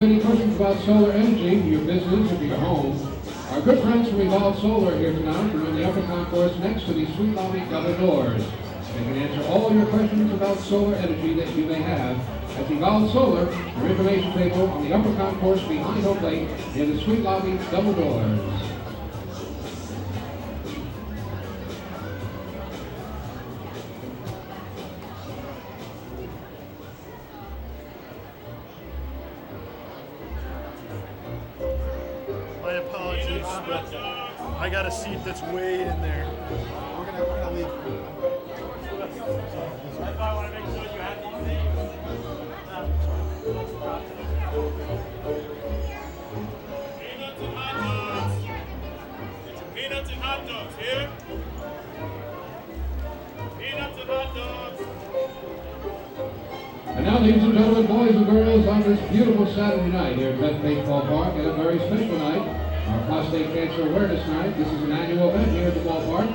Any questions about solar energy for your business or for your home? Our good friends from Evolve Solar are here tonight. They're in the upper concourse next to the suite lobby double doors. They can answer all your questions about solar energy that you may have. At Evolve Solar, your information table on the upper concourse behind Hope Lake near the suite lobby double doors. My apologies, but I got a seat that's way in there. We're gonna leave. I want to make sure you have these things. Peanuts and hot dogs. Get your peanuts and hot dogs here. Peanuts and hot dogs. And now, ladies and gentlemen, boys and girls, on this beautiful Saturday night here at Bethpage Ballpark, and a very special night, our Prostate Cancer Awareness Night. This is an annual event here at the ballpark.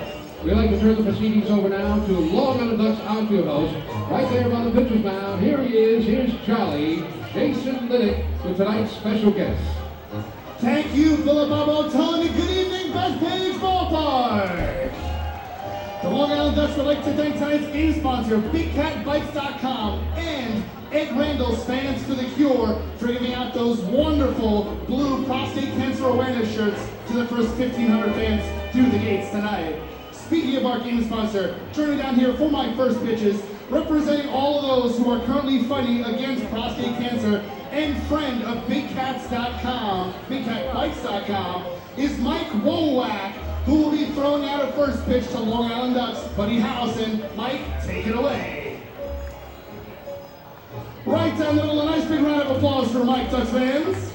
We'd like to turn the proceedings over now to Long Island Ducks outfield host, right there by the pitcher's mound. Here he is. Here's Charlie, Jason Liddick, with tonight's special guest. Thank you, Philip Bobo. Telling you good evening, Bethpage Ballpark. The Long Island Ducks would like to thank tonight's game sponsor, BigCatBikes.com, and Ed Randall's Fans for the Cure for giving out those wonderful blue prostate cancer awareness shirts to the first 1,500 fans through the gates tonight. Speaking of our game sponsor, turning down here for my first pitches, representing all of those who are currently fighting against prostate cancer and friend of BigCats.com, BigCatBikes.com, is Mike Wowak, who will be throwing out a first pitch to Long Island Ducks, Buddy Howson. Mike, take it away. Right down the middle, a nice big round of applause for Mike, Ducks fans.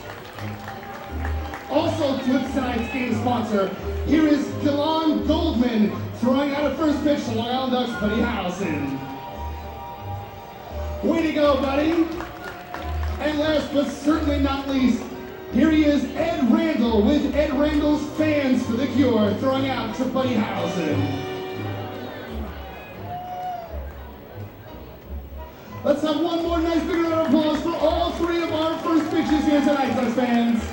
Also with tonight's game sponsor, here is Dylan Goldman throwing out a first pitch to Long Island Ducks, Buddy Howson. Way to go, buddy. And last but certainly not least, here he is, Ed Randall, with Ed Randall's Fans for the Cure, throwing out to Buddy Howson. Let's have one more nice big round of applause for all three of our first pitches here tonight, Ducks fans.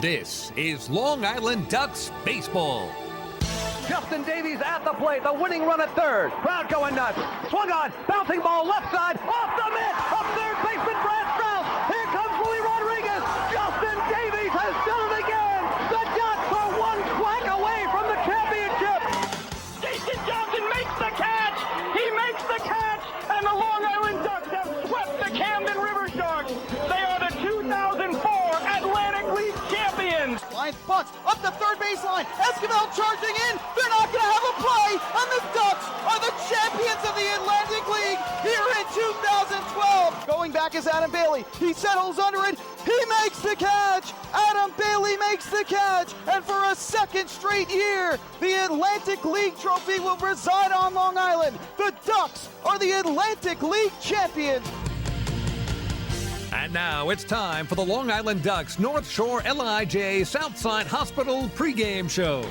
This is Long Island Ducks baseball. Justin Davies at the plate, the winning run at third. Crowd going nuts. Swung on, bouncing ball left side, off the mitt, up third baseman Brad Strauss. Here comes Willie Rodriguez. Justin Davies has done it again. The Ducks are one quack away from the championship. Jason Johnson makes the catch. He makes the catch, and the Long Island Ducks have swept the Camden River Sharks. They are the 2004 Atlantic League champions. Line bunts up the third baseline. Esquivel charging in. They're not going to have a play. And the Ducks are the champions of the Atlantic League here in 2012. Going back is Adam Bailey. He settles under it. He makes the catch. Adam Bailey makes the catch. And for a second straight year, the Atlantic League trophy will reside on Long Island. The Ducks are the Atlantic League champions. And now it's time for the Long Island Ducks North Shore LIJ Southside Hospital pregame show.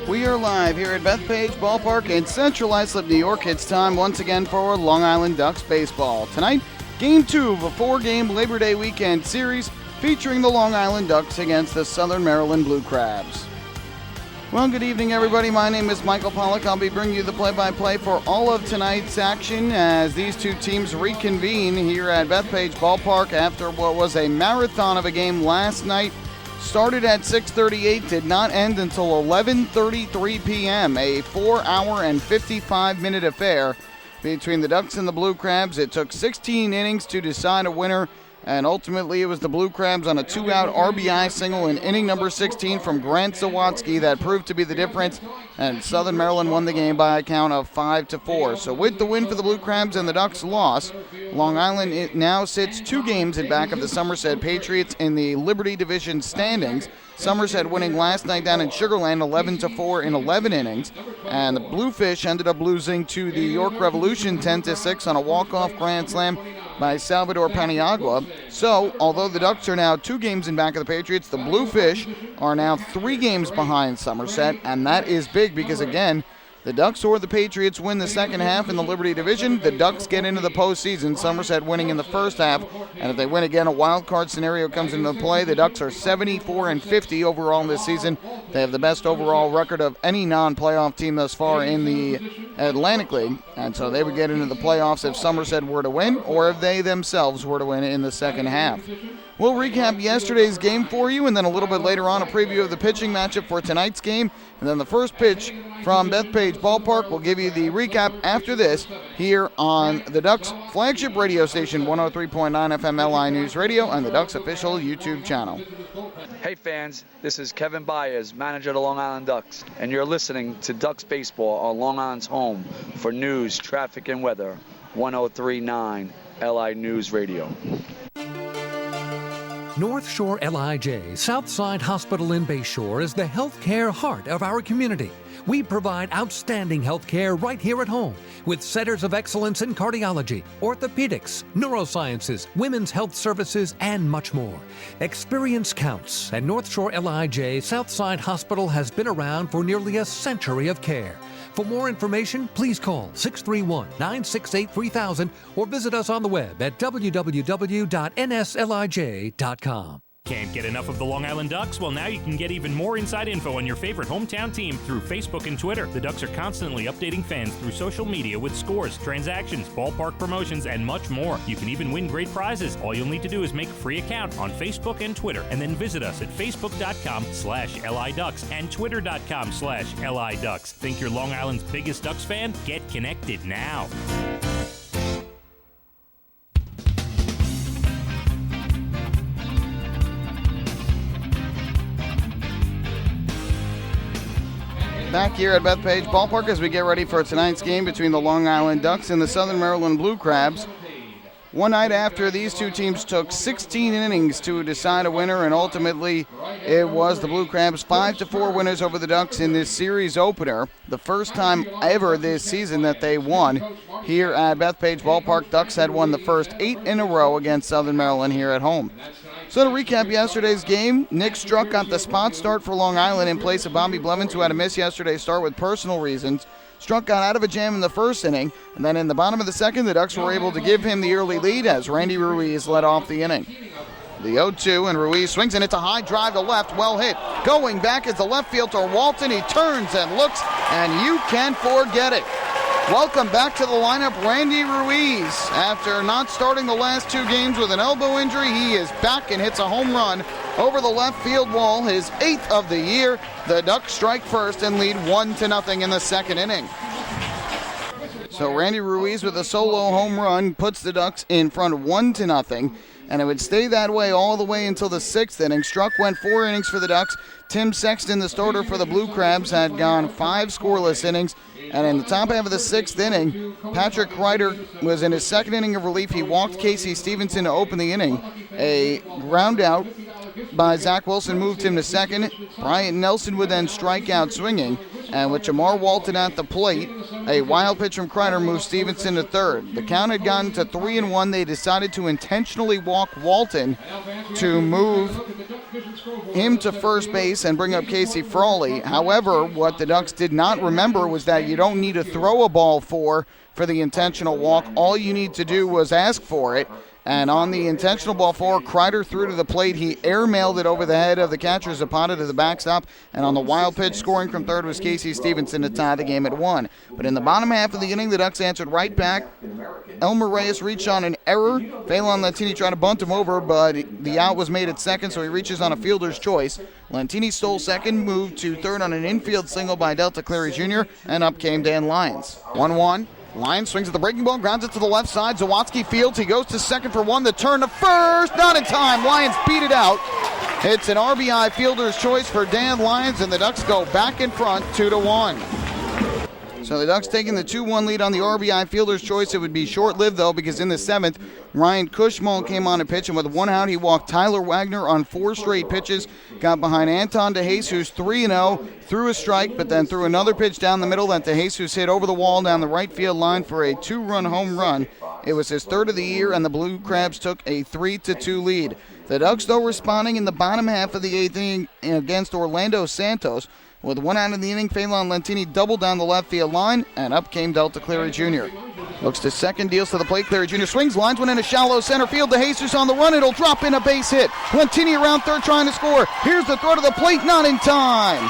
We are live here at Bethpage Ballpark in Central Islip, New York. It's time once again for Long Island Ducks baseball. Tonight, Game 2 of a 4-game Labor Day weekend series featuring the Long Island Ducks against the Southern Maryland Blue Crabs. Well, good evening, everybody. My name is Michael Pollack. I'll be bringing you the play-by-play for all of tonight's action as these two teams reconvene here at Bethpage Ballpark after what was a marathon of a game last night. Started at 6:38, did not end until 11:33 p.m., a 4-hour and 55-minute affair between the Ducks and the Blue Crabs. It took 16 innings to decide a winner, And ultimately, it was the Blue Crabs on a 2-out RBI single in inning number 16 from Grant Zawatsky that proved to be the difference, and Southern Maryland won the game by a count of 5-4. So with the win for the Blue Crabs and the Ducks' loss, Long Island now sits 2 games in back of the Somerset Patriots in the Liberty Division standings. Somerset winning last night down in Sugar Land 11-4 in 11 innings, and the Bluefish ended up losing to the York Revolution 10-6 on a walk-off grand slam by Salvador Paniagua. So, although the Ducks are now 2 games in back of the Patriots, the Bluefish are now 3 games behind Somerset, and that is big because, again, the Ducks or the Patriots win the second half in the Liberty Division. The Ducks get into the postseason, Somerset winning in the first half. And if they win again, a wild card scenario comes into play. The Ducks are 74-50 overall this season. They have the best overall record of any non-playoff team thus far in the Atlantic League. And so they would get into the playoffs if Somerset were to win or if they themselves were to win in the second half. We'll recap yesterday's game for you, and then a little bit later on a preview of the pitching matchup for tonight's game. And then the first pitch from Bethpage Ballpark. We'll give you the recap after this here on the Ducks flagship radio station, 103.9 FM LI News Radio, and the Ducks official YouTube channel. Hey fans, this is Kevin Byers, manager of the Long Island Ducks, and you're listening to Ducks Baseball on Long Island's home for news, traffic, and weather, 103.9 LI News Radio. North Shore LIJ Southside Hospital in Bayshore is the healthcare heart of our community. We provide outstanding healthcare right here at home with centers of excellence in cardiology, orthopedics, neurosciences, women's health services, and much more. Experience counts, and North Shore LIJ Southside Hospital has been around for nearly a century of care. For more information, please call 631-968-3000 or visit us on the web at www.nslij.com. Can't get enough of the Long Island Ducks? Well, now you can get even more inside info on your favorite hometown team through Facebook and Twitter. The Ducks are constantly updating fans through social media with scores, transactions, ballpark promotions, and much more. You can even win great prizes. All you'll need to do is make a free account on Facebook and Twitter, and then visit us at facebook.com/LIDucks and twitter.com/LIDucks. Think you're Long Island's biggest Ducks fan? Get connected now. Back here at Bethpage Ballpark as we get ready for tonight's game between the Long Island Ducks and the Southern Maryland Blue Crabs. One night after these two teams took 16 innings to decide a winner, and ultimately it was the Blue Crabs 5-4 winners over the Ducks in this series opener. The first time ever this season that they won here at Bethpage Ballpark. Ducks had won the first 8 in a row against Southern Maryland here at home. So to recap yesterday's game, Nick Struck got the spot start for Long Island in place of Bobby Blevins, who had to miss yesterday's start with personal reasons. Struck got out of a jam in the first inning, and then in the bottom of the second, the Ducks were able to give him the early lead as Randy Ruiz led off the inning. The 0-2, and Ruiz swings, and it's a high drive to left, well hit. Going back is the left fielder Walton. He turns and looks, and you can't forget it. Welcome back to the lineup, Randy Ruiz. After not starting the last 2 games with an elbow injury, he is back and hits a home run over the left field wall, his 8th of the year. The Ducks strike first and lead 1-0 in the second inning. So Randy Ruiz with a solo home run puts the Ducks in front of 1-0. And it would stay that way all the way until the 6th inning. Struck went 4 innings for the Ducks. Tim Sexton, the starter for the Blue Crabs, had gone 5 scoreless innings. And in the top half of the 6th inning, Patrick Kreider was in his second inning of relief. He walked Casey Stevenson to open the inning. A ground out by Zach Wilson moved him to second. Bryant Nelson would then strike out swinging. And with Jamar Walton at the plate, a wild pitch from Kreider moved Stevenson to third. The count had gotten to 3-1. They decided to intentionally walk Walton to move him to first base and bring up Casey Frawley. However, what the Ducks did not remember was that you don't need to throw a ball for the intentional walk. All you need to do was ask for it. And on the intentional ball 4, Kreider threw to the plate. He airmailed it over the head of the catcher Zapata to the backstop. And on the wild pitch, scoring from third was Casey Stevenson to tie the game at 1. But in the bottom half of the inning, the Ducks answered right back. Elmer Reyes reached on an error. Phelan Lantini tried to bunt him over, but the out was made at second, so he reaches on a fielder's choice. Lantini stole second, moved to third on an infield single by Delta Cleary Jr., and up came Dan Lyons. 1-1. Lions swings at the breaking ball, grounds it to the left side. Zawadzki fields. He goes to second for one. The turn to first. Not in time. Lions beat it out. It's an RBI fielder's choice for Dan Lyons, and the Ducks go back in front 2-1. So the Ducks taking the 2-1 lead on the RBI fielder's choice. It would be short-lived, though, because in the 7th, Ryan Cushmall came on to pitch, and with one out, he walked Tyler Wagner on 4 straight pitches, got behind Anton DeJesus 3-0, threw a strike, but then threw another pitch down the middle that DeJesus hit over the wall down the right field line for a 2-run home run. It was his 3rd of the year, and the Blue Crabs took a 3-2 lead. The Ducks, though, responding in the bottom half of the 8th inning against Orlando Santos. With one out in the inning, Phelan Lentini doubled down the left field line, and up came Delta Cleary Jr. Looks to second, deals to the plate. Cleary Jr. swings, lines one into shallow center field. DeJesus on the run. It'll drop in a base hit. Lentini around third trying to score. Here's the throw to the plate, not in time.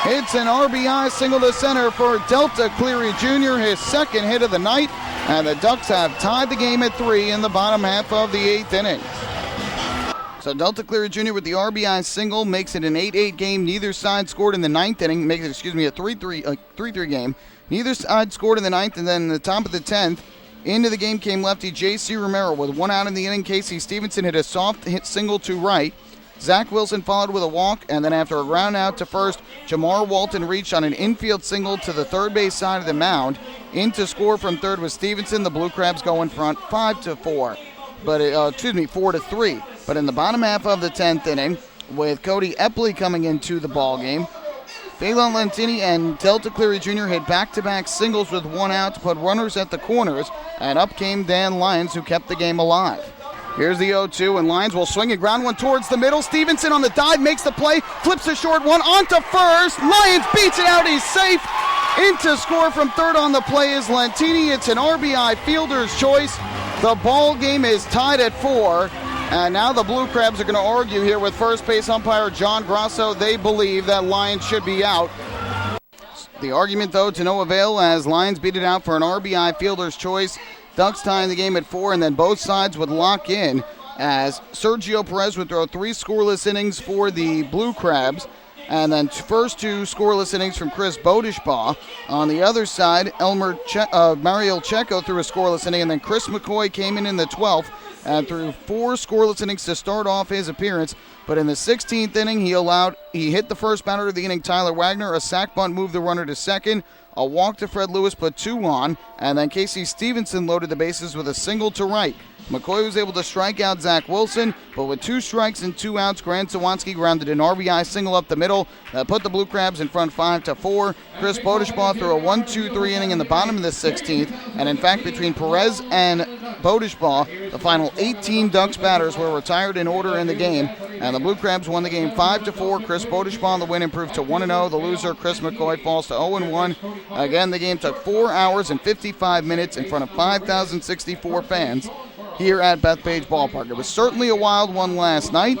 It's an RBI single to center for Delta Cleary Jr., his 2nd hit of the night, and the Ducks have tied the game at 3 in the bottom half of the 8th inning. So Delta Cleary Jr. with the RBI single makes it an 8-8 game. Neither side scored in the 9th inning. Makes it, a 3-3 game. Neither side scored in the 9th, and then in the top of the 10th, into the game came lefty J.C. Romero. With one out in the inning, Casey Stevenson hit a soft hit single to right. Zach Wilson followed with a walk, and then after a ground out to first, Jamar Walton reached on an infield single to the third base side of the mound. In to score from third was Stevenson. The Blue Crabs go in front 5-4. 4-3. But in the bottom half of the 10th inning, with Cody Epley coming into the ballgame, Phelan Lentini and Delta Cleary Jr. hit back-to-back singles with one out to put runners at the corners, and up came Dan Lyons, who kept the game alive. Here's the 0-2, and Lyons will swing and ground one towards the middle. Stevenson on the dive, makes the play, flips a short one onto first. Lyons beats it out, he's safe. In to score from third on the play is Lentini. It's an RBI fielder's choice. The ball game is tied at 4. And now the Blue Crabs are going to argue here with first base umpire John Grosso. They believe that Lyons should be out. The argument, though, to no avail as Lyons beat it out for an RBI fielder's choice. Ducks tying the game at 4, and then both sides would lock in as Sergio Perez would throw 3 scoreless innings for the Blue Crabs. And then first 2 scoreless innings from Chris Bodishbaugh. On the other side, Mario Checo threw a scoreless inning, and then Chris McCoy came in the 12th and threw 4 scoreless innings to start off his appearance. But in the 16th inning, he hit the first batter of the inning, Tyler Wagner. A sac bunt moved the runner to second. A walk to Fred Lewis put 2 on, and then Casey Stevenson loaded the bases with a single to right. McCoy was able to strike out Zach Wilson, but with 2 strikes and 2 outs, Grant Zawadzki grounded an RBI single up the middle that put the Blue Crabs in front 5-4. Chris Bodishbaugh threw a 1-2-3 inning in the bottom of the 16th, and in fact, between Perez and Bodishbaugh, the final 18 Ducks batters were retired in order in the game, and the Blue Crabs won the game 5-4. Chris Bodishbaugh, the win, improved to 1-0. The loser, Chris McCoy, falls to 0-1. Again, the game took 4 hours and 55 minutes in front of 5,064 fans here at Bethpage Ballpark. It was certainly a wild one last night.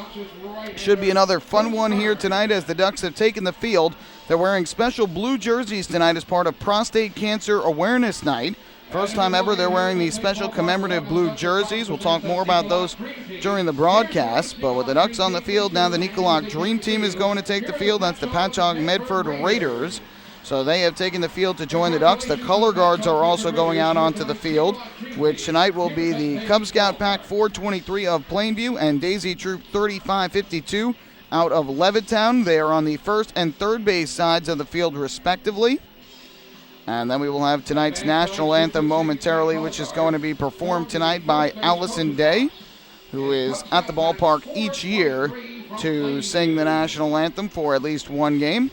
Should be another fun one here tonight as the Ducks have taken the field. They're wearing special blue jerseys tonight as part of Prostate Cancer Awareness Night. First time ever they're wearing these special commemorative blue jerseys. We'll talk more about those during the broadcast. But with the Ducks on the field, now the Nicolak Dream Team is going to take the field. That's the Patchogue Medford Raiders. So they have taken the field to join the Ducks. The color guards are also going out onto the field, which tonight will be the Cub Scout Pack 423 of Plainview and Daisy Troop 3552 out of Levittown. They are on the first and third base sides of the field respectively. And then we will have tonight's national anthem momentarily, which is going to be performed tonight by Allison Day, who is at the ballpark each year to sing the national anthem for at least one game.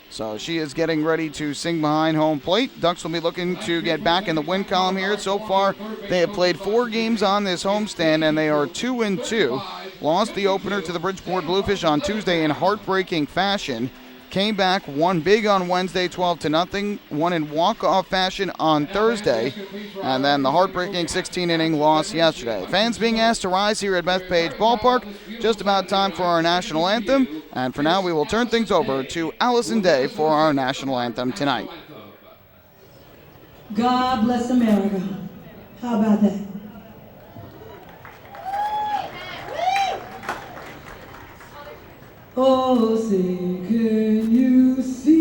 So she is getting ready to sing behind home plate. Ducks will be looking to get back in the win column here. So far, they have played 4 games on this homestand, and they are 2-2. Lost the opener to the Bridgeport Bluefish on Tuesday in heartbreaking fashion. Came back, won big on Wednesday, 12-0. Won in walk-off fashion on Thursday. And then the heartbreaking 16-inning loss yesterday. Fans being asked to rise here at Bethpage Ballpark. Just about time for our national anthem. And for now, we will turn things over to Allison Day for our national anthem tonight. God bless America. How about that? Oh, say, can you see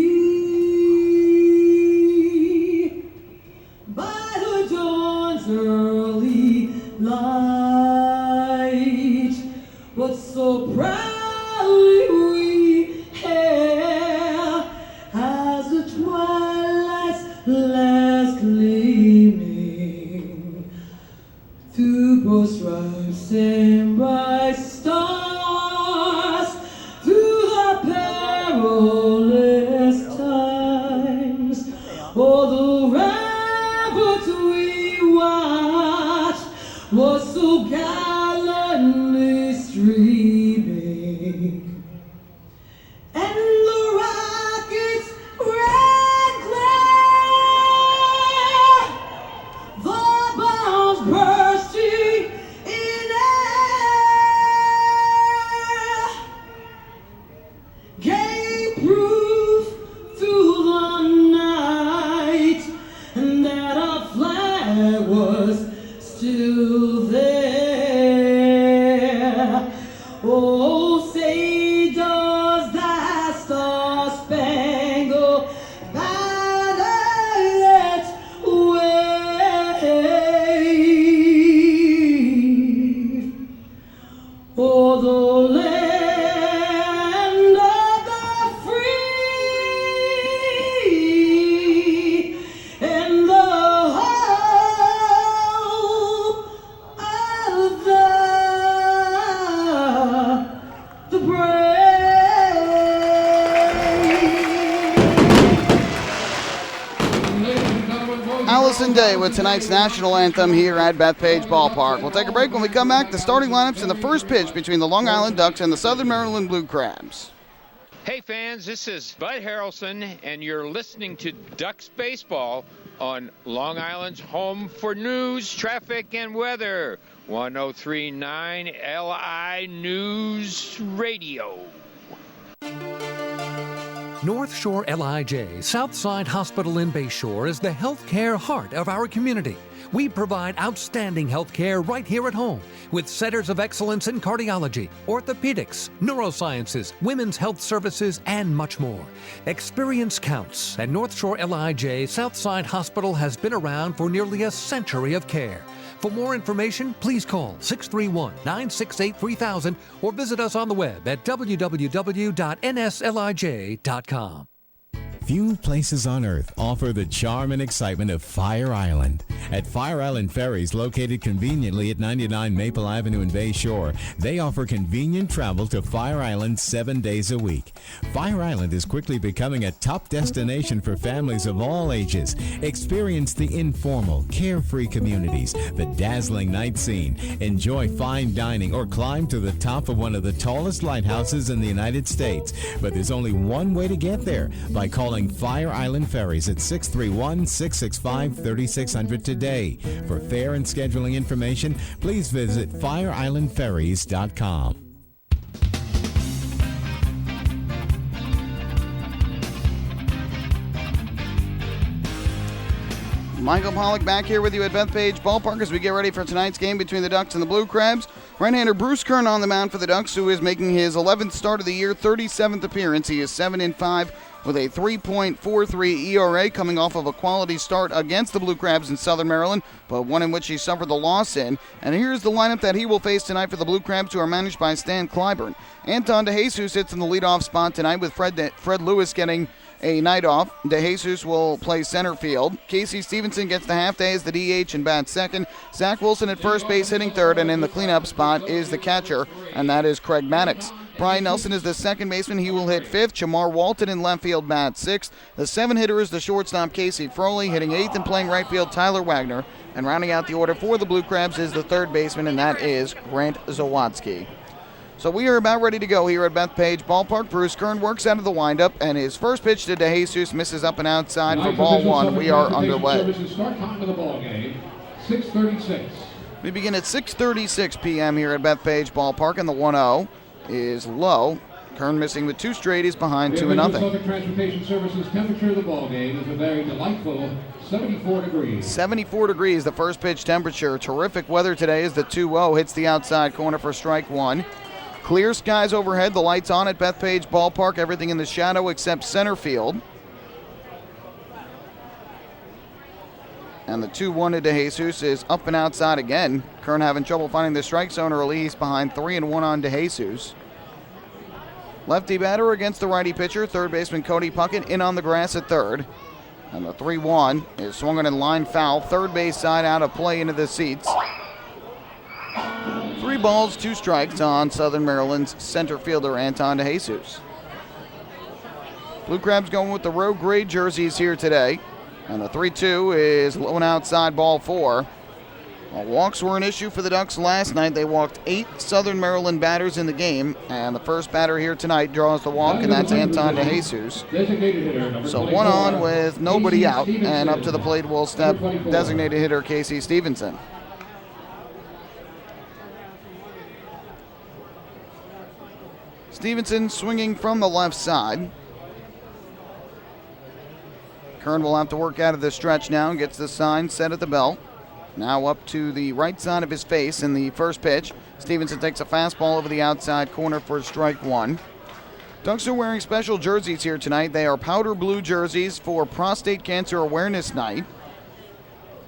valley we hail as the twilight's last gleaming through broad stripes and bright stars, through the perilous times. Oh, the ramparts we watched was so gallantly streaming, and the rockets red glare, the bombs bursting in air, gave proof through the night that our flag was still there. Oh, say does that star-spangled banner yet wave o'er the land of the free and the hope of the brave. Allison Day with tonight's national anthem here at Bethpage Ballpark. We'll take a break. When we come back, the starting lineups in the first pitch between the Long Island Ducks and the Southern Maryland Blue Crabs. Hey fans, this is Bud Harrelson, and you're listening to Ducks Baseball on Long Island's home for news, traffic, and weather. 103.9 LI News Radio. North Shore LIJ Southside Hospital in Bayshore is the healthcare heart of our community. We provide outstanding healthcare right here at home with centers of excellence in cardiology, orthopedics, neurosciences, women's health services, and much more. Experience counts, and North Shore LIJ Southside Hospital has been around for nearly a century of care. For more information, please call 631-968-3000 or visit us on the web at www.nslij.com. Few places on Earth offer the charm and excitement of Fire Island. At Fire Island Ferries, located conveniently at 99 Maple Avenue in Bayshore, they offer convenient travel to Fire Island 7 days a week. Fire Island is quickly becoming a top destination for families of all ages. Experience the informal, carefree communities, the dazzling night scene, enjoy fine dining, or climb to the top of one of the tallest lighthouses in the United States. But there's only one way to get there, by calling Fire Island Ferries at 631-665-3600 today. For fare and scheduling information, please visit fireislandferries.com. Michael Pollock back here with you at Bethpage Ballpark as we get ready for tonight's game between the Ducks and the Blue Crabs. Right-hander Bruce Kern on the mound for the Ducks, who is making his 11th start of the year, 37th appearance. He is 7-5 with a 3.43 ERA, coming off of a quality start against the Blue Crabs in Southern Maryland, but one in which he suffered the loss in. And here's the lineup that he will face tonight for the Blue Crabs, who are managed by Stan Clyburn. Anton DeJesus sits in the leadoff spot tonight, with Fred Lewis getting a night off. DeJesus will play center field. Casey Stevenson gets the half day as the DH and bats second. Zach Wilson at first base hitting third, and in the cleanup spot is the catcher, and that is Craig Maddox. Brian Nelson is the second baseman. He will hit fifth. Jamar Walton in left field bats sixth. The seven hitter is the shortstop Casey Froley. Hitting eighth and playing right field Tyler Wagner. And rounding out the order for the Blue Crabs is the third baseman, and that is Grant Zawadsky. So we are about ready to go here at Bethpage Ballpark. Bruce Kern works out of the windup, and his first pitch to DeJesus misses up and outside for ball one. We are underway. Start time of the ball game, 6:36. We begin at 6:36 p.m. here at Bethpage Ballpark, and the 1-0 is low. Kern missing with two straighties behind 2-0. Southern Transportation Services temperature of the ball game is a very delightful 74 degrees. 74 degrees, the first pitch temperature. Terrific weather today as the 2-0 hits the outside corner for strike one. Clear skies overhead, the lights on at Bethpage Ballpark, everything in the shadow except center field. And the 2-1 to DeJesus is up and outside again. Kern having trouble finding the strike zone early. He's behind 3-1 on DeJesus. Lefty batter against the righty pitcher. Third baseman Cody Puckett in on the grass at third. And the 3-1 is swung on in line foul. Third base side out of play into the seats. 3 balls, 2 strikes on Southern Maryland's center fielder Anton DeJesus. Blue Crabs going with the road gray jerseys here today. And the 3-2 is low and outside, ball 4. Well, walks were an issue for the Ducks last night. They walked 8 Southern Maryland batters in the game. And the first batter here tonight draws the walk, and that's Anton DeJesus. So 1 on with nobody out. And up to the plate will step designated hitter Casey Stevenson. Stevenson swinging from the left side. Kern will have to work out of the stretch now and gets the sign set at the belt. Now up to the right side of his face in the first pitch. Stevenson takes a fastball over the outside corner for strike 1. Ducks are wearing special jerseys here tonight. They are powder blue jerseys for Prostate Cancer Awareness Night.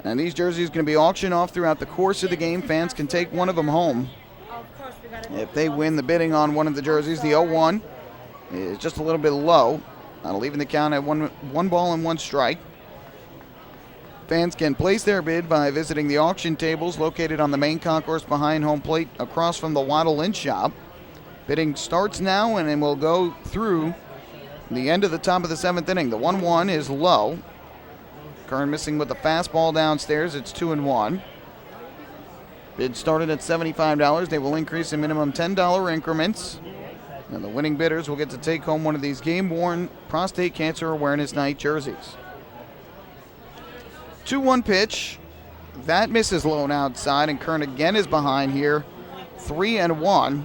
And these jerseys are going to be auctioned off throughout the course of the game. Fans can take one of them home. If they win the bidding on one of the jerseys, the 0-1 is just a little bit low. Leaving the count at one ball and 1 strike. Fans can place their bid by visiting the auction tables located on the main concourse behind home plate across from the Waddle Lynch shop. Bidding starts now and it will go through the end of the top of the 7th inning. The 1-1 is low. Kern missing with the fastball downstairs. It's 2-1. Bid started at $75. They will increase in minimum $10 increments. And the winning bidders will get to take home one of these game-worn Prostate Cancer Awareness Night jerseys. 2-1 pitch. That misses low and outside, and Kern again is behind here. 3-1.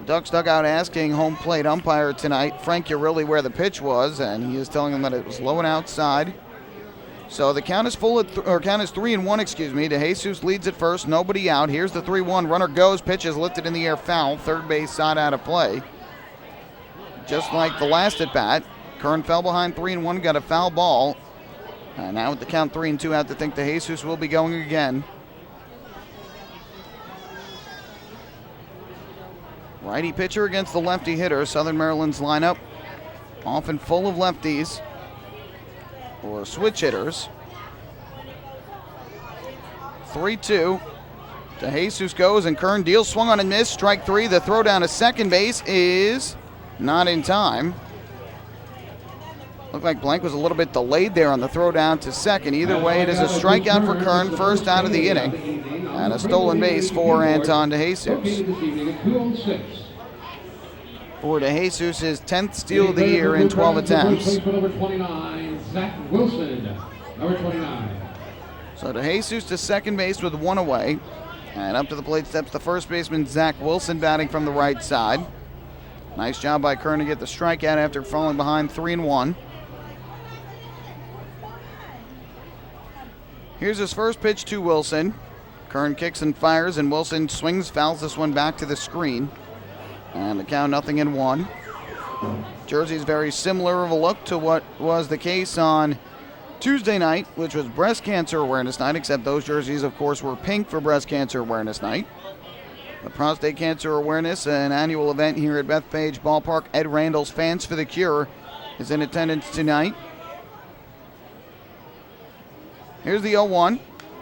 Ducks dugout asking home plate umpire tonight, Frank Urilli, where the pitch was, and he is telling them that it was low and outside. So the count is full at count is 3-1, excuse me. DeJesus leads at first, nobody out. Here's the 3-1. Runner goes, pitch is lifted in the air, foul. Third base side out of play. Just like the last at bat, Kern fell behind 3-1, got a foul ball. And now with the count 3-2 out, to think DeJesus will be going again. Righty pitcher against the lefty hitter. Southern Maryland's lineup often full of lefties or switch hitters. 3-2. DeJesus goes and Kern deals, swung on and missed. Strike 3. The throw down to second base is not in time. Looked like Blank was a little bit delayed there on the throw down to second. Either way, it is a strikeout for Kern, first out of the inning. And a stolen base for Anton DeJesus. For DeJesus, his 10th steal of the year in 12 attempts. Number 29, Zach Wilson. Number 29. So DeJesus to second base with 1 away. And up to the plate steps the first baseman, Zach Wilson, batting from the right side. Nice job by Kern to get the strikeout after falling behind 3-1. Here's his first pitch to Wilson. Kern kicks and fires, and Wilson swings, fouls this one back to the screen. And the count 0-1. Jersey's very similar of a look to what was the case on Tuesday night, which was Breast Cancer Awareness Night, except those jerseys, of course, were pink for Breast Cancer Awareness Night. The Prostate Cancer Awareness, an annual event here at Bethpage Ballpark. Ed Randall's Fans for the Cure is in attendance tonight. Here's the 0-1.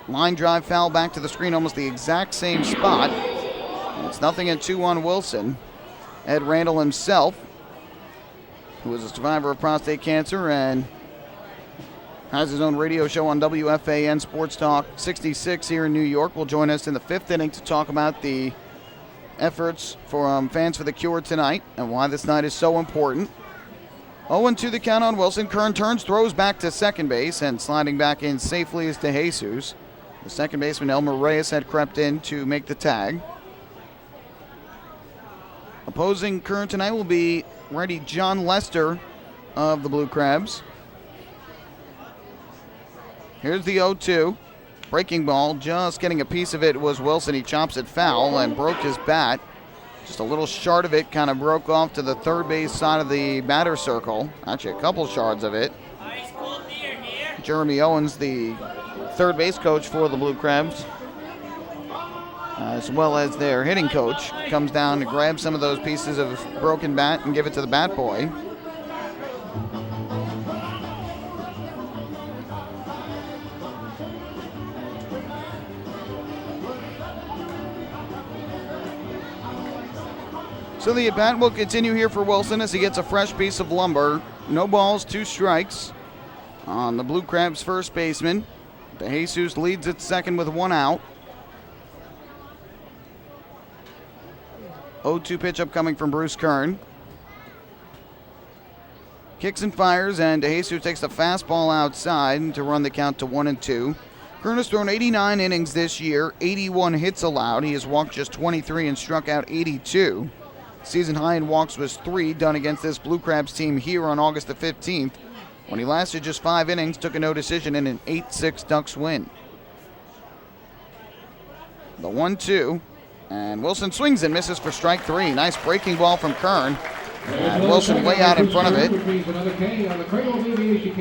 Line drive foul back to the screen, almost the exact same spot. And it's 0-2 Wilson. Ed Randall himself, who is a survivor of prostate cancer and has his own radio show on WFAN Sports Talk 66 here in New York, will join us in the 5th inning to talk about the efforts for Fans for the Cure tonight and why this night is so important. 0-2 the count on Wilson. Kern turns, throws back to second base, and sliding back in safely is DeJesus. The second baseman, Elmer Reyes, had crept in to make the tag. Opposing Kern tonight will be righty John Lester of the Blue Crabs. Here's the 0-2. Breaking ball, just getting a piece of it was Wilson. He chops it foul and broke his bat. Just a little shard of it kind of broke off to the third base side of the batter circle. Actually, a couple shards of it. Jeremy Owens, the third base coach for the Blue Crabs, as well as their hitting coach, comes down to grab some of those pieces of broken bat and give it to the bat boy. So the at-bat will continue here for Wilson as he gets a fresh piece of lumber. No balls, 2 strikes on the Blue Crabs first baseman. De Jesus leads at second with 1 out. 0-2 pitch upcoming from Bruce Kern. Kicks and fires, and De Jesus takes the fastball outside to run the count to 1-2. Kern has thrown 89 innings this year, 81 hits allowed. He has walked just 23 and struck out 82. Season high in walks was 3, done against this Blue Crabs team here on August the 15th, when he lasted just 5 innings, took a no decision in an 8-6 Ducks win. The 1-2, and Wilson swings and misses for strike 3. Nice breaking ball from Kern, and Wilson way out in front of it.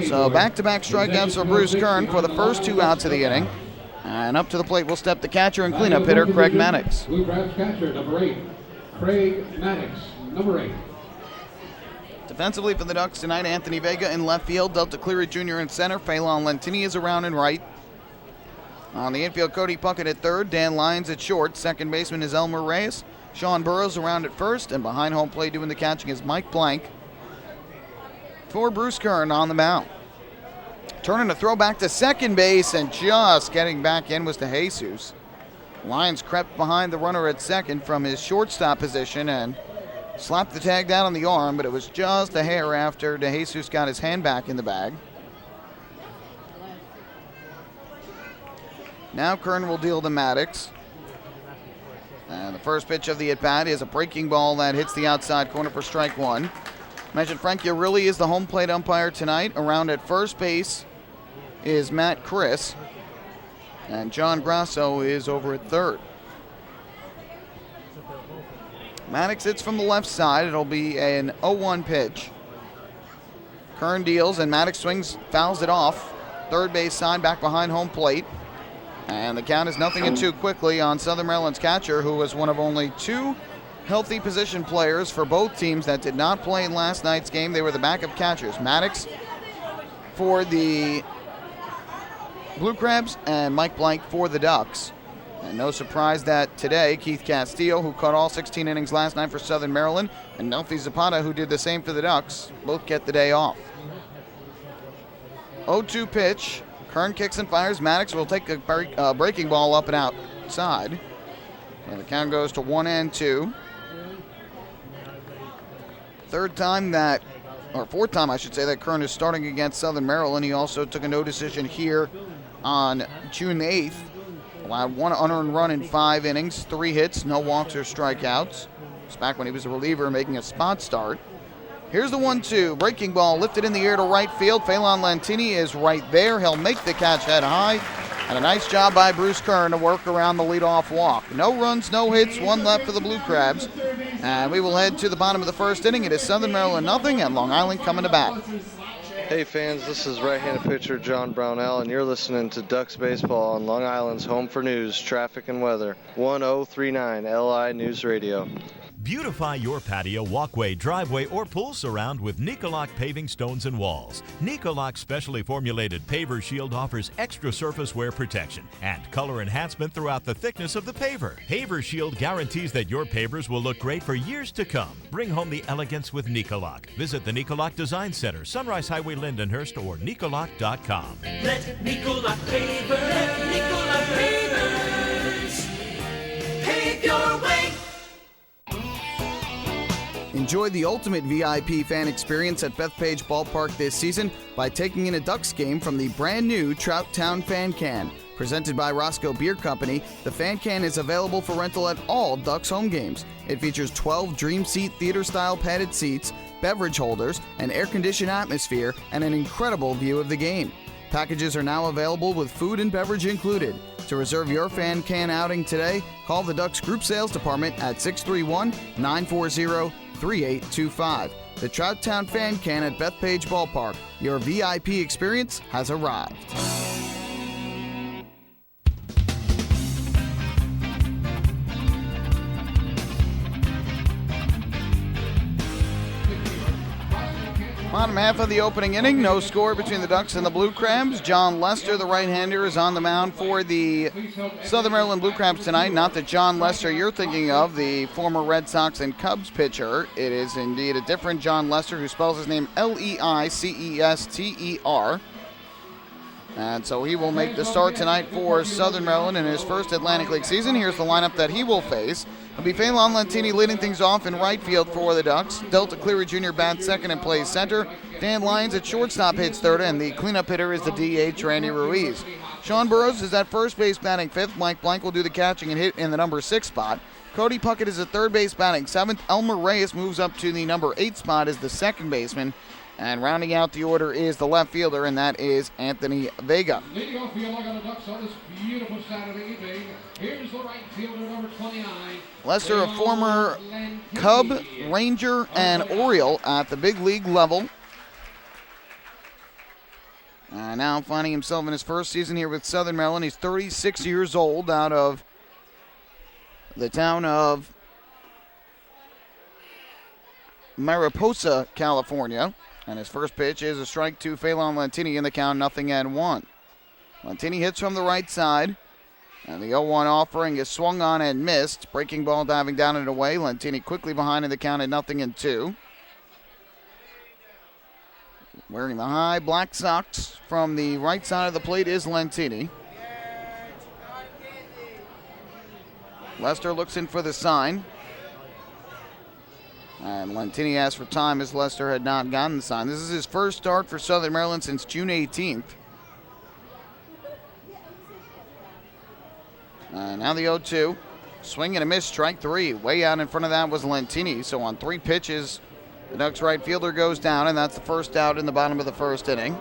So back-to-back strikeouts for Bruce Kern for the first 2 outs of the inning. And up to the plate will step the catcher and cleanup hitter, Craig Maddox. Blue Crabs catcher, number 8. Craig Maddox, number 8. Defensively for the Ducks tonight, Anthony Vega in left field, Delta Cleary Jr. in center, Phelan Lentini is around in right. On the infield, Cody Puckett at third, Dan Lyons at short, second baseman is Elmer Reyes, Sean Burrows around at first, and behind home plate doing the catching is Mike Blank. For Bruce Kern on the mound. Turning to throw back to second base, and just getting back in was De Jesus. Lyons crept behind the runner at second from his shortstop position and slapped the tag down on the arm, but it was just a hair after De Jesus got his hand back in the bag. Now Kern will deal to Maddox. And the first pitch of the at-bat is a breaking ball that hits the outside corner for strike 1. Mentioned Frank Urilli is the home plate umpire tonight. Around at first base is Matt Chris. And John Grasso is over at third. Maddox hits from the left side. It'll be an 0-1 pitch. Kern deals, and Maddox swings, fouls it off. Third base side, back behind home plate. And the count is 0-2 quickly on Southern Maryland's catcher, who was one of only 2 healthy position players for both teams that did not play in last night's game. They were the backup catchers. Maddox for the Blue Crabs and Mike Blank for the Ducks. And no surprise that today, Keith Castillo, who caught all 16 innings last night for Southern Maryland, and Nelfi Zapata, who did the same for the Ducks, both get the day off. 0-2 pitch. Kern kicks and fires. Maddox will take a breaking ball up and outside. And the count goes to 1-2. Fourth time I should say, that Kern is starting against Southern Maryland. He also took a no decision here on June 8th. Allowed 1 unearned run in 5 innings, 3 hits, no walks or strikeouts. It's back when he was a reliever making a spot start. Here's the 1-2. Breaking ball lifted in the air to right field. Phelan Lentini is right there. He'll make the catch head high. And a nice job by Bruce Kern to work around the leadoff walk. No runs, no hits, 1 left for the Blue Crabs. And we will head to the bottom of the first inning. It is Southern Maryland 0 and Long Island coming to bat. Hey fans, this is right-handed pitcher John Brownell, and you're listening to Ducks Baseball on Long Island's home for news, traffic, and weather. 1039 LI News Radio. Beautify your patio, walkway, driveway, or pool surround with Nicoloc paving stones and walls. Nicoloc's specially formulated paver shield offers extra surface wear protection and color enhancement throughout the thickness of the paver. Paver shield guarantees that your pavers will look great for years to come. Bring home the elegance with Nicoloc. Visit the Nicoloc Design Center, Sunrise Highway, Lindenhurst, or Nicoloc.com. Let Nicoloc Pavers pave your way. Enjoy the ultimate VIP fan experience at Bethpage Ballpark this season by taking in a Ducks game from the brand new Trout Town Fan Can. Presented by Roscoe Beer Company, the Fan Can is available for rental at all Ducks home games. It features 12 Dream Seat theater-style padded seats, beverage holders, an air-conditioned atmosphere, and an incredible view of the game. Packages are now available with food and beverage included. To reserve your Fan Can outing today, call the Ducks Group Sales Department at 631-940-3825. The Trout Town Fan Can at Bethpage Ballpark. Your VIP experience has arrived. Bottom half of the opening inning, no score between the Ducks and the Blue Crabs. John Lester, the right-hander, is on the mound for the Southern Maryland Blue Crabs tonight. Not the John Lester you're thinking of, the former Red Sox and Cubs pitcher. It is indeed a different John Lester, who spells his name Leicester. And so he will make the start tonight for Southern Maryland in his first Atlantic League season. Here's the lineup that he will face. It'll be Phelan Lentini leading things off in right field for the Ducks. Delta Cleary Jr. bats second and plays center. Dan Lyons at shortstop hits third, and the cleanup hitter is the DH, Randy Ruiz. Sean Burrows is at first base batting fifth. Mike Blank will do the catching and hit in the number 6 spot. Cody Puckett is at third base batting seventh. Elmer Reyes moves up to the number 8 spot as the second baseman. And rounding out the order is the left fielder, and that is Anthony Vega. Leading off the Long Ducks on this beautiful Saturday evening. Here's the right fielder, number 29. Lester, a former Cub, Ranger, and Oriole at the big league level. Now finding himself in his first season here with Southern Maryland. He's 36 years old, out of the town of Mariposa, California. And his first pitch is a strike to Phelan Lentini in the count, 0-1. Lentini hits from the right side. And the 0-1 offering is swung on and missed. Breaking ball diving down and away. Lentini quickly behind in the count at 0-2. Wearing the high black socks from the right side of the plate is Lentini. Lester looks in for the sign. And Lentini asked for time as Lester had not gotten the sign. This is his first start for Southern Maryland since June 18th. Now the 0-2. Swing and a miss, strike 3. Way out in front of that was Lentini. So on 3 pitches, the Ducks right fielder goes down, and that's the first out in the bottom of the first inning.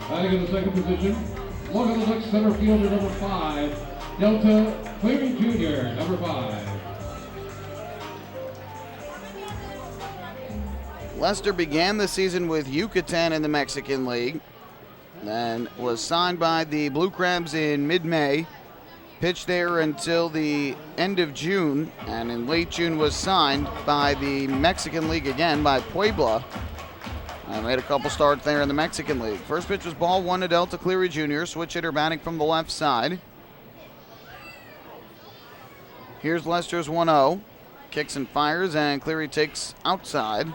Batting in the second position, Long Island Ducks center fielder, number 5, Delta Cleary Jr., number 5. Lester began the season with Yucatan in the Mexican League, then was signed by the Blue Crabs in mid-May, pitched there until the end of June, and in late June was signed by the Mexican League again by Puebla. I made a couple starts there in the Mexican League. First pitch was ball 1 to Delta Cleary Jr., switch hitter batting from the left side. Here's Lester's 1-0. Kicks and fires, and Cleary takes outside.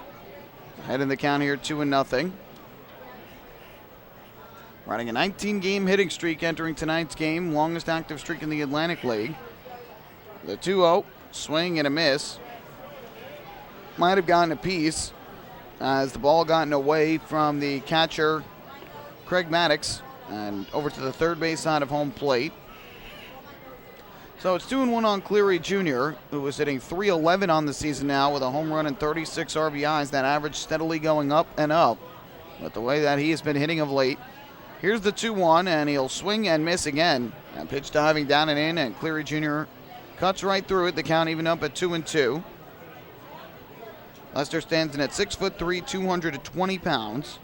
Head in the count here, 2-0. Riding a 19-game hitting streak entering tonight's game, longest active streak in the Atlantic League. The 2-0, swing and a miss. Might have gotten a piece as the ball gotten away from the catcher, Craig Maddox, and over to the third base side of home plate. So it's 2-1 on Cleary Jr., who is hitting .311 on the season now with a home run and 36 RBIs. That average steadily going up and up. But the way that he has been hitting of late. Here's the 2-1, and he'll swing and miss again. And pitch diving down and in, and Cleary Jr. cuts right through it. The count even up at 2-2. Lester stands in at 6'3", 220 pounds.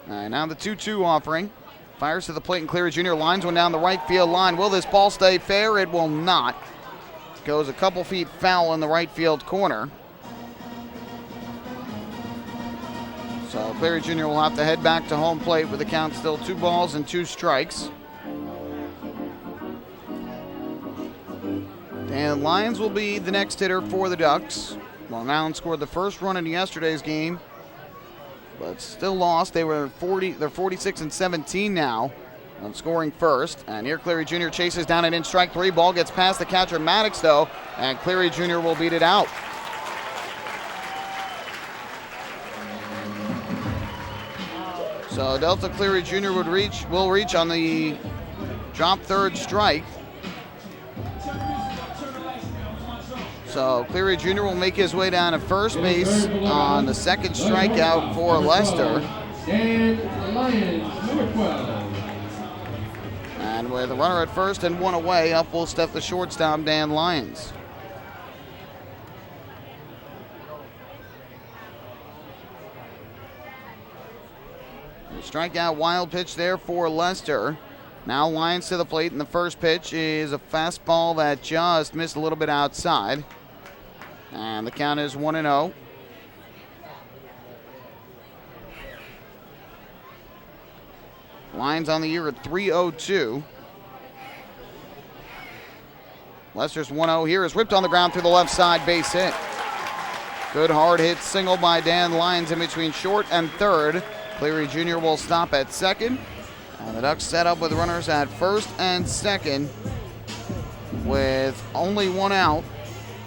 And now the 2-2 offering. Fires to the plate, and Cleary Jr. lines one down the right field line. Will this ball stay fair? It will not. Goes a couple feet foul in the right field corner. So Cleary Jr. will have to head back to home plate with the count still 2 balls and 2 strikes. And Lyons will be the next hitter for the Ducks. Long Island scored the first run in yesterday's game, but still lost. They're 46-17 now on scoring first. And here Cleary Jr. chases down and in, strike 3. Ball gets past the catcher Maddox though, and Cleary Jr. will beat it out. So Delta Cleary Jr. will reach on the drop third strike. So Cleary Jr. will make his way down to first base on the second strikeout for Lester. Dan Lyons, number 12. And with a runner at first and 1 away, up will step the shortstop, Dan Lyons. The strikeout wild pitch there for Lester. Now Lyons to the plate, and the first pitch is a fastball that just missed a little bit outside. And the count is 1-0. Lions on the year at 302. Lester's 1-0 here is whipped on the ground through the left side, base hit. Good hard hit single by Dan Lyons in between short and third. Cleary Jr. will stop at second. And the Ducks set up with runners at first and second with only one out.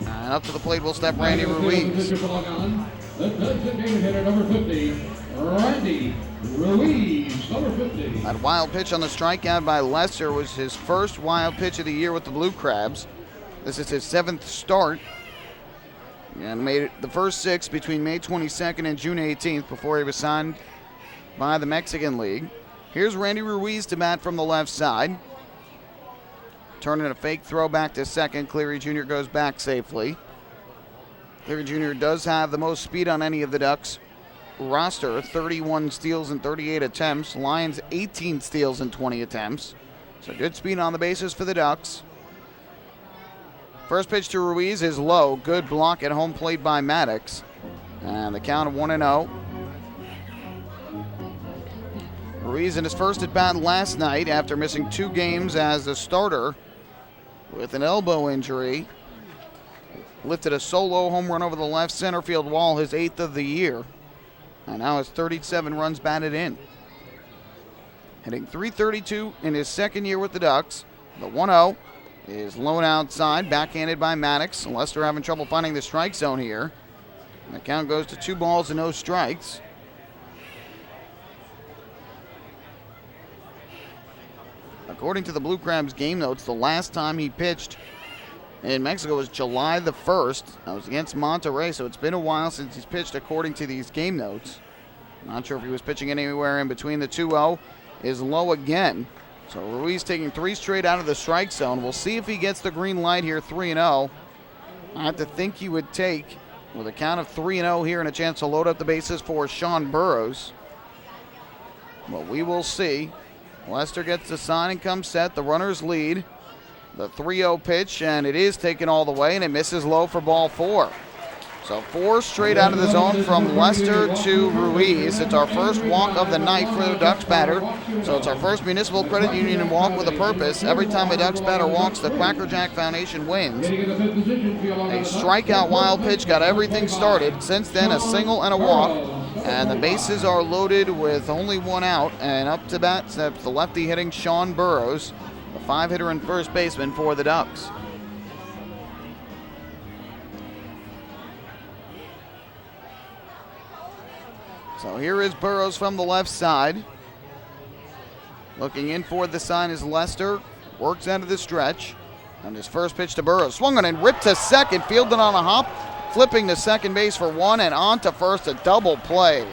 And up to the plate will step Randy Ruiz. The designated hitter, number 50, Randy Ruiz, number 50. That wild pitch on the strikeout by Lester was his first wild pitch of the year with the Blue Crabs. This is his 7th start. And made it the first 6 between May 22nd and June 18th before he was signed by the Mexican League. Here's Randy Ruiz to bat from the left side. Turning a fake throw back to second. Cleary Jr. goes back safely. Cleary Jr. does have the most speed on any of the Ducks roster, 31 steals and 38 attempts. Lions 18 steals and 20 attempts. So good speed on the bases for the Ducks. First pitch to Ruiz is low. Good block at home plate by Maddox. And the count of 1-0. Ruiz in his first at bat last night after missing 2 games as a starter with an elbow injury. Lifted a solo home run over the left center field wall, his 8th of the year. And now has 37 runs batted in. Hitting .332 in his second year with the Ducks. The 1-0 is low outside, backhanded by Maddox. Lester having trouble finding the strike zone here. And the count goes to 2 balls and no strikes. According to the Blue Crabs game notes, the last time he pitched in Mexico was July the 1st. That was against Monterrey, so it's been a while since he's pitched according to these game notes. Not sure if he was pitching anywhere in between. The 2-0 is low again. So Ruiz taking 3 straight out of the strike zone. We'll see if he gets the green light here, 3-0. I have to think he would take, with a count of 3-0 here and a chance to load up the bases for Sean Burrows. But we will see. Lester gets the sign and comes set. The runners lead. The 3-0 pitch, and it is taken all the way, and it misses low for ball 4. So 4 straight out of the zone from Lester to Ruiz. It's our first walk of the night for the Ducks batter. So it's our first Municipal Credit Union walk with a purpose. Every time a Ducks batter walks, the Quacker Jack Foundation wins. A strikeout wild pitch got everything started. Since then, a single and a walk. And the bases are loaded with only 1 out. And up to bat steps the lefty hitting Sean Burrows, the 5-hitter and first baseman for the Ducks. So here is Burrows from the left side. Looking in for the sign is Lester. Works out of the stretch. And his first pitch to Burrows. Swung on and ripped to second. Fielded on a hop. Flipping to second base for 1 and on to first. A double play.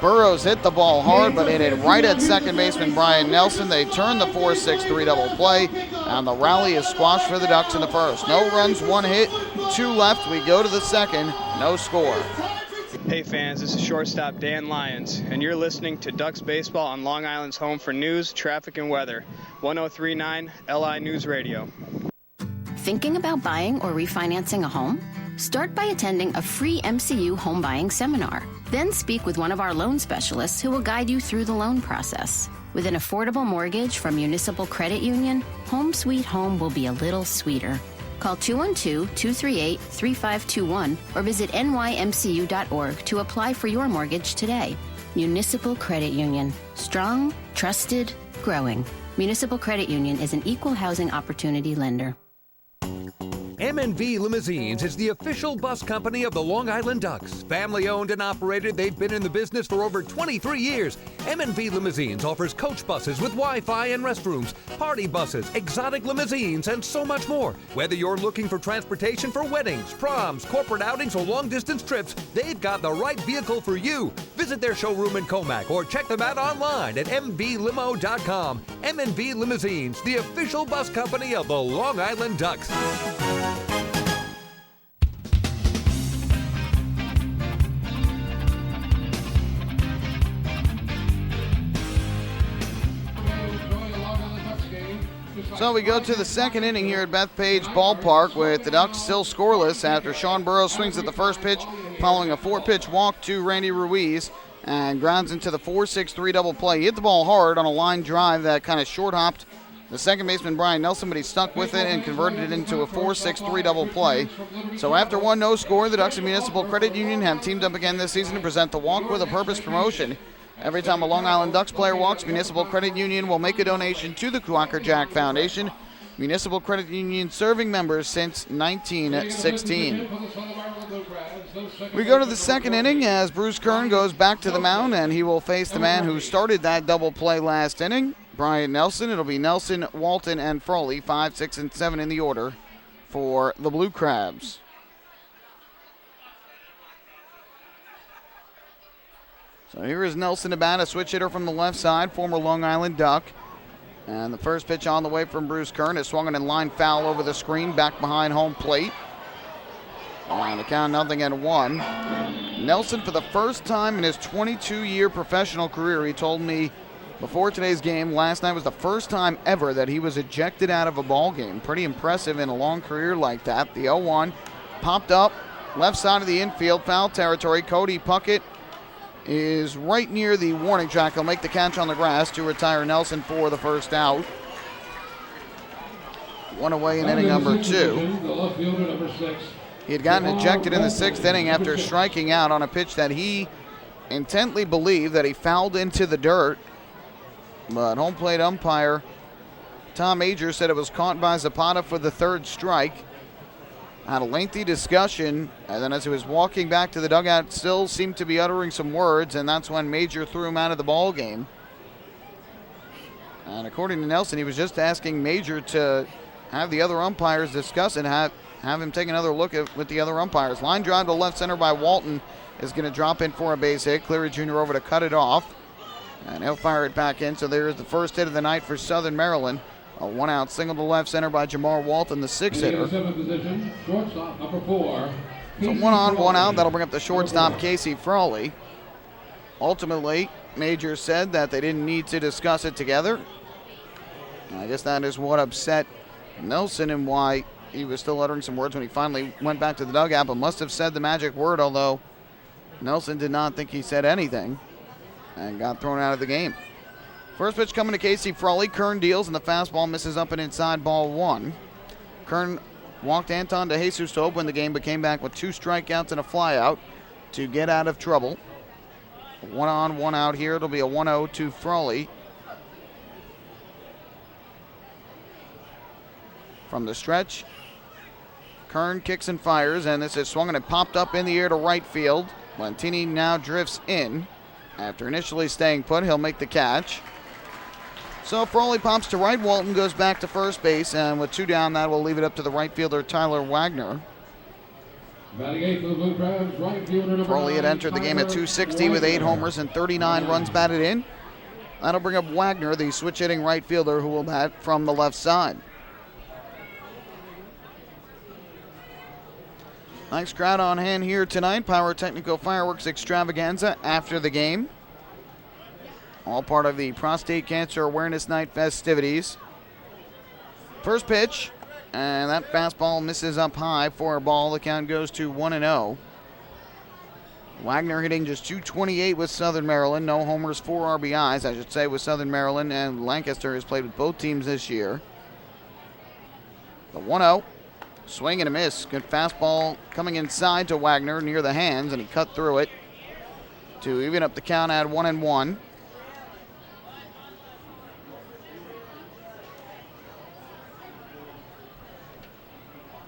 Burrows hit the ball hard, but hit it right at second baseman Brian Nelson. They turn the 4-6-3 double play. And the rally is squashed for the Ducks in the first. No runs, 1 hit, 2 left. We go to the second. No score. Hey fans, this is shortstop Dan Lyons, and you're listening to Ducks Baseball on Long Island's home for news, traffic, and weather. 1039 LI News Radio. Thinking about buying or refinancing a home? Start by attending a free MCU home buying seminar. Then speak with one of our loan specialists who will guide you through the loan process. With an affordable mortgage from Municipal Credit Union, Home Sweet Home will be a little sweeter. Call 212-238-3521 or visit nymcu.org to apply for your mortgage today. Municipal Credit Union. Strong, trusted, growing. Municipal Credit Union is an equal housing opportunity lender. M&V Limousines is the official bus company of the Long Island Ducks. Family owned and operated, they've been in the business for over 23 years. M&V Limousines offers coach buses with Wi-Fi and restrooms, party buses, exotic limousines, and so much more. Whether you're looking for transportation for weddings, proms, corporate outings, or long-distance trips, they've got the right vehicle for you. Visit their showroom in Comac or check them out online at mvlimo.com. M&V Limousines, the official bus company of the Long Island Ducks. So we go to the second inning here at Bethpage Ballpark with the Ducks still scoreless after Sean Burrows swings at the first pitch following a 4-pitch walk to Randy Ruiz and grounds into the 4-6-3 double play. He hit the ball hard on a line drive that kind of short-hopped the second baseman Brian Nelson, but he stuck with it and converted it into a 4-6-3 double play. So after one no score, the Ducks and Municipal Credit Union have teamed up again this season to present the Walk with a Purpose promotion. Every time a Long Island Ducks player walks, Municipal Credit Union will make a donation to the Quacker Jack Foundation. Municipal Credit Union serving members since 1916. We go to the second inning as Bruce Kern goes back to the mound, and he will face the man who started that double play last inning, Brian Nelson. It'll be Nelson, Walton, and Frawley, 5, 6, and 7 in the order for the Blue Crabs. So here is Nelson to bat, a switch hitter from the left side, former Long Island Duck. And the first pitch on the way from Bruce Kern is swung in line foul over the screen, back behind home plate. And the count 0-1. Nelson, for the first time in his 22-year professional career, he told me before today's game, last night was the first time ever that he was ejected out of a ball game. Pretty impressive in a long career like that. The 0-1 popped up, left side of the infield, foul territory. Cody Puckett is right near the warning track. He'll make the catch on the grass to retire Nelson for the first out. One away in inning number 2. He had gotten ejected in the 6th inning after striking out on a pitch that he intently believed that he fouled into the dirt. But home plate umpire Tom Major said it was caught by Zapata for the 3rd strike. Had a lengthy discussion, and then as he was walking back to the dugout, still seemed to be uttering some words, and that's when Major threw him out of the ball game. And according to Nelson, he was just asking Major to have the other umpires discuss it, have him take another look with the other umpires. Line drive to left center by Walton is going to drop in for a base hit. Cleary Jr. over to cut it off, and he'll fire it back in. So there's the first hit of the night for Southern Maryland. A 1-out single to left center by Jamar Walton, the 6th hitter. Position, shortstop, number 4. So 1 on, 1 out. That'll bring up the shortstop, Casey Frawley. Ultimately, Major said that they didn't need to discuss it together. I guess that is what upset Nelson and why he was still uttering some words when he finally went back to the dugout, but must have said the magic word, although Nelson did not think he said anything and got thrown out of the game. First pitch coming to Casey Frawley. Kern deals, and the fastball misses up and inside, ball 1. Kern walked Anton DeJesus to open the game, but came back with 2 strikeouts and a flyout to get out of trouble. 1 on, 1 out here. It'll be a 1-0 to Frawley. From the stretch, Kern kicks and fires, and this is swung and popped up in the air to right field. Lentini now drifts in. After initially staying put, he'll make the catch. So Frawley pops to right. Walton goes back to first base, and with 2 down, that will leave it up to the right fielder, Tyler Wagner. Batting 8 for the Blue Crabs, right fielder number 9. Frawley had entered the game at 260 with 8 homers and 39 runs batted in. That'll bring up Wagner, the switch-hitting right fielder, who will bat from the left side. Nice crowd on hand here tonight. Pyrotechnical fireworks extravaganza after the game. All part of the Prostate Cancer Awareness Night festivities. First pitch, and that fastball misses up high for a ball. The count goes to 1-0. Wagner hitting just .228 with Southern Maryland. No homers, 4 RBIs, I should say, with Southern Maryland, and Lancaster has played with both teams this year. The 1-0. Swing and a miss. Good fastball coming inside to Wagner near the hands, and he cut through it to even up the count at 1-1.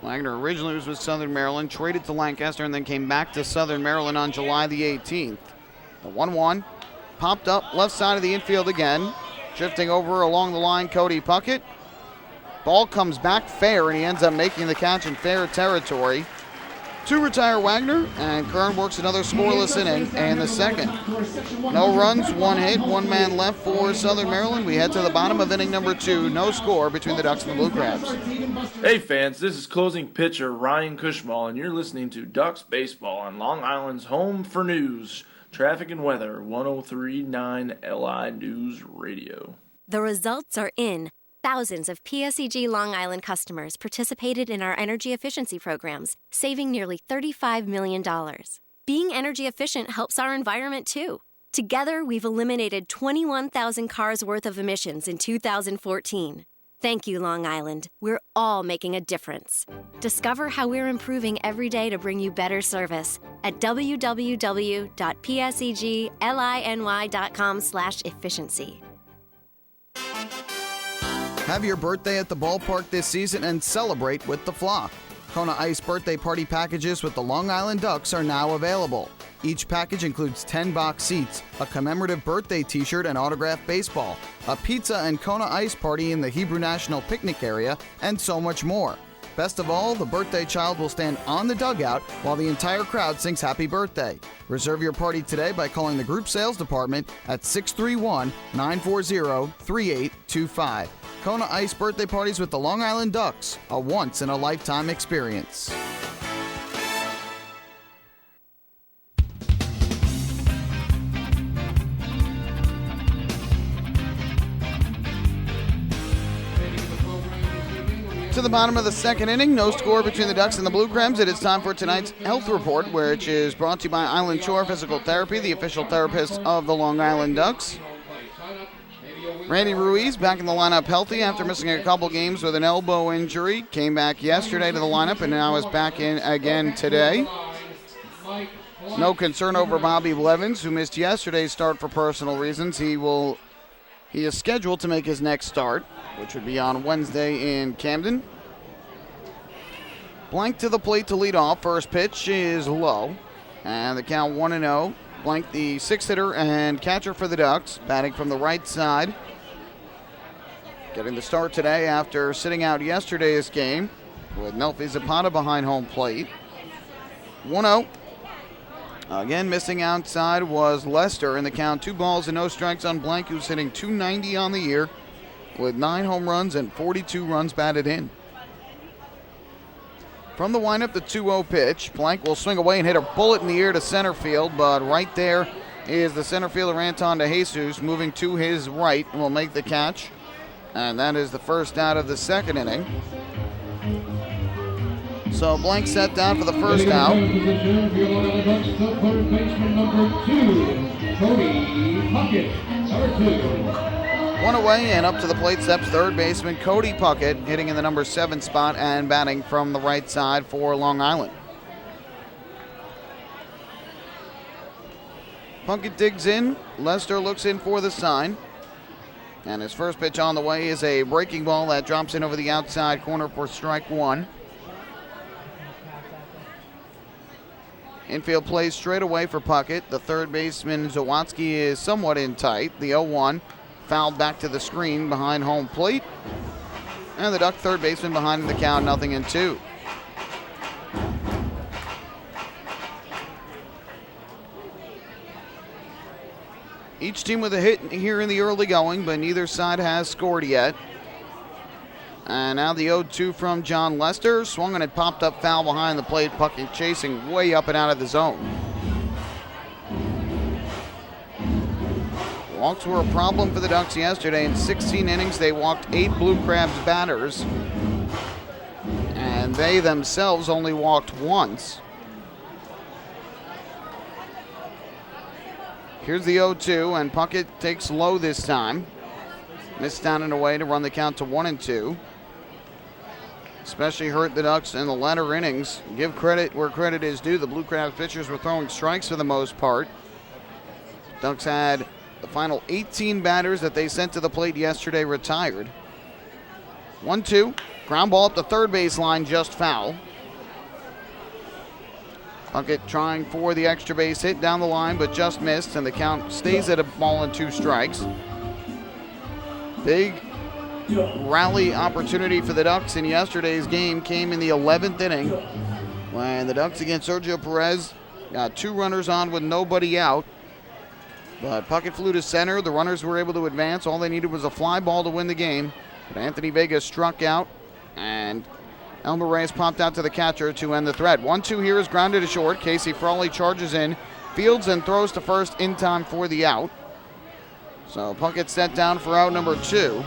Wagner originally was with Southern Maryland, traded to Lancaster, and then came back to Southern Maryland on July the 18th. The 1-1 popped up left side of the infield again. Drifting over along the line, Cody Puckett. Ball comes back fair, and he ends up making the catch in fair territory to retire Wagner, and Kern works another scoreless inning in the second. No runs, 1 hit, 1 man left for Southern Maryland. We head to the bottom of inning number 2. No score between the Ducks and the Blue Crabs. Hey fans, this is closing pitcher Ryan Cushball, and you're listening to Ducks Baseball on Long Island's home for news, traffic, and weather, 103.9 LI News Radio. The results are in. Thousands of PSEG Long Island customers participated in our energy efficiency programs, saving nearly $35 million. Being energy efficient helps our environment too. Together, we've eliminated 21,000 cars worth of emissions in 2014. Thank you, Long Island. We're all making a difference. Discover how we're improving every day to bring you better service at www.pseglyny.com/efficiency. Have your birthday at the ballpark this season and celebrate with the flock. Kona Ice birthday party packages with the Long Island Ducks are now available. Each package includes 10 box seats, a commemorative birthday t-shirt and autographed baseball, a pizza and Kona Ice party in the Hebrew National Picnic area, and so much more. Best of all, the birthday child will stand on the dugout while the entire crowd sings happy birthday. Reserve your party today by calling the group sales department at 631-940-3825. Kona Ice birthday parties with the Long Island Ducks, a once-in-a-lifetime experience. To the bottom of the second inning, no score between the Ducks and the Blue Crabs. It is time for tonight's health report, which is brought to you by Island Shore Physical Therapy, the official therapist of the Long Island Ducks. Randy Ruiz back in the lineup healthy after missing a couple games with an elbow injury. Came back yesterday to the lineup and now is back in again today. No concern over Bobby Blevins, who missed yesterday's start for personal reasons. He is scheduled to make his next start, which would be on Wednesday in Camden. Blank to the plate to lead off. First pitch is low, and the count 1-0. Blank, the sixth hitter and catcher for the Ducks, batting from the right side. Getting the start today after sitting out yesterday's game with Melfi Zapata behind home plate. 1-0. Again, missing outside was Lester in the count. 2 balls and no strikes on Blank, who's hitting .290 on the year with 9 home runs and 42 runs batted in. From the windup, the 2-0 pitch. Blank will swing away and hit a bullet in the air to center field, but right there is the center fielder Anton De Jesus moving to his right and will make the catch. And that is the first out of the second inning. So Blank set down for the first out. Third baseman number 2, Cody Puckett, number 2. One away and up to the plate steps third baseman Cody Puckett, hitting in the number 7 spot and batting from the right side for Long Island. Puckett digs in. Lester looks in for the sign. And his first pitch on the way is a breaking ball that drops in over the outside corner for strike 1. Infield plays straight away for Puckett. The third baseman Zawatsky is somewhat in tight. The 0-1 fouled back to the screen behind home plate. And the Duck third baseman behind the count, 0-2. Each team with a hit here in the early going, but neither side has scored yet. And now the 0-2 from John Lester. Swung and it popped up foul behind the plate. Puckett chasing way up and out of the zone. Walks were a problem for the Ducks yesterday. In 16 innings, they walked 8 Blue Crabs batters. And they themselves only walked once. Here's the 0-2, and Puckett takes low this time. Missed down and away to run the count to 1-2. Especially hurt the Ducks in the latter innings. Give credit where credit is due. The Blue Crabs pitchers were throwing strikes for the most part. Ducks had the final 18 batters that they sent to the plate yesterday retired. 1-2. Ground ball up the third base line, just foul. Puckett trying for the extra base hit down the line, but just missed, and the count stays at a ball and 2 strikes. Big rally opportunity for the Ducks in yesterday's game came in the 11th inning when the Ducks against Sergio Perez got 2 runners on with nobody out. But Puckett flew to center. The runners were able to advance. All they needed was a fly ball to win the game. But Anthony Vega struck out, and Elmer Reyes popped out to the catcher to end the threat. 1-2 here is grounded to short. Casey Frawley charges in, fields and throws to first in time for the out. So Puckett set down for out number 2.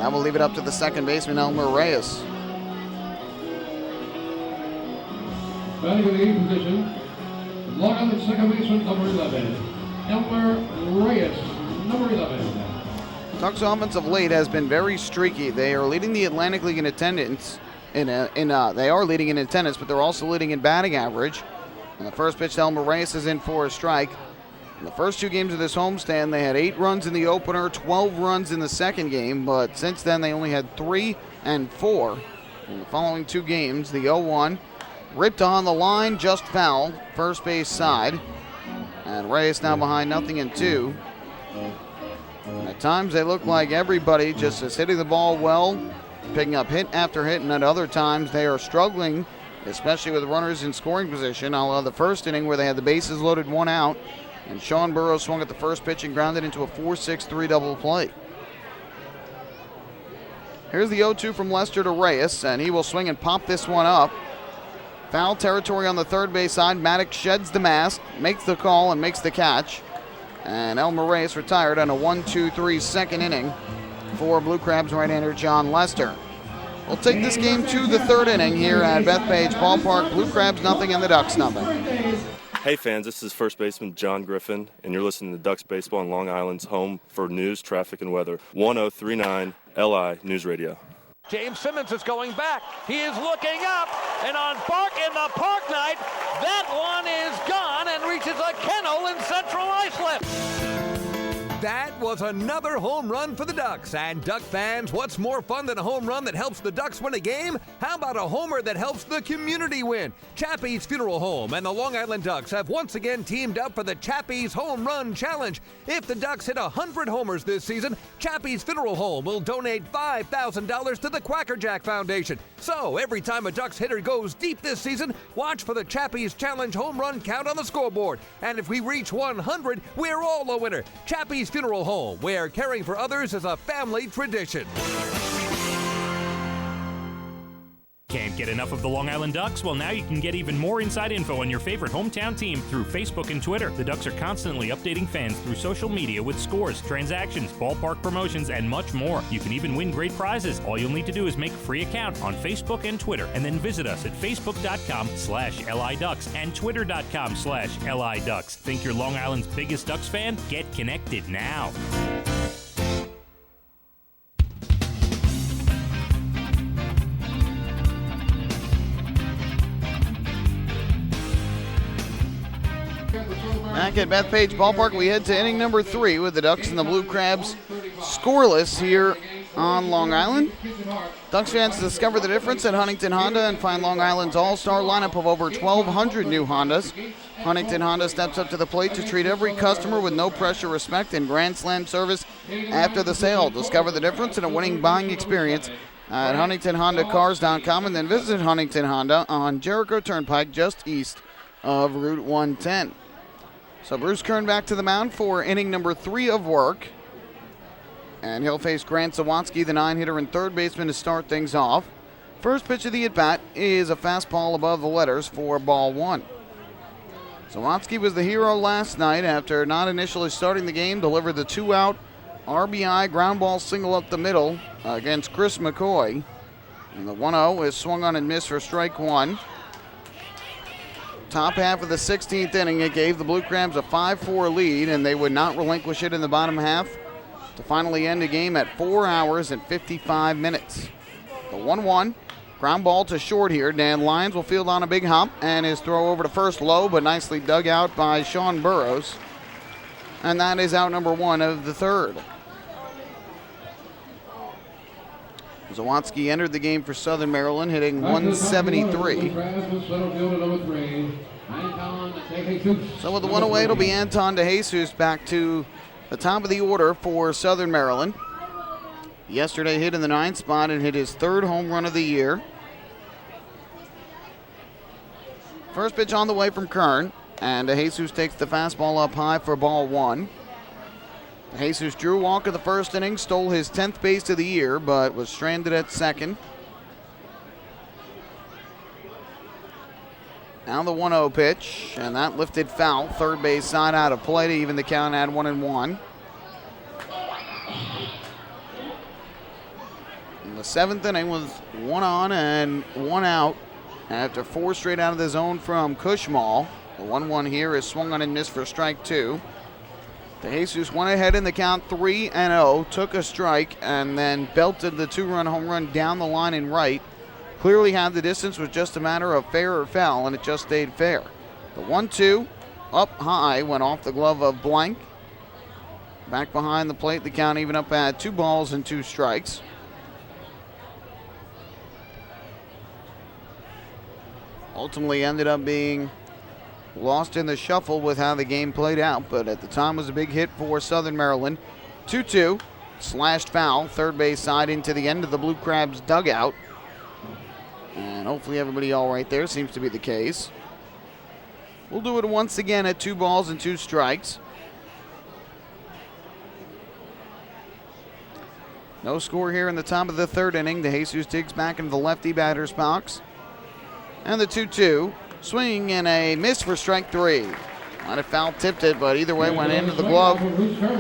That will leave it up to the second baseman, Elmer Reyes. Batting in the game position, Long Island second baseman, number 11, Elmer Reyes, number 11. Ducks offense of late has been very streaky. They are leading the Atlantic League in attendance. They are leading in attendance, but they're also leading in batting average. And the first pitch to Elmer Reyes is in for a strike. In the first two games of this homestand, they had 8 runs in the opener, 12 runs in the second game, but since then they only had 3 and 4. In the following two games, the 0-1 ripped on the line, just foul, first base side. And Reyes now behind 0-2. And at times they look like everybody just is hitting the ball well, picking up hit after hit, and at other times they are struggling, especially with runners in scoring position. Although the first inning where they had the bases loaded, 1 out, and Sean Burrows swung at the first pitch and grounded into a 4-6-3 double play. Here's the 0-2 from Lester to Reyes, and he will swing and pop this one up. Foul territory on the third base side. Maddox sheds the mask, makes the call, and makes the catch. And Elmer Reyes retired on a 1-2-3 second inning for Blue Crabs right-hander John Lester. We'll take this game to the third inning here at Bethpage Ballpark. Blue Crabs nothing and the Ducks nothing. Hey fans, this is first baseman John Griffin, and you're listening to Ducks Baseball on Long Island's home for news, traffic, and weather. 1039 LI News Radio. James Simmons is going back. He is looking up, and on in the park night, that one is gone and reaches a kennel in Central Islip. That was another home run for the Ducks. And Duck fans, what's more fun than a home run that helps the Ducks win a game? How about a homer that helps the community win? Chappie's Funeral Home and the Long Island Ducks have once again teamed up for the Chappie's Home Run Challenge. If the Ducks hit 100 homers this season, Chappie's Funeral Home will donate $5,000 to the Quackerjack Foundation. So every time a Ducks hitter goes deep this season, watch for the Chappie's Challenge home run count on the scoreboard. And if we reach 100, we're all a winner. Chappie's Funeral Home, where caring for others is a family tradition. Can't get enough of the Long Island Ducks? Well, now you can get even more inside info on your favorite hometown team through Facebook and Twitter. The Ducks are constantly updating fans through social media with scores, transactions, ballpark promotions, and much more. You can even win great prizes. All you'll need to do is make a free account on Facebook and Twitter, and then visit us at facebook.com/LIDucks and twitter.com/LIDucks. Think you're Long Island's biggest Ducks fan? Get connected now. Back at Bethpage Ballpark, we head to inning number 3 with the Ducks and the Blue Crabs scoreless here on Long Island. Ducks fans discover the difference at Huntington Honda and find Long Island's all-star lineup of over 1,200 new Hondas. Huntington Honda steps up to the plate to treat every customer with no pressure, respect, and Grand Slam service after the sale. Discover the difference in a winning buying experience at HuntingtonHondaCars.com, and then visit Huntington Honda on Jericho Turnpike just east of Route 110. So Bruce Kern back to the mound for inning number 3 of work. And he'll face Grant Zawatsky, the 9-hitter and third baseman, to start things off. First pitch of the at-bat is a fastball above the letters for ball 1. Zawatsky was the hero last night after not initially starting the game, delivered the 2-out RBI ground ball single up the middle against Chris McCoy. And the 1-0 is swung on and missed for strike 1. Top half of the 16th inning, it gave the Blue Crabs a 5-4 lead, and they would not relinquish it in the bottom half to finally end the game at 4 hours and 55 minutes. The 1-1, ground ball to short here. Dan Lyons will field on a big hop, and his throw over to first low, but nicely dug out by Sean Burrows. And that is out number 1 of the third. Zawatsky entered the game for Southern Maryland, hitting 173. So with the 1 away, it'll be Anton DeJesus back to the top of the order for Southern Maryland. Yesterday hit in the 9th spot and hit his 3rd home run of the year. First pitch on the way from Kern, and DeJesus takes the fastball up high for ball 1. Jesus drew a walk in the first inning, stole his 10th base of the year, but was stranded at second. Now the 1-0 pitch, and that lifted foul. Third base side out of play to even the count at 1-1. The 7th inning was 1 on and 1 out after 4 straight out of the zone from Cushmall. The 1-1 here is swung on and missed for strike 2. DeJesus went ahead in the count 3-0, took a strike, and then belted the 2-run home run down the line in right. Clearly had the distance, was just a matter of fair or foul, and it just stayed fair. The 1-2 up high went off the glove of Blank. Back behind the plate, the count even up at 2 balls and 2 strikes. Ultimately ended up being lost in the shuffle with how the game played out, but at the time was a big hit for Southern Maryland. 2-2, slashed foul, third base side into the end of the Blue Crabs dugout. And hopefully everybody all right there, seems to be the case. We'll do it once again at 2 balls and 2 strikes. No score here in the top of the 3rd inning. DeJesus digs back into the lefty batter's box. And the 2-2, swinging and a miss for strike 3. Might have foul tipped it, but either way went into the glove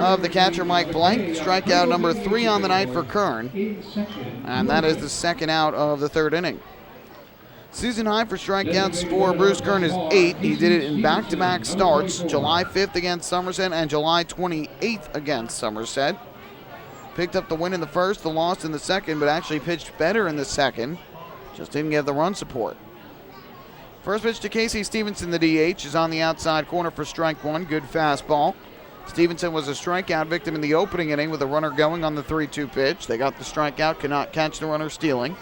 of the catcher Mike Blank. Strikeout number 3 on the night for Kern. And that is the 2nd out of the 3rd inning. Season high for strikeouts for Bruce Kern is 8. He did it in back-to-back starts, July 5th against Somerset and July 28th against Somerset. Picked up the win in the 1st, the loss in the 2nd, but actually pitched better in the 2nd. Just didn't get the run support. First pitch to Casey Stevenson, the DH, is on the outside corner for strike 1. Good fastball. Stevenson was a strikeout victim in the opening inning with a runner going on the 3-2 pitch. They got the strikeout, could not catch the runner stealing.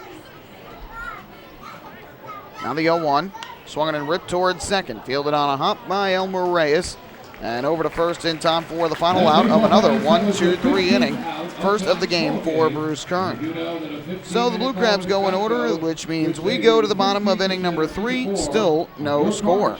Now the 0-1. Swung and ripped towards second. Fielded on a hop by Elmer Reyes. And over to first in time for the final out of another 1-2-3 inning. First of the game for Bruce Kern. So the Blue Crabs go in order, which means we go to the bottom of inning number 3. Still no score.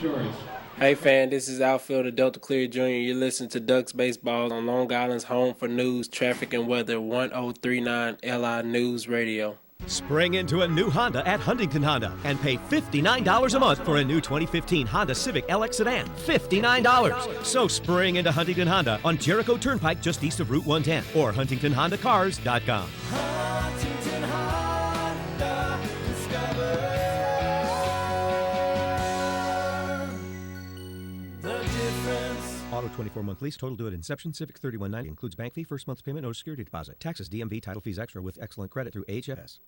Hey fan, this is outfielder Delta Cleary Jr. You're listening to Ducks Baseball on Long Island's home for news, traffic, and weather, 1039 LI News Radio. Spring into a new Honda at Huntington Honda and pay $59 a month for a new 2015 Honda Civic LX sedan. $59. So spring into Huntington Honda on Jericho Turnpike just east of Route 110 or HuntingtonHondaCars.com. Huntington Honda, discover the difference. Auto 24-month lease, total due at inception. Civic $31.90 includes bank fee, first month's payment, no security deposit. Taxes, DMV, title fees extra with excellent credit through HFS.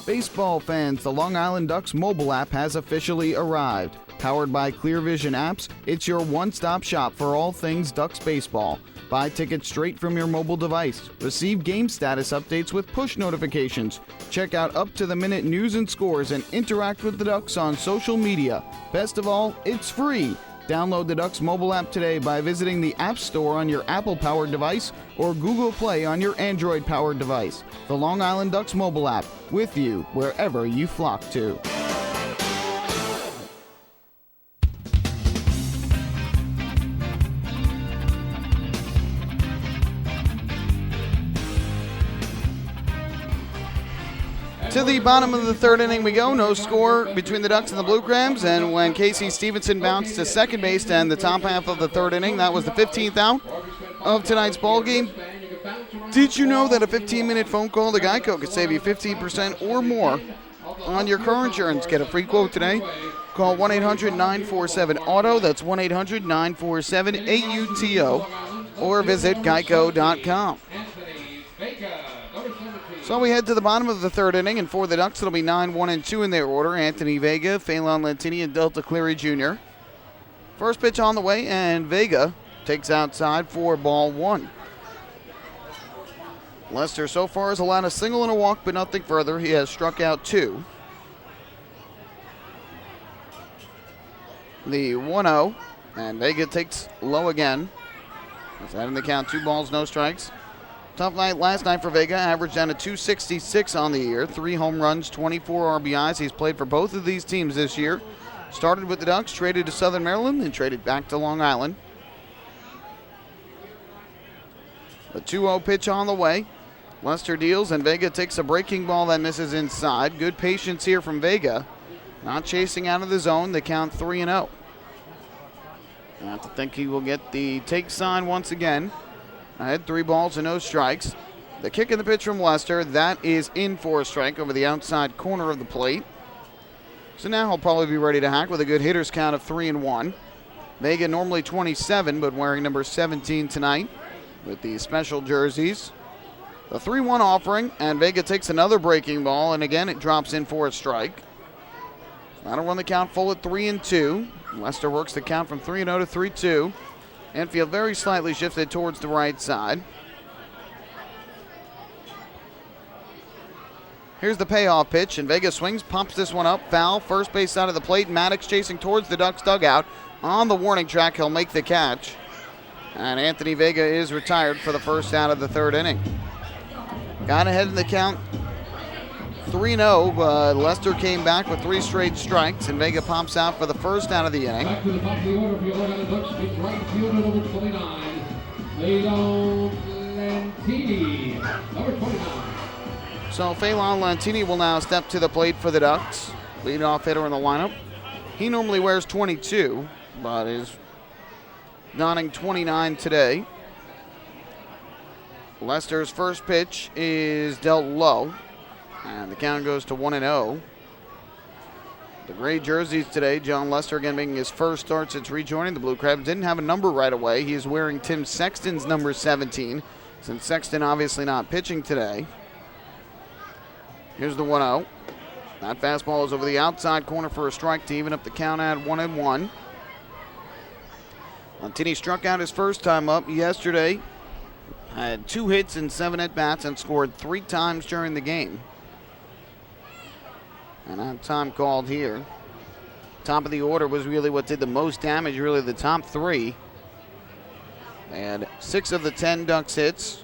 Baseball fans, the Long Island Ducks mobile app has officially arrived. Powered by Clear Vision Apps, it's your one-stop shop for all things Ducks baseball. Buy tickets straight from your mobile device. Receive game status updates with push notifications. Check out up-to-the-minute news and scores and interact with the Ducks on social media. Best of all, it's free. Download the Ducks mobile app today by visiting the App Store on your Apple-powered device or Google Play on your Android-powered device. The Long Island Ducks mobile app, with you wherever you flock to. To the bottom of the 3rd inning we go. No score between the Ducks and the Blue Crabs. And when Casey Stevenson bounced to second base to end the top half of the 3rd inning, that was the 15th out of tonight's ball game. Did you know that a 15-minute phone call to Geico could save you 15% or more on your car insurance? Get a free quote today. Call 1-800-947-AUTO. That's 1-800-947-AUTO. Or visit geico.com. So we head to the bottom of the 3rd inning, and for the Ducks, it'll be 9-1-2 in their order. Anthony Vega, Phelan Lentini, and Delta Cleary Jr. First pitch on the way, and Vega takes outside for ball 1. Lester so far has allowed a single and a walk, but nothing further. He has struck out 2. The 1-0, and Vega takes low again. Is that in the count? 2 balls, no strikes. Tough night last night for Vega, averaged down to 266 on the year, 3 home runs, 24 RBIs. He's played for both of these teams this year. Started with the Ducks, traded to Southern Maryland, and traded back to Long Island. A 2-0 pitch on the way. Lester deals, and Vega takes a breaking ball that misses inside. Good patience here from Vega. Not chasing out of the zone. They count 3-0. I have to think he will get the take sign once again. Ahead, 3 balls and no strikes. The kick and the pitch from Lester, that is in for a strike over the outside corner of the plate. So now he'll probably be ready to hack with a good hitter's count of 3-1. Vega normally 27, but wearing number 17 tonight with the special jerseys. The 3-1 offering, and Vega takes another breaking ball, and again it drops in for a strike. That'll run the count full at 3-2. Lester works the count from 3-0 to 3-2. Infield very slightly shifted towards the right side. Here's the payoff pitch, and Vega swings, pumps this one up, foul, first base side of the plate. Maddox chasing towards the Ducks dugout. On the warning track, he'll make the catch. And Anthony Vega is retired for the first out of the third inning. Got ahead in the count 3-0, but Lester came back with 3 straight strikes, and Vega pops out for the first out of the inning. Back to the top of the order for your Long Island Ducks, big right fielder number 29, Phelon Lantini, number 29. So Phelon Lantini will now step to the plate for the Ducks. Leadoff hitter in the lineup. He normally wears 22, but is donning 29 today. Lester's first pitch is dealt low, and the count goes to 1-0. The gray jerseys today, John Lester again making his first start since rejoining the Blue Crabs. Didn't have a number right away. He is wearing Tim Sexton's number 17, since Sexton obviously not pitching today. Here's the 1-0. That fastball is over the outside corner for a strike to even up the count at 1-1. Lantini struck out his first time up yesterday. Had 2 hits and 7 at-bats and scored 3 times during the game. And that time called here. Top of the order was really what did the most damage, really the top 3. They had 6 of the 10 Ducks hits,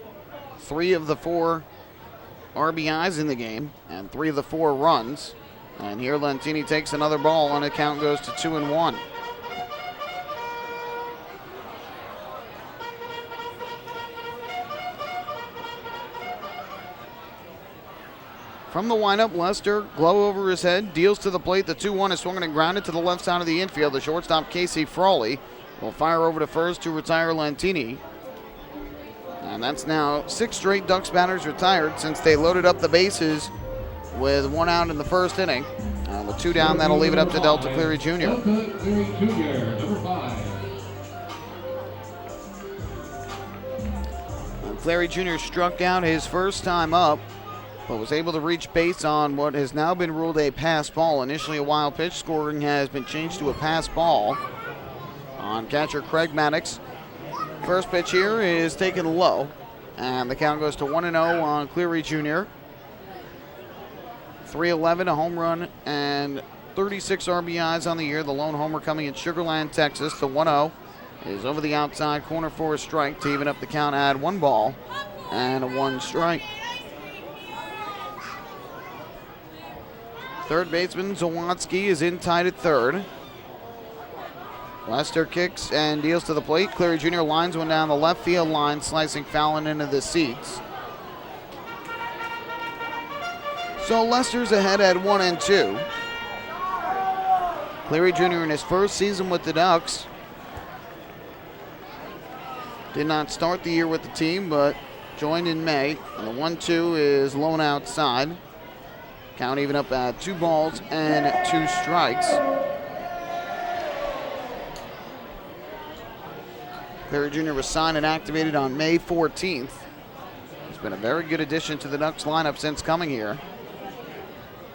3 of the 4 RBIs in the game, and 3 of the 4 runs. And here Lantini takes another ball, and the count goes to 2-1. From the windup, Lester, glow over his head, deals to the plate. The 2-1 is swung and grounded to the left side of the infield. The shortstop, Casey Frawley, will fire over to first to retire Lantini. And that's now 6 straight Ducks batters retired since they loaded up the bases with 1 out in the first inning. With 2 down, that'll leave it up to Delta Cleary Jr. Delta Cleary Jr., number 5. Cleary Jr. struck out his first time up, but was able to reach base on what has now been ruled a pass ball. Initially a wild pitch, scoring has been changed to a pass ball on catcher Craig Maddox. First pitch here is taken low, and the count goes to 1-0 on Cleary Jr. 311, a home run, and 36 RBIs on the year. The lone homer coming in Sugar Land, Texas. The 1-0 is over the outside corner for a strike to even up the count at 1 ball and a 1 strike. Third baseman Zawatsky is in tight at third. Lester kicks and deals to the plate. Cleary Jr. lines one down the left field line, slicing foul and into the seats. So Lester's ahead at 1-2. Cleary Jr. in his first season with the Ducks. Did not start the year with the team, but joined in May. And the 1-2 is low outside. Count even up at 2 balls and 2 strikes. Cleary Jr. was signed and activated on May 14th. He's been a very good addition to the Ducks lineup since coming here.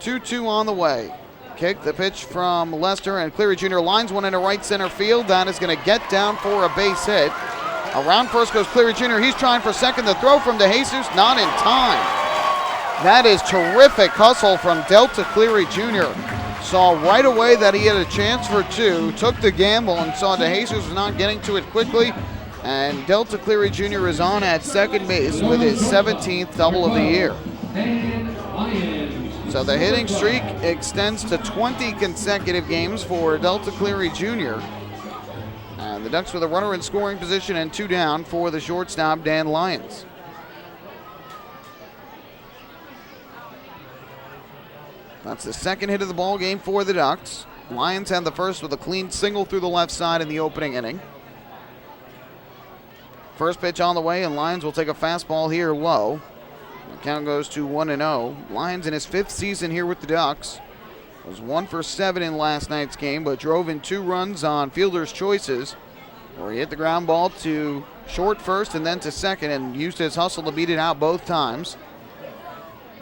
2-2 on the way. Kick, the pitch from Lester, and Cleary Jr. lines one into right center field. That is going to get down for a base hit. Around first goes Cleary Jr. He's trying for second. The throw from DeJesus, not in time. That is terrific hustle from Delta Cleary Jr. Saw right away that he had a chance for 2, took the gamble and saw DeJesus was not getting to it quickly. And Delta Cleary Jr. is on at second base with his 17th double of the year. So the hitting streak extends to 20 consecutive games for Delta Cleary Jr. And the Ducks with a runner in scoring position and 2 down for the shortstop, Dan Lyons. That's the second hit of the ball game for the Ducks. Lyons had the first with a clean single through the left side in the opening inning. First pitch on the way, and Lyons will take a fastball here low. Count goes to 1-0. Lyons in his 5th season here with the Ducks. Was 1 for 7 in last night's game, but drove in 2 runs on fielder's choices, where he hit the ground ball to short first and then to second and used his hustle to beat it out both times.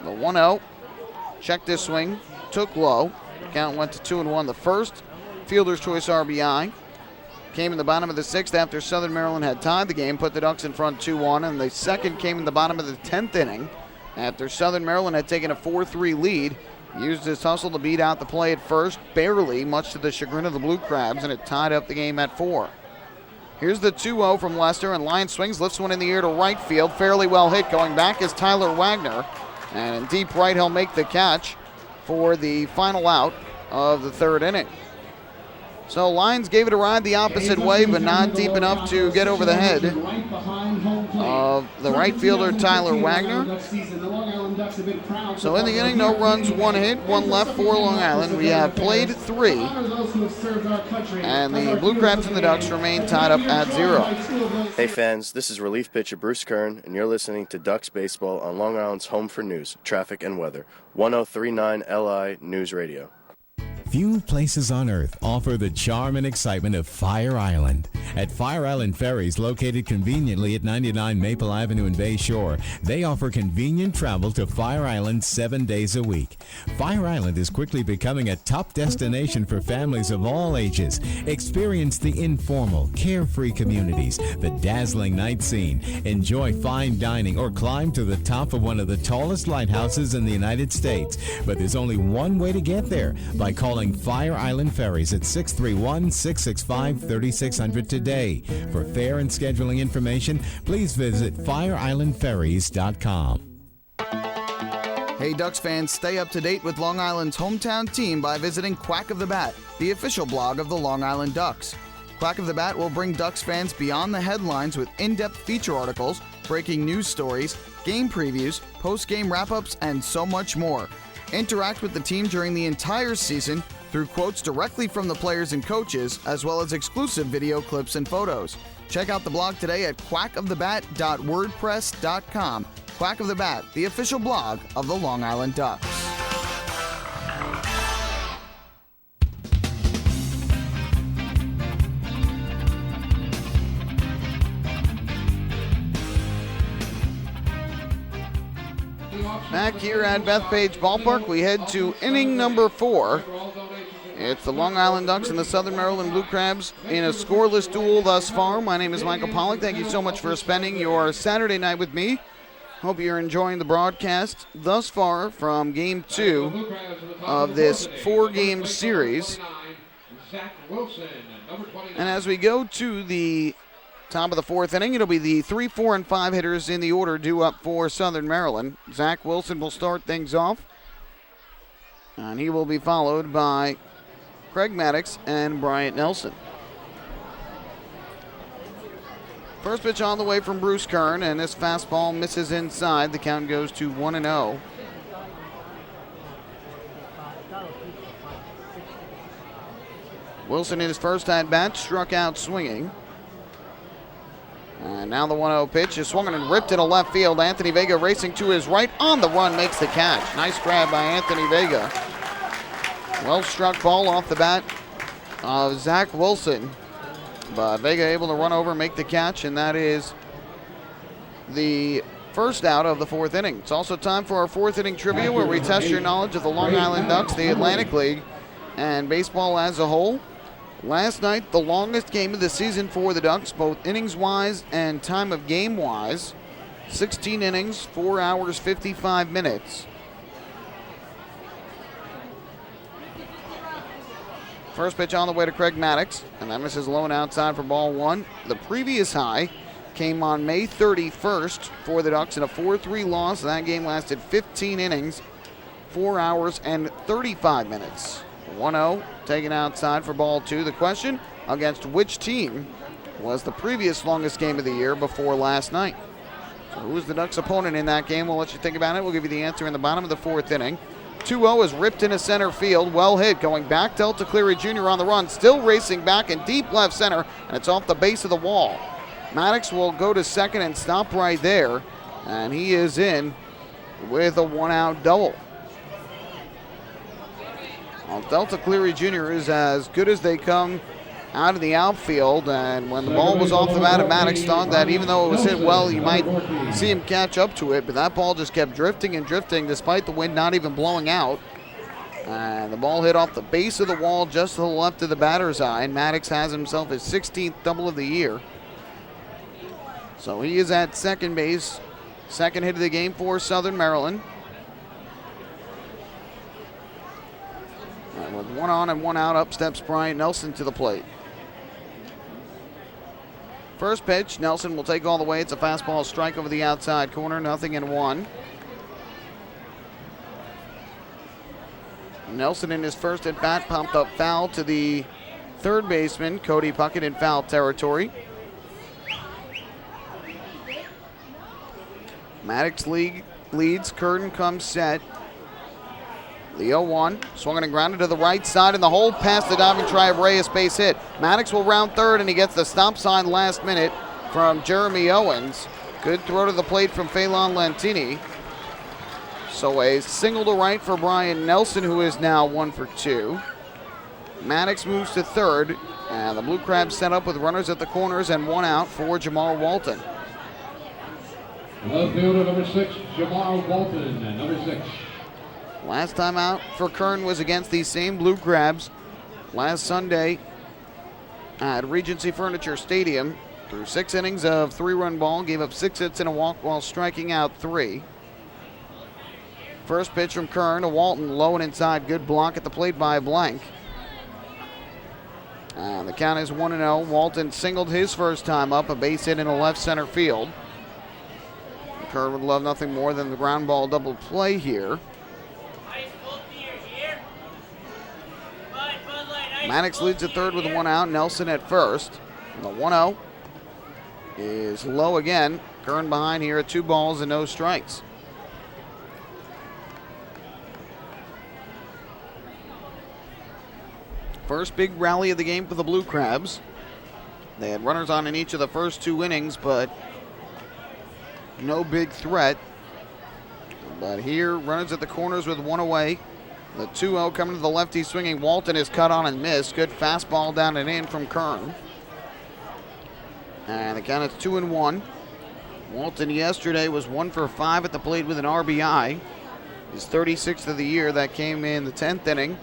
The 1-0. Checked his swing. Took low. Count went to 2-1. The first fielder's choice RBI came in the bottom of the 6th after Southern Maryland had tied the game, put the Ducks in front 2-1, and the second came in the bottom of the 10th inning after Southern Maryland had taken a 4-3 lead. Used his hustle to beat out the play at first, barely, much to the chagrin of the Blue Crabs, and it tied up the game at 4. Here's the 2-0 from Lester, and Lyons swings, lifts one in the air to right field. Fairly well hit. Going back is Tyler Wagner, and in deep right he'll make the catch for the final out of the 3rd inning. So Lyons gave it a ride the opposite way, but not deep enough to get over the head of the right fielder Tyler Wagner. So in the inning, no runs, 1 hit, 1 left for Long Island. We have played 3, and the Blue Crabs and the Ducks remain tied up at 0. Hey fans, this is relief pitcher Bruce Kern, and you're listening to Ducks Baseball on Long Island's Home for News, Traffic, and Weather, 1039 LI News Radio. Few places on earth offer the charm and excitement of Fire Island. At Fire Island Ferries, located conveniently at 99 Maple Avenue in Bay Shore, they offer convenient travel to Fire Island 7 days a week. Fire Island is quickly becoming a top destination for families of all ages. Experience the informal, carefree communities, the dazzling night scene, enjoy fine dining, or climb to the top of one of the tallest lighthouses in the United States. But there's only one way to get there, by calling Fire Island Ferries at 631-665-3600 today. For fare and scheduling information, please visit fireislandferries.com. Hey Ducks fans, stay up to date with Long Island's hometown team by visiting Quack of the Bat, the official blog of the Long Island Ducks. Quack of the Bat will bring Ducks fans beyond the headlines with in-depth feature articles, breaking news stories, game previews, post-game wrap-ups, and so much more. Interact with the team during the entire season through quotes directly from the players and coaches, as well as exclusive video clips and photos. Check out the blog today at quackofthebat.wordpress.com. Quack of the Bat, the official blog of the Long Island Ducks. Back here at Bethpage Ballpark, we head to inning number 4. It's the Long Island Ducks and the Southern Maryland Blue Crabs in a scoreless duel thus far. My name is Michael Pollack. Thank you so much for spending your Saturday night with me. Hope you're enjoying the broadcast thus far from Game 2 of this 4-game series. And as we go to the top of the 4th inning, it'll be the 3, 4, and 5 hitters in the order due up for Southern Maryland. Zach Wilson will start things off, and he will be followed by Craig Maddox and Bryant Nelson. First pitch on the way from Bruce Kern, and this fastball misses inside. The count goes to 1-0. Wilson in his first at-bat struck out swinging. And now the 1-0 pitch is swung and ripped into left field. Anthony Vega racing to his right on the run, makes the catch. Nice grab by Anthony Vega. Well struck ball off the bat of Zach Wilson. But Vega able to run over and make the catch, and that is the first out of the 4th inning. It's also time for our 4th inning trivia, where we test your knowledge of the Long Island Ducks, the Atlantic League, and baseball as a whole. Last night, the longest game of the season for the Ducks, both innings-wise and time of game-wise. 16 innings, 4 hours, 55 minutes. First pitch on the way to Craig Maddox, and that misses low and outside for ball 1. The previous high came on May 31st for the Ducks in a 4-3 loss. That game lasted 15 innings, 4 hours, and 35 minutes. 1-0 taken outside for ball 2. The question, against which team was the previous longest game of the year before last night? So who was the Ducks' opponent in that game? We'll let you think about it. We'll give you the answer in the bottom of the 4th inning. 2-0 is ripped into center field. Well hit. Going back, Delta Cleary Jr. on the run. Still racing back in deep left center, and it's off the base of the wall. Maddox will go to second and stop right there, and he is in with a 1-out double. Well, Delta Cleary Jr. is as good as they come out of the outfield, and when the ball was off the bat, Maddox thought that even though it was hit well, you might see him catch up to it, but that ball just kept drifting and drifting despite the wind not even blowing out. And the ball hit off the base of the wall just to the left of the batter's eye, and Maddox has himself his 16th double of the year. So he is at second base. Second hit of the game for Southern Maryland. And with 1 on and 1 out, up steps Bryant Nelson to the plate. First pitch, Nelson will take all the way. It's a fastball strike over the outside corner, 0-1. Nelson in his first at bat pumped up foul to the third baseman, Cody Puckett, in foul territory. Maddox leads, Curtin comes set. The 0-1, swung and grounded to the right side, and the hole past the diving try of Reyes, base hit. Maddox will round third, and he gets the stop sign last minute from Jeremy Owens. Good throw to the plate from Phelan Lantini. So a single to right for Brian Nelson, who is now 1 for 2. Maddox moves to third, and the Blue Crabs set up with runners at the corners and 1 out for Jamar Walton. Left fielder number 6, Jamar Walton, number 6. Last time out for Kern was against these same Blue Crabs last Sunday at Regency Furniture Stadium. Through 6 innings of 3-run ball, gave up 6 hits and a walk while striking out 3. First pitch from Kern to Walton, low and inside, good block at the plate by Blank. And the count is 1-0. Walton singled his first time up, a base hit in a left center field. Kern would love nothing more than the ground ball double play here. Maddox leads at third with 1 out. Nelson at first. And the 1-0 is low again. Kern behind here at 2 balls and no strikes. First big rally of the game for the Blue Crabs. They had runners on in each of the first 2 innings, but no big threat. But here, runners at the corners with 1 away. The 2-0 coming to the lefty swinging. Walton is cut on and missed. Good fastball down and in from Kern. And the count is 2-1. Walton yesterday was 1 for 5 at the plate with an RBI. His 36th of the year. That came in the 10th inning.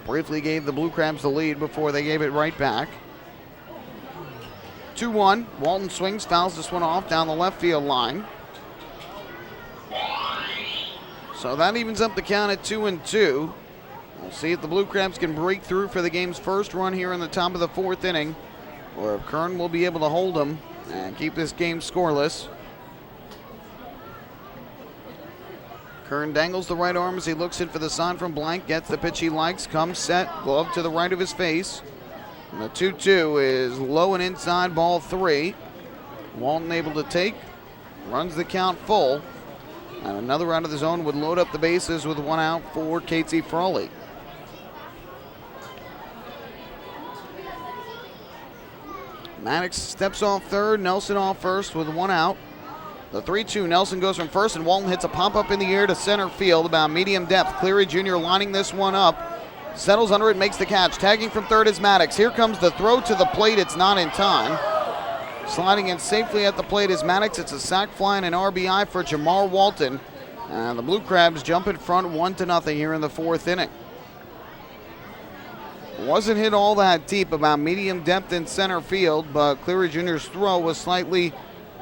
Briefly gave the Blue Crabs the lead before they gave it right back. 2-1. Walton swings, fouls this one off down the left field line. So that evens up the count at 2-2. We'll see if the Blue Crabs can break through for the game's first run here in the top of the 4th inning, or if Kern will be able to hold them and keep this game scoreless. Kern dangles the right arm as he looks in for the sign from Blank, gets the pitch he likes, comes set, glove to the right of his face. And the 2-2 is low and inside, ball 3. Walton able to take, runs the count full. And another out of the zone would load up the bases with 1 out for Casey Frawley. Maddox steps off third, Nelson off first with 1 out. The 3-2, Nelson goes from first, and Walton hits a pop-up in the air to center field, about medium depth. Cleary Jr. lining this one up, settles under it, makes the catch. Tagging from third is Maddox. Here comes the throw to the plate. It's not in time. Sliding in safely at the plate is Maddox. It's a sac fly and an RBI for Jamar Walton. And the Blue Crabs jump in front 1-0 here in the 4th inning. Wasn't hit all that deep, about medium depth in center field, but Cleary Jr.'s throw was slightly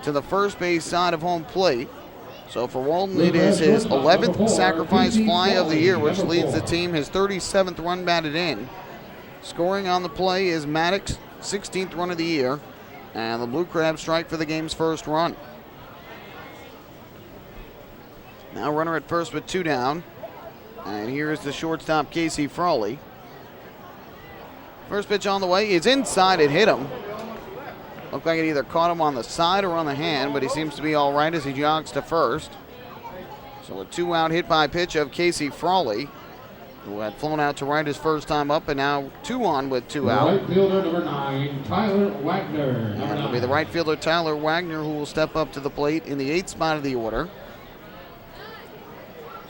to the first base side of home plate. So for Walton, it is his 11th sacrifice fly of the year, which leads the team, his 37th run batted in. Scoring on the play is Maddox, 16th run of the year. And the Blue Crabs strike for the game's first run. Now runner at first with 2 down. And here is the shortstop, Casey Frawley. First pitch on the way is inside. It hit him. Looked like it either caught him on the side or on the hand, but he seems to be all right as he jogs to first. So a 2-out hit by pitch of Casey Frawley, who had flown out to right his first time up, and now 2 on with 2 out. Right fielder number 9, Tyler Wagner. And it'll be the right fielder Tyler Wagner who will step up to the plate in the 8th spot of the order.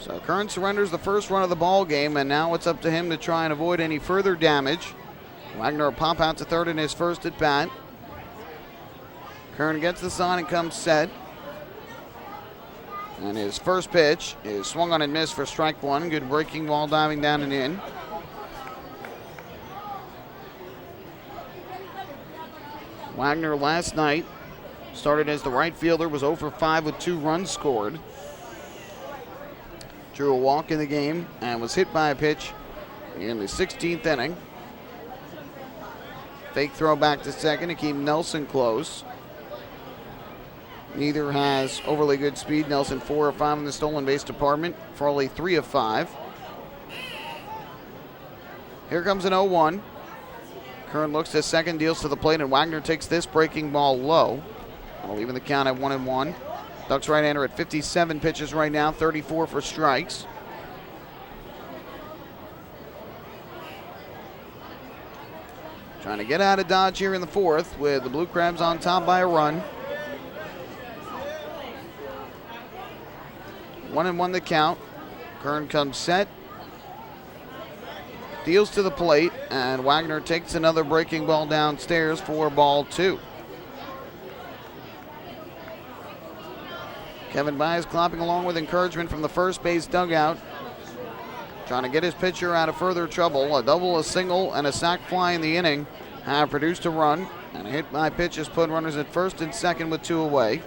So Kern surrenders the first run of the ball game, and now it's up to him to try and avoid any further damage. Wagner will pop out to third in his first at bat. Kern gets the sign and comes set. And his first pitch is swung on and missed for strike one. Good breaking ball diving down and in. Wagner last night started as the right fielder, was 0 for 5 with 2 runs scored. Drew a walk in the game and was hit by a pitch in the 16th inning. Fake throw back to second to keep Nelson close. Neither has overly good speed. Nelson 4 of 5 in the stolen base department. Frawley 3 of 5. Here comes an 0-1. Kern looks to second, deals to the plate, and Wagner takes this breaking ball low. Leaving the count at 1-1. Ducks right-hander at 57 pitches right now, 34 for strikes. Trying to get out of Dodge here in the fourth with the Blue Crabs on top by a run. 1-1 the count. Kern comes set. Deals to the plate, and Wagner takes another breaking ball downstairs for ball 2. Kevin Baez clopping along with encouragement from the first base dugout. Trying to get his pitcher out of further trouble. A double, a single, and a sac fly in the inning have produced a run. And a hit by pitch has put runners at first and second with 2 away.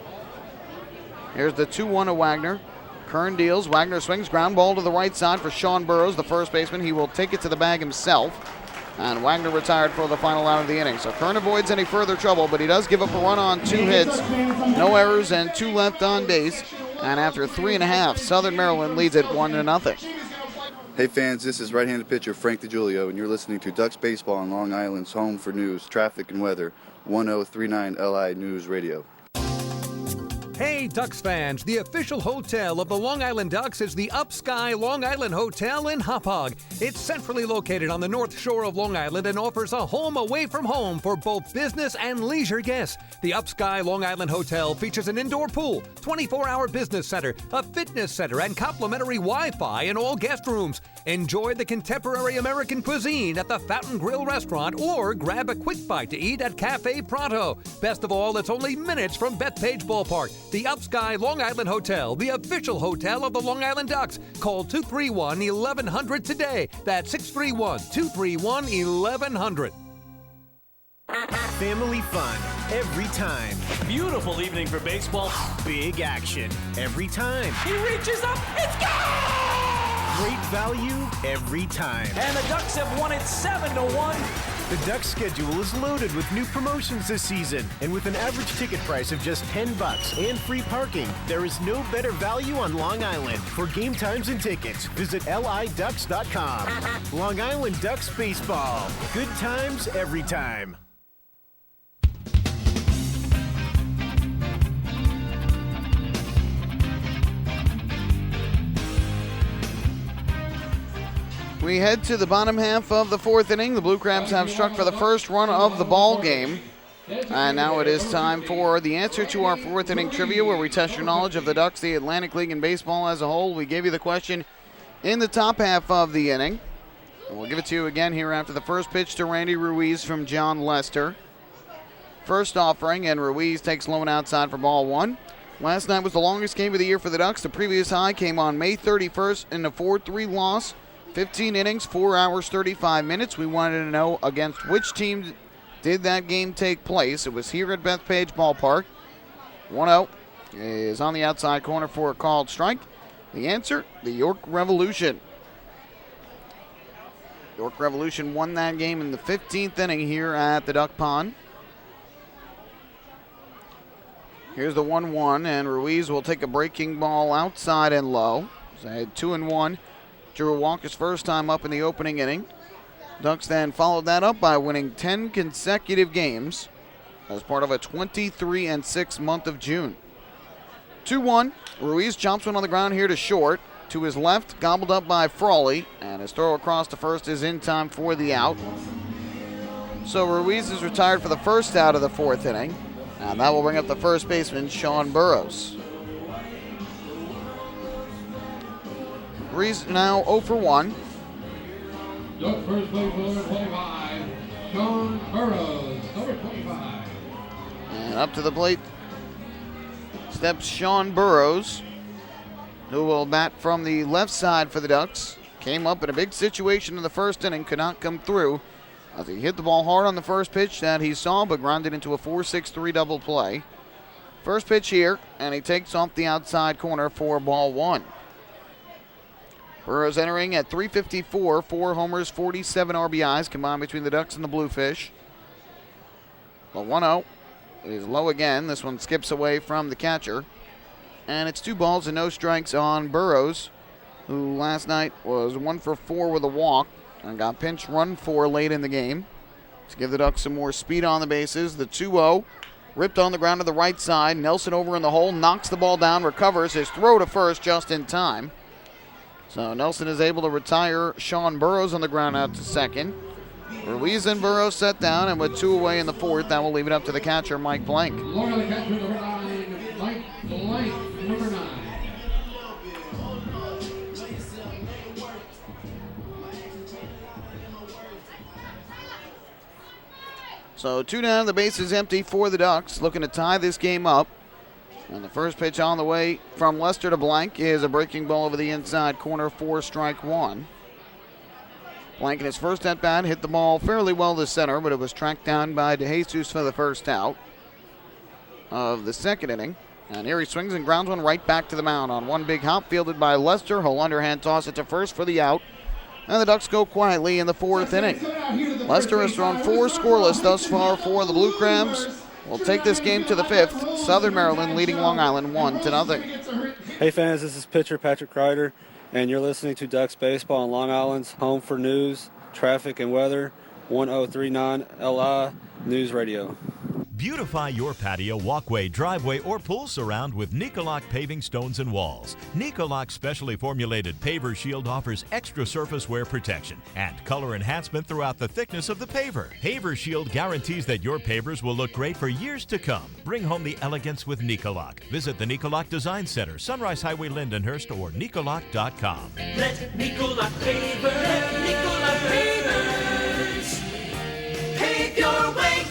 Here's the 2-1 of Wagner. Kern deals. Wagner swings. Ground ball to the right side for Sean Burrows, the first baseman. He will take it to the bag himself. And Wagner retired for the final out of the inning. So Kern avoids any further trouble, but he does give up a run on 2 hits, no errors, and 2 left on base. And after 3.5, Southern Maryland leads it 1-0. Hey fans, this is right-handed pitcher Frank DiGiulio, and you're listening to Ducks Baseball on Long Island's home for news, traffic, and weather, 1039 LI News Radio. Hey, Ducks fans, the official hotel of the Long Island Ducks is the Upsky Long Island Hotel in Hauppauge. It's centrally located on the north shore of Long Island and offers a home away from home for both business and leisure guests. The Upsky Long Island Hotel features an indoor pool, 24-hour business center, a fitness center, and complimentary Wi-Fi in all guest rooms. Enjoy the contemporary American cuisine at the Fountain Grill restaurant or grab a quick bite to eat at Cafe Pronto. Best of all, it's only minutes from Bethpage Ballpark. The Upsky Long Island Hotel, the official hotel of the Long Island Ducks. Call 231-1100 today. That's 631-231-1100. Family fun every time. Beautiful evening for baseball. Big action every time. He reaches up, it's gone! Great value every time. And the Ducks have won it 7-1. The Ducks schedule is loaded with new promotions this season. And with an average ticket price of just $10 and free parking, there is no better value on Long Island. For game times and tickets, visit liducks.com. Long Island Ducks Baseball. Good times every time. We head to the bottom half of the fourth inning. The Blue Crabs have struck for the first run of the ball game. And now it is time for the answer to our fourth inning trivia, where we test your knowledge of the Ducks, the Atlantic League, and baseball as a whole. We gave you the question in the top half of the inning. And we'll give it to you again here after the first pitch to Randy Ruiz from John Lester. First offering, and Ruiz takes low and outside for ball 1. Last night was the longest game of the year for the Ducks. The previous high came on May 31st in a 4-3 loss. 15 innings, 4 hours, 35 minutes. We wanted to know against which team did that game take place. It was here at Bethpage Ballpark. 1-0 is on the outside corner for a called strike. The answer, the York Revolution. York Revolution won that game in the 15th inning here at the Duck Pond. Here's the 1-1, and Ruiz will take a breaking ball outside and low. So they had 2-1. Drew a walk his first time up in the opening inning. Ducks then followed that up by winning 10 consecutive games as part of a 23-6 month of June. 2-1. Ruiz chops one on the ground here to short. To his left, gobbled up by Frawley, and his throw across to first is in time for the out. So Ruiz is retired for the first out of the fourth inning, and that will bring up the first baseman, Sean Burrows. Reese now 0 for 1. Duck first base number 25, Sean Burrows, number 25. And up to the plate steps Sean Burrows, who will bat from the left side for the Ducks. Came up in a big situation in the first inning, could not come through as he hit the ball hard on the first pitch that he saw, but grounded into a 4-6-3 double play. First pitch here, and he takes off the outside corner for ball 1. Burrows entering at .354, 4 homers, 47 RBIs combined between the Ducks and the Bluefish. The 1-0 is low again. This one skips away from the catcher. And it's 2 balls and no strikes on Burrows, who last night was 1 for 4 with a walk and got pinch run for late in the game. To give the Ducks some more speed on the bases, the 2-0 ripped on the ground to the right side. Nelson over in the hole, knocks the ball down, recovers his throw to first just in time. So Nelson is able to retire Sean Burrows on the ground out to second. Ruiz and Burrows set down, and with 2 away in the 4th, that will leave it up to the catcher, Mike Blank. Florida catcher number 9, Mike Blank, number 9. So 2 down, the base is empty for the Ducks, looking to tie this game up. And the first pitch on the way from Lester to Blank is a breaking ball over the inside corner for strike 1. Blank in his first at-bat hit the ball fairly well to center, but it was tracked down by DeJesus for the first out of the second inning. And here he swings and grounds one right back to the mound on one big hop fielded by Lester. He'll underhand toss it to first for the out. And the Ducks go quietly in the 4th inning. Lester has thrown 4 scoreless thus far for the Blue Crabs. We'll take this game to the 5th. Southern Maryland leading Long Island 1-0. Hey fans, this is pitcher Patrick Kreider, and you're listening to Ducks Baseball on Long Island's home for news, traffic, and weather, 1039 LI News Radio. Beautify your patio, walkway, driveway, or pool surround with Nicoloc paving stones and walls. Nicoloc's specially formulated paver shield offers extra surface wear protection and color enhancement throughout the thickness of the paver. Paver shield guarantees that your pavers will look great for years to come. Bring home the elegance with Nicoloc. Visit the Nicoloc Design Center, Sunrise Highway, Lindenhurst, or Nicoloc.com. Let Nicoloc pavers pave your way.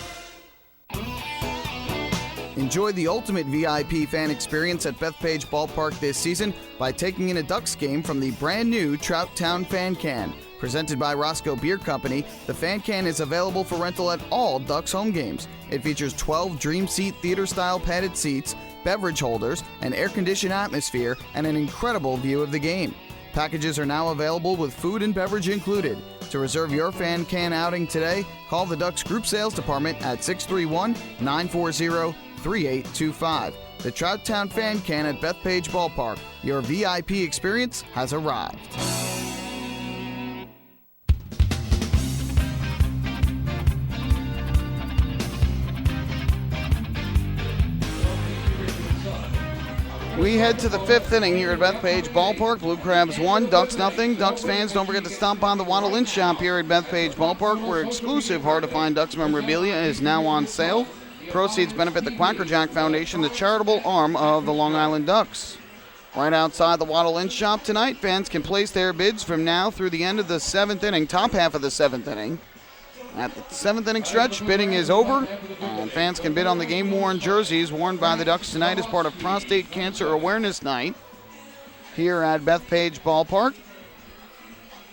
Enjoy the ultimate VIP fan experience at Bethpage Ballpark this season by taking in a Ducks game from the brand new Trout Town Fan Can. Presented by Roscoe Beer Company, the Fan Can is available for rental at all Ducks home games. It features 12 Dream Seat theater-style padded seats, beverage holders, an air-conditioned atmosphere, and an incredible view of the game. Packages are now available with food and beverage included. To reserve your Fan Can outing today, call the Ducks Group Sales Department at 631-940-3825. The Trout Town Fan Can at Bethpage Ballpark. Your VIP experience has arrived. We head to the 5th inning here at Bethpage Ballpark. Blue Crabs 1, Ducks nothing. Ducks fans, don't forget to stop on the Waddle Lynch shop here at Bethpage Ballpark, where exclusive hard-to-find Ducks memorabilia is now on sale. Proceeds benefit the Quackerjack Foundation, the charitable arm of the Long Island Ducks. Right outside the Waddle Lynch shop tonight, fans can place their bids from now through the end of the 7th inning, top half of the 7th inning. At the 7th inning stretch, bidding is over, and fans can bid on the game-worn jerseys worn by the Ducks tonight as part of Prostate Cancer Awareness Night here at Bethpage Ballpark.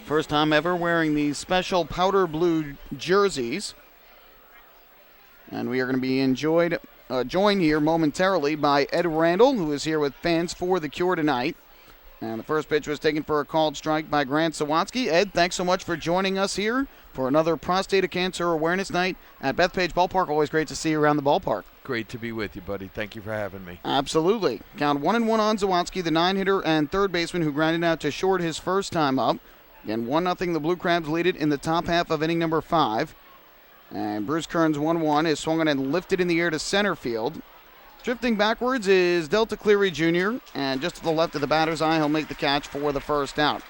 First time ever wearing these special powder blue jerseys. And we are going to be joined here momentarily by Ed Randall, who is here with Fans for the Cure tonight. And the first pitch was taken for a called strike by Grant Sawatsky. Ed, thanks so much for joining us here for another Prostate Cancer Awareness Night at Bethpage Ballpark. Always great to see you around the ballpark. Great to be with you, buddy. Thank you for having me. Absolutely. Count 1-1 on Sawatsky, the 9-hitter and third baseman who grounded out to short his first time up. Again, 1-0, the Blue Crabs lead it in the top half of inning number 5. And Bruce Kern's 1-1 is swung on and lifted in the air to center field. Drifting backwards is Delta Cleary Jr., and just to the left of the batter's eye, he'll make the catch for the first out.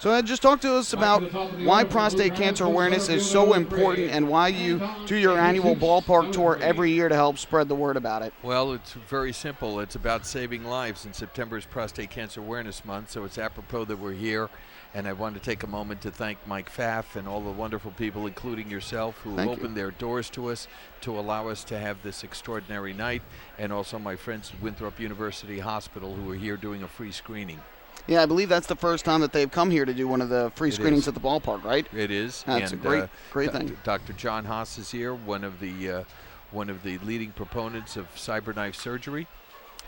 So Ed, just talk to us about why prostate cancer awareness is so important and why you do your annual ballpark tour every year to help spread the word about it. Well, it's very simple. It's about saving lives, and September is Prostate Cancer Awareness Month, so it's apropos that we're here. And I want to take a moment to thank Mike Pfaff and all the wonderful people, including yourself, who have opened their doors to us to allow us to have this extraordinary night, and also my friends at Winthrop University Hospital who are here doing a free screening. Yeah, I believe that's the first time that they've come here to do one of the free screenings at the ballpark, right? It is. That's a great thing. Dr. John Haas is here, one of the leading proponents of cyberknife surgery.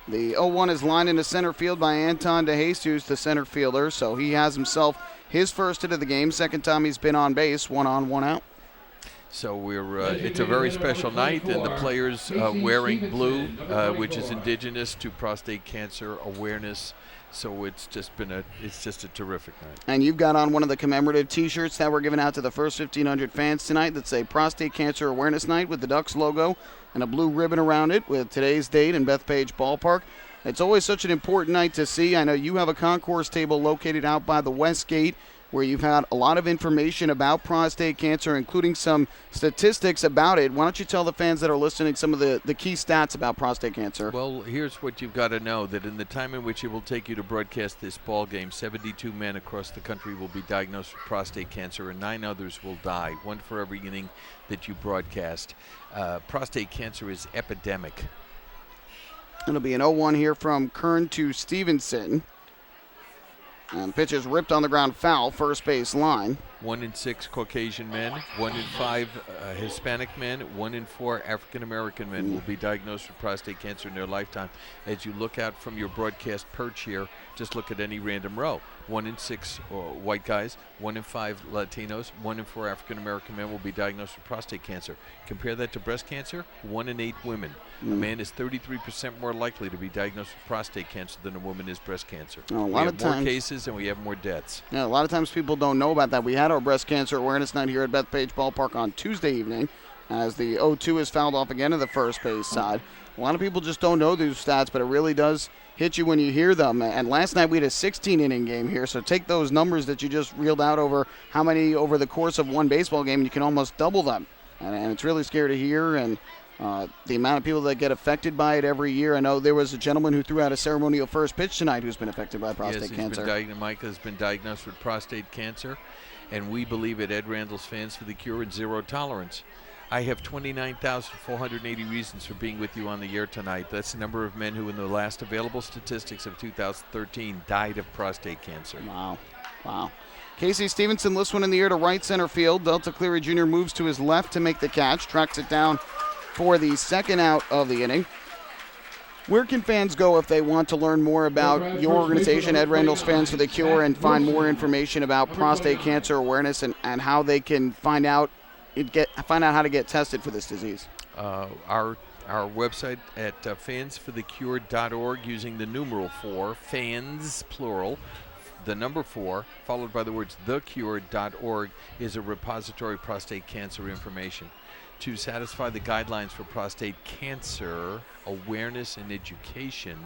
The 0-1 is lined into center field by Anton DeJesus, the center fielder, so he has himself his first hit of the game. Second time he's been on base, 1 on, 1 out. So it's a very special night, and the players wearing blue, which is indigenous to prostate cancer awareness. So it's just a terrific night. And you've got on one of the commemorative T-shirts that were given out to the first 1,500 fans tonight that say Prostate Cancer Awareness Night with the Ducks logo and a blue ribbon around it with today's date in Bethpage Ballpark. It's always such an important night to see. I know you have a concourse table located out by the West Gate where you've had a lot of information about prostate cancer, including some statistics about it. Why don't you tell the fans that are listening some of the key stats about prostate cancer? Well, here's what you've got to know, that in the time in which it will take you to broadcast this ball game, 72 men across the country will be diagnosed with prostate cancer, and 9 others will die, 1 for every inning that you broadcast. Prostate cancer is epidemic. It'll be an 0-1 here from Kern to Stevenson. And pitch is ripped on the ground, foul, first base line. 1 in 6 Caucasian men, 1 in 5 Hispanic men, 1 in 4 African American men will be diagnosed with prostate cancer in their lifetime. As you look out from your broadcast perch here, just look at any random row. 1 in 6 white guys, 1 in 5 Latinos, 1 in 4 African American men will be diagnosed with prostate cancer. Compare that to breast cancer, 1 in 8 women. A man is 33% more likely to be diagnosed with prostate cancer than a woman is breast cancer. A lot we have of times, more cases and we have more deaths. Yeah, a lot of times people don't know about that. We had our breast cancer awareness night here at Bethpage Ballpark on Tuesday evening as the 0-2 is fouled off again to the first base side. A lot of people just don't know these stats, but it really does hit you when you hear them. And last night we had a 16-inning game here, so take those numbers that you just reeled out over how many over the course of one baseball game, and you can almost double them. And it's really scary to hear, and the amount of people that get affected by it every year. I know there was a gentleman who threw out a ceremonial first pitch tonight who's been affected by prostate cancer. Mike has been diagnosed with prostate cancer, and we believe at Ed Randall's Fans for the Cure and Zero Tolerance. I have 29,480 reasons for being with you on the air tonight. That's the number of men who, in the last available statistics of 2013, died of prostate cancer. Wow. Casey Stevenson lifts one in the air to right center field. Delta Cleary Jr. moves to his left to make the catch, tracks it down for the second out of the inning. Where can fans go if they want to learn more about your organization, Ed Randall's Fans for the Cure, and find more information about prostate cancer awareness and how they can find out how to get tested for this disease? Our website at fansforthecure.org, using the numeral 4, fans, plural, the number 4, followed by the words thecure.org, is a repository of prostate cancer information. To satisfy the guidelines for prostate cancer awareness and education.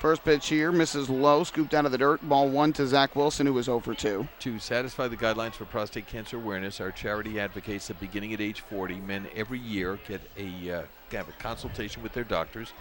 First pitch here, misses low, scooped out of the dirt. Ball 1 to Zach Wilson, who was 0 for 2. To satisfy the guidelines for prostate cancer awareness, our charity advocates that beginning at age 40, men every year have a consultation with their doctors,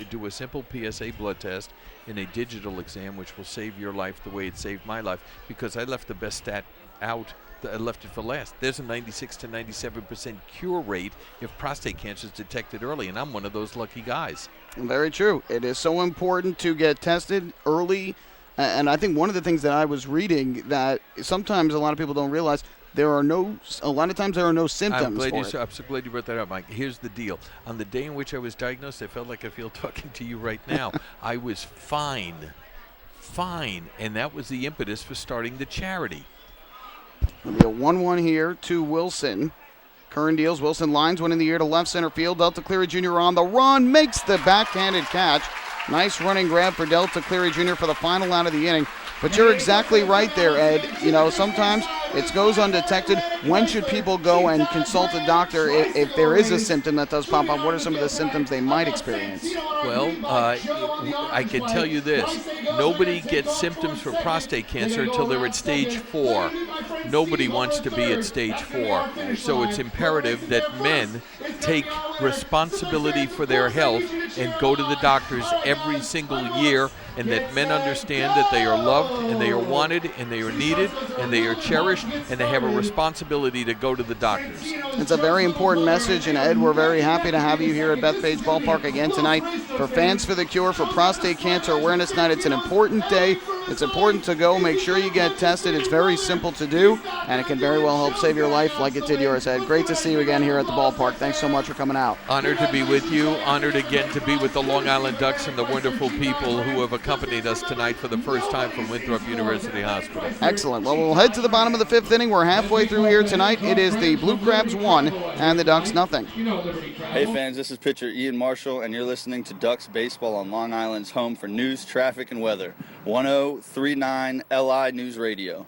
do a simple PSA blood test and a digital exam, which will save your life the way it saved my life, because I left the best stat out. I left it for last. There's a 96 to 97% cure rate if prostate cancer is detected early, and I'm one of those lucky guys. Very true. It is so important to get tested early, and I think one of the things that I was reading that sometimes a lot of people don't realize, a lot of times there are no symptoms I'm for so glad you brought that up, Mike. Here's the deal. On the day in which I was diagnosed, I felt like I feel talking to you right now. I was fine, and that was the impetus for starting the charity. It'll be a 1-1 here to Wilson. Curran deals. Wilson lines one in the air to left center field. Delta Cleary Jr. on the run. Makes the backhanded catch. Nice running grab for Delta Cleary Jr. for the final out of the inning. But you're exactly right there, Ed. Sometimes it goes undetected. When should people go and consult a doctor if there is a symptom that does pop up? What are some of the symptoms they might experience? Well, I can tell you this. Nobody gets symptoms for prostate cancer until they're at stage 4. Nobody wants to be at stage 4. So it's imperative that men take responsibility for their health and go to the doctors every single year, and that men understand that they are loved and they are wanted and they are needed and they are cherished and they have a responsibility to go to the doctors. It's a very important message, and Ed, we're very happy to have you here at Bethpage Ballpark again tonight for Fans for the Cure for Prostate Cancer Awareness Night. It's an important day. It's important to go. Make sure you get tested. It's very simple to do, and it can very well help save your life like it did yours, Ed. Great to see you again here at the ballpark. Thanks so much for coming out. Honored to be with you. Honored again to be with the Long Island Ducks and the wonderful people who have accompanied us tonight for the first time from Winthrop University Hospital. Excellent. Well, we'll head to the bottom of the 5th inning. We're halfway through here tonight. It is the Blue Crabs 1 and the Ducks nothing. Hey fans, this is pitcher Ian Marshall, and you're listening to Ducks Baseball on Long Island's home for news, traffic, and weather. 1039 LI News Radio.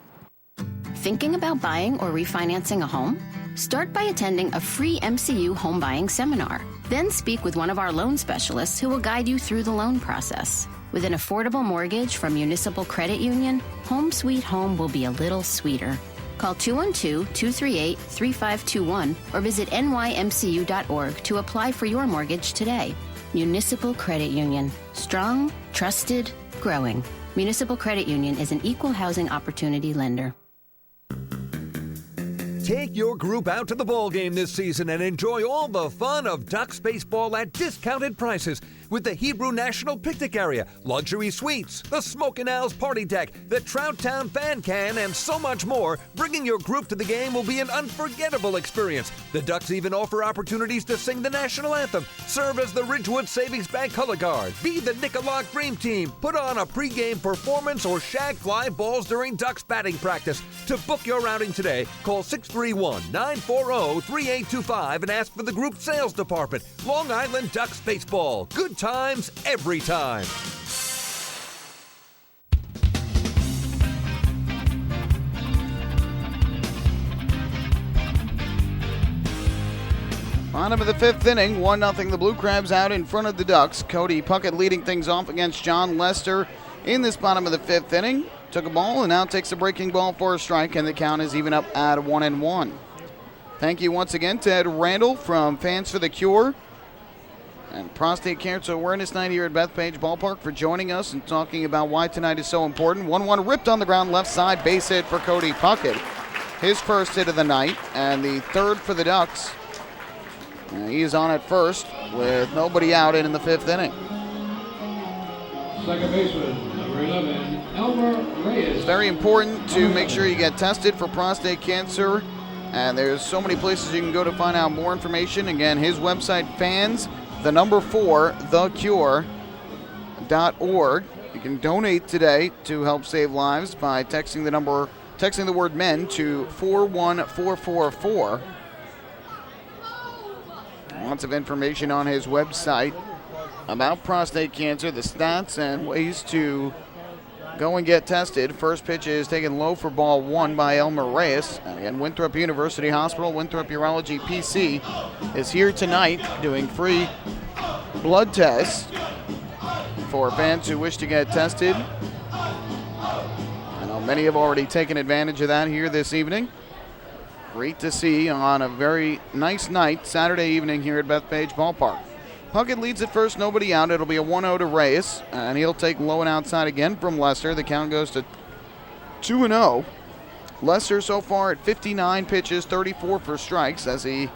Thinking about buying or refinancing a home? Start by attending a free MCU home buying seminar. Then speak with one of our loan specialists who will guide you through the loan process. With an affordable mortgage from Municipal Credit Union, Home Sweet Home will be a little sweeter. Call 212-238-3521 or visit nymcu.org to apply for your mortgage today. Municipal Credit Union. Strong, trusted, growing. Municipal Credit Union is an equal housing opportunity lender. Take your group out to the ball game this season and enjoy all the fun of Ducks baseball at discounted prices with the Hebrew National Picnic Area, luxury suites, the Smokin' Owls Party Deck, the Trout Town Fan Can, and so much more. Bringing your group to the game will be an unforgettable experience. The Ducks even offer opportunities to sing the national anthem, serve as the Ridgewood Savings Bank color guard, be the Nicolak Dream Team, put on a pregame performance, or shag fly balls during Ducks batting practice. To book your outing today, call 631-940-3825 and ask for the group sales department. Long Island Ducks Baseball. Good times every time. Bottom of the 5th inning, 1-0 the Blue Crabs out in front of the Ducks. Cody Puckett leading things off against John Lester in this bottom of the 5th inning. Took a ball and now takes a breaking ball for a strike, and the count is even up at 1-1. Thank you once again to Ed Randall from Fans for the Cure and Prostate Cancer Awareness Night here at Bethpage Ballpark for joining us and talking about why tonight is so important. 1-1 ripped on the ground, left side, base hit for Cody Puckett. His first hit of the night, and the third for the Ducks. He is on at first with nobody out in the 5th inning. Second baseman, number 11, Elmer Reyes. It's very important to make sure you get tested for prostate cancer, and there's so many places you can go to find out more information. Again, his website, fans4thecure.org. You can donate today to help save lives by texting the word men to 41444. Lots of information on his website about prostate cancer, the stats, and ways to go and get tested. First pitch is taken low for ball 1 by Elmer Reyes. And again, Winthrop University Hospital, Winthrop Urology PC is here tonight doing free blood tests for fans who wish to get tested. I know many have already taken advantage of that here this evening. Great to see on a very nice night, Saturday evening here at Bethpage Ballpark. Puckett leads at first, nobody out. It'll be a 1-0 to Reyes, and he'll take low and outside again from Lester. The count goes to 2-0. Lester so far at 59 pitches, 34 for strikes as he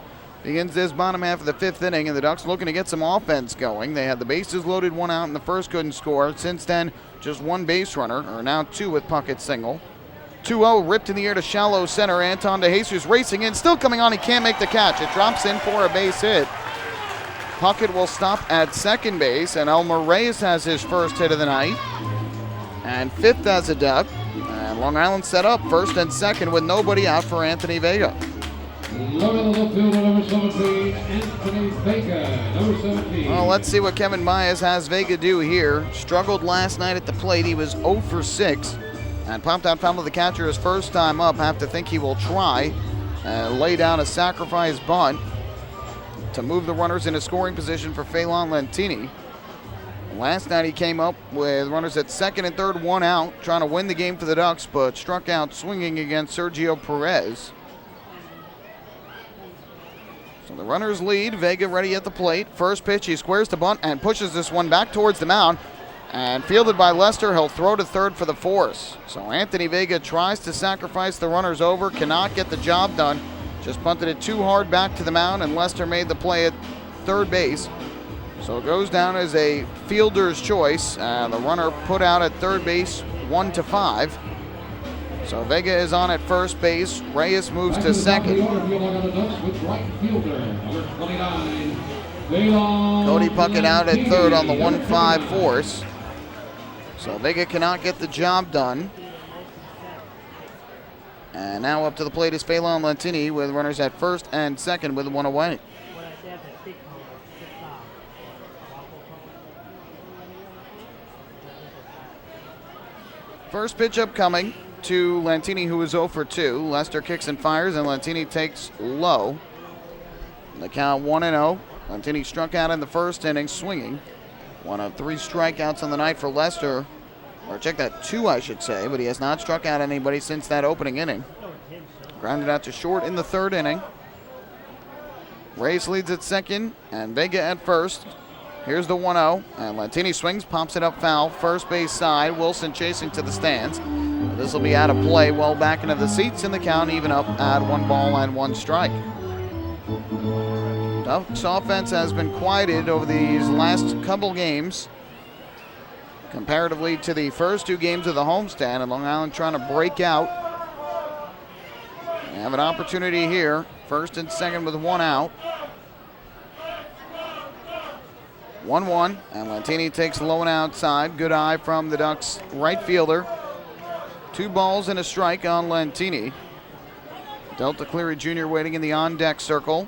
begins this bottom half of the 5th inning, and the Ducks looking to get some offense going. They had the bases loaded, 1 out in the first, couldn't score. Since then, just 1 base runner, or now 2 with Puckett's single. 2-0 ripped in the air to shallow center. Anton DeJesus racing in, still coming on. He can't make the catch. It drops in for a base hit. Puckett will stop at second base, and Elmer Reyes has his first hit of the night. And 5th as a Duck. And Long Island set up first and second with nobody out for Anthony Vega. Low to the field, number 17, Anthony Vega, number 17. Well, let's see what Kevin Baez has Vega do here. Struggled last night at the plate. He was 0 for 6. And popped out foul to the catcher his first time up. Have to think he will try and lay down a sacrifice bunt to move the runners into scoring position for Phelan Lentini. Last night he came up with runners at second and third, one out, trying to win the game for the Ducks, but struck out swinging against Sergio Perez. So the runners lead. Vega ready at the plate. First pitch, he squares the bunt and pushes this one back towards the mound. And fielded by Lester, he'll throw to third for the force. So Anthony Vega tries to sacrifice the runners over, cannot get the job done. Just punted it too hard back to the mound, and Lester made the play at third base. So it goes down as a fielder's choice. The runner put out at third base 1-5. So Vega is on at first base. Reyes moves to second. Cody Puckett out at third on the 1-5 force. So Vega cannot get the job done. And now up to the plate is Phelan Lentini with runners at first and second with one away. First pitch upcoming to Lentini, who is 0 for 2. Lester kicks and fires, and Lentini takes low. The count 1-0. Lentini struck out in the first inning, swinging. One of 3 strikeouts on the night for Lester. Or check that, 2 I should say, but he has not struck out anybody since that opening inning. Grounded out to short in the third inning. Reyes leads at second, and Vega at first. Here's the 1-0, and Lentini swings, pops it up foul, first base side. Wilson chasing to the stands. This will be out of play, well back into the seats, and the count even up at 1 ball and 1 strike. Ducks offense has been quieted over these last couple games, comparatively to the first 2 games of the homestand, and Long Island trying to break out. They have an opportunity here, first and second with 1 out. 1-1, and Lentini takes low and outside. Good eye from the Ducks right fielder. 2 balls and a strike on Lentini. Delta Cleary Jr. waiting in the on-deck circle.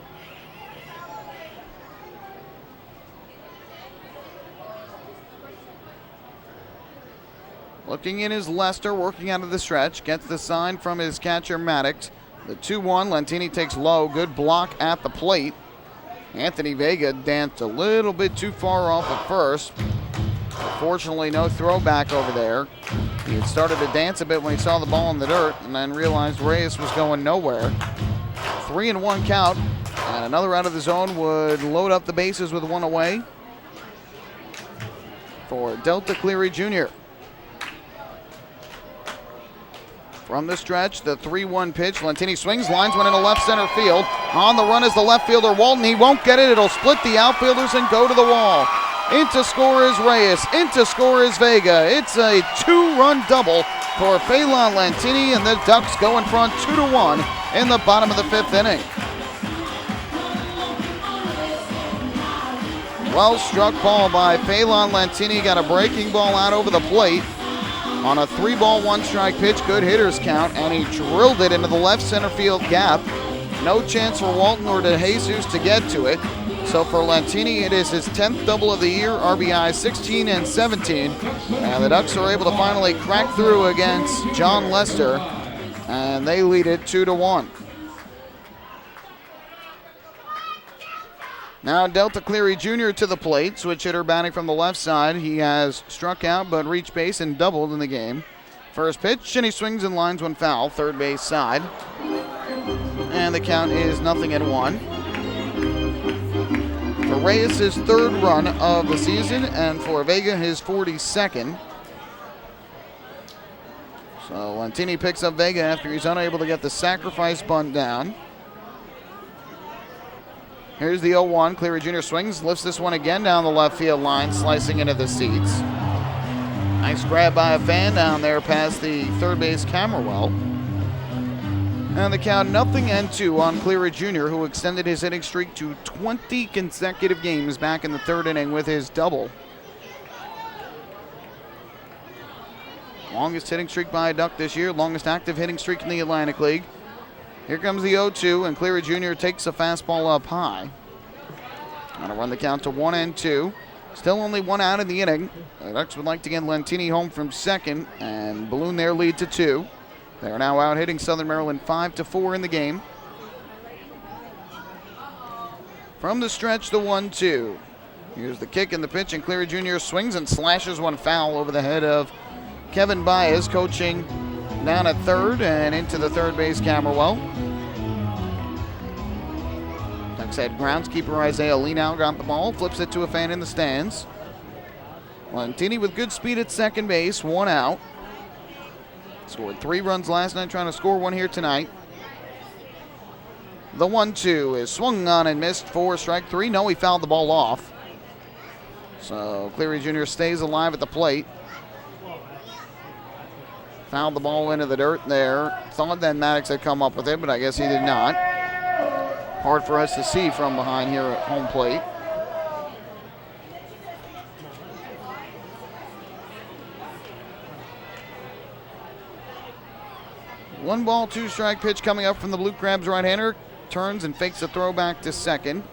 Looking in is Lester, working out of the stretch. Gets the sign from his catcher, Maddox. The 2-1, Lentini takes low. Good block at the plate. Anthony Vega danced a little bit too far off at first. Fortunately, no throwback over there. He had started to dance a bit when he saw the ball in the dirt and then realized Reyes was going nowhere. 3-1 count, and another out of the zone would load up the bases with 1 away for Delta Cleary Jr. From the stretch, the 3-1 pitch. Lentini swings, lines one into left center field. On the run is the left fielder, Walton. He won't get it. It'll split the outfielders and go to the wall. Into score is Reyes. Into score is Vega. It's a 2-run double for Phelan Lentini, and the Ducks go in front 2-1 in the bottom of the 5th inning. Well struck ball by Phelan Lentini. Got a breaking ball out over the plate on a 3-ball, 1-strike pitch. Good hitter's count, and he drilled it into the left center field gap. No chance for Walton or De Jesus to get to it. So for Lentini, it is his 10th double of the year, RBI 16 and 17. And the Ducks are able to finally crack through against John Lester, and they lead it 2-1. Now Delta Cleary Jr. to the plate. Switch hitter batting from the left side. He has struck out but reached base and doubled in the game. First pitch, and he swings and lines one foul, third base side. And the count is 0-1. For Reyes, his 3rd run of the season, and for Vega, his 42nd. So Lentini picks up Vega after he's unable to get the sacrifice bunt down. Here's the 0-1. Cleary Jr. swings, lifts this one again down the left field line, slicing into the seats. Nice grab by a fan down there past the third base camera well. And the count 0-2 on Cleary Jr., who extended his hitting streak to 20 consecutive games back in the 3rd inning with his double. Longest hitting streak by a Duck this year, longest active hitting streak in the Atlantic League. Here comes the 0-2, and Cleary Jr. takes a fastball up high. Going to run the count to 1-2. Still only one out in the inning. The Ducks would like to get Lentini home from second and balloon their lead to 2. They are now out hitting Southern Maryland 5-4 in the game. From the stretch, the 1-2. Here's the kick and the pitch, and Cleary Jr. swings and slashes one foul over the head of Kevin Baez, coaching down at third and into the third base camera well. Ducks head groundskeeper Isaiah Leanow got the ball, flips it to a fan in the stands. Lentini with good speed at second base, 1 out. Scored 3 runs last night, trying to score 1 here tonight. The 1-2 is swung on and missed for strike 3. No, he fouled the ball off. So Cleary Jr. stays alive at the plate. Fouled the ball into the dirt there. Thought that Maddox had come up with it, but I guess he did not. Hard for us to see from behind here at home plate. One ball, 2 strike pitch coming up from the Blue Crabs right-hander. Turns and fakes a throw back to second.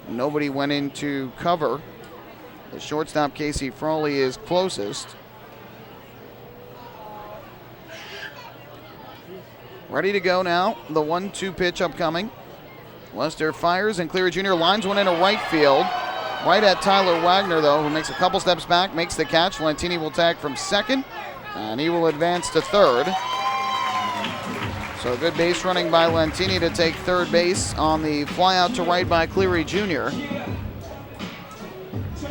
Nobody went into cover. The shortstop, Casey Frawley, is closest. Ready to go now. The 1-2 pitch upcoming. Lester fires and Cleary Jr. lines one into right field. Right at Tyler Wagner, though, who makes a couple steps back, makes the catch. Lentini will tag from second, and he will advance to third. So good base running by Lentini to take third base on the fly out to right by Cleary Jr.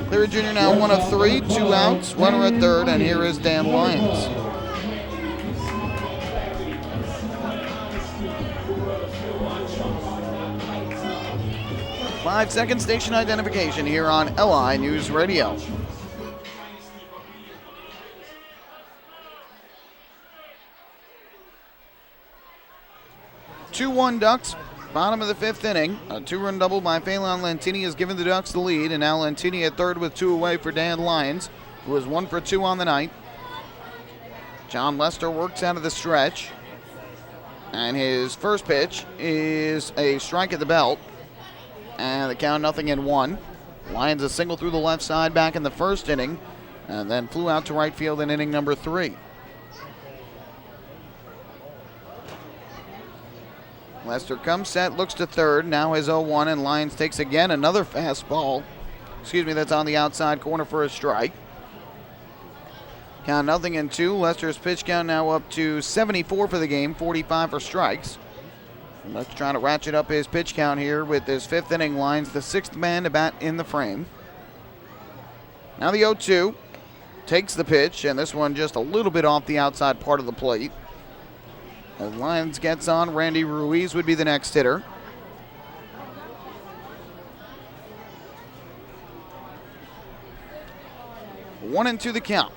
Cleary Jr. now 1 of 3, 2 outs, runner at third, and here is Dan Lyons. Five-second station identification here on LI News Radio. Two-1 Ducks, bottom of the 5th inning. A 2-run double by Phelan Lentini has given the Ducks the lead, and now Lentini at third with 2 away for Dan Lyons, who is 1 for 2 on the night. John Lester works out of the stretch, and his first pitch is a strike at the belt, and the count 0-1. Lyons a single through the left side back in the first inning, and then flew out to right field in inning number 3. Lester comes set, looks to third, now has 0-1, and Lyons takes again another fastball. That's on the outside corner for a strike. Count 0-2. Lester's pitch count now up to 74 for the game, 45 for strikes. Lester trying to ratchet up his pitch count here with his 5th inning. Lyons the 6th man to bat in the frame. Now the 0-2 takes the pitch, and this one just a little bit off the outside part of the plate. As Lyons gets on, Randy Ruiz would be the next hitter. One and 2 the count.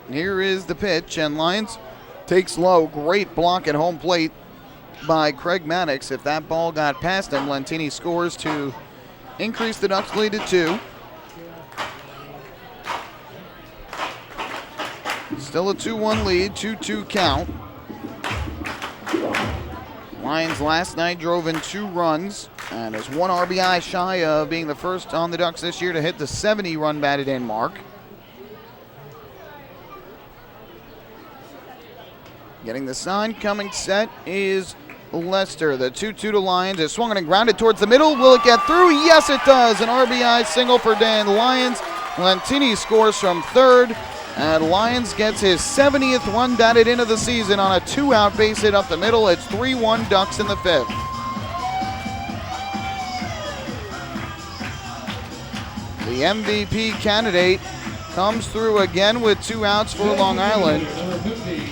Here is the pitch, and Lyons takes low. Great block at home plate by Craig Maddox. If that ball got past him, Lentini scores to increase the Ducks lead to 2. Still a 2-1 lead, 2-2 count. Lyons last night drove in 2 runs and is 1 RBI shy of being the first on the Ducks this year to hit the 70-run batted in mark. Getting the sign, coming set is Lester. The 2-2 to Lyons is swung and grounded towards the middle. Will it get through? Yes, it does. An RBI single for Dan Lyons. Lentini scores from third, and Lyons gets his 70th run batted into the season on a 2-out base hit up the middle. It's 3-1 Ducks in the 5th. The MVP candidate comes through again with 2 outs for Long Island.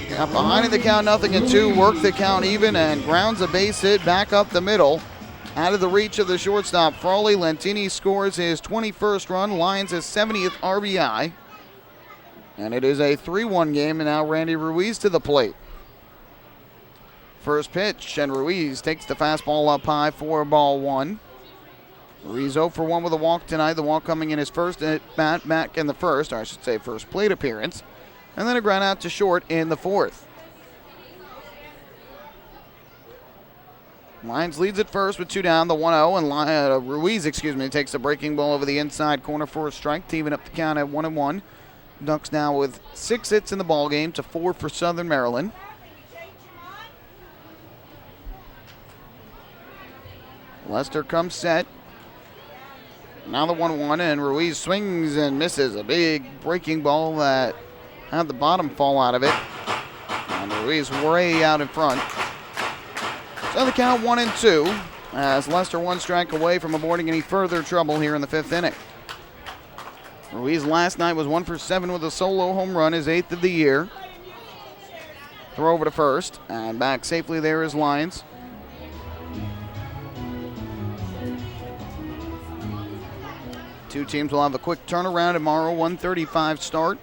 Got behind in the count 0-2, worked the count even, and grounds a base hit back up the middle. Out of the reach of the shortstop, Frawley. Lentini scores his 21st run, Lyons his 70th RBI. And it is a 3-1 game, and now Randy Ruiz to the plate. First pitch, and Ruiz takes the fastball up high for ball 1. Ruiz 0 for 1 with a walk tonight. The walk coming in his first at bat back in the first, or I should say first plate appearance. And then a ground out to short in the 4th. Lions leads at first with 2 down, the 1-0, and Ruiz, takes the breaking ball over the inside corner for a strike, teaming up the count at 1-1. Ducks now with 6 hits in the ball game to 4 for Southern Maryland. Lester comes set. Now the 1-1, and Ruiz swings and misses a big breaking ball that had the bottom fall out of it. And Ruiz way out in front. So the count 1-2 as Lester 1 strike away from avoiding any further trouble here in the 5th inning. Ruiz last night was 1 for 7 with a solo home run, his 8th of the year. Throw over to first, and back safely there is Lions. Two teams will have a quick turnaround tomorrow, 1:35 start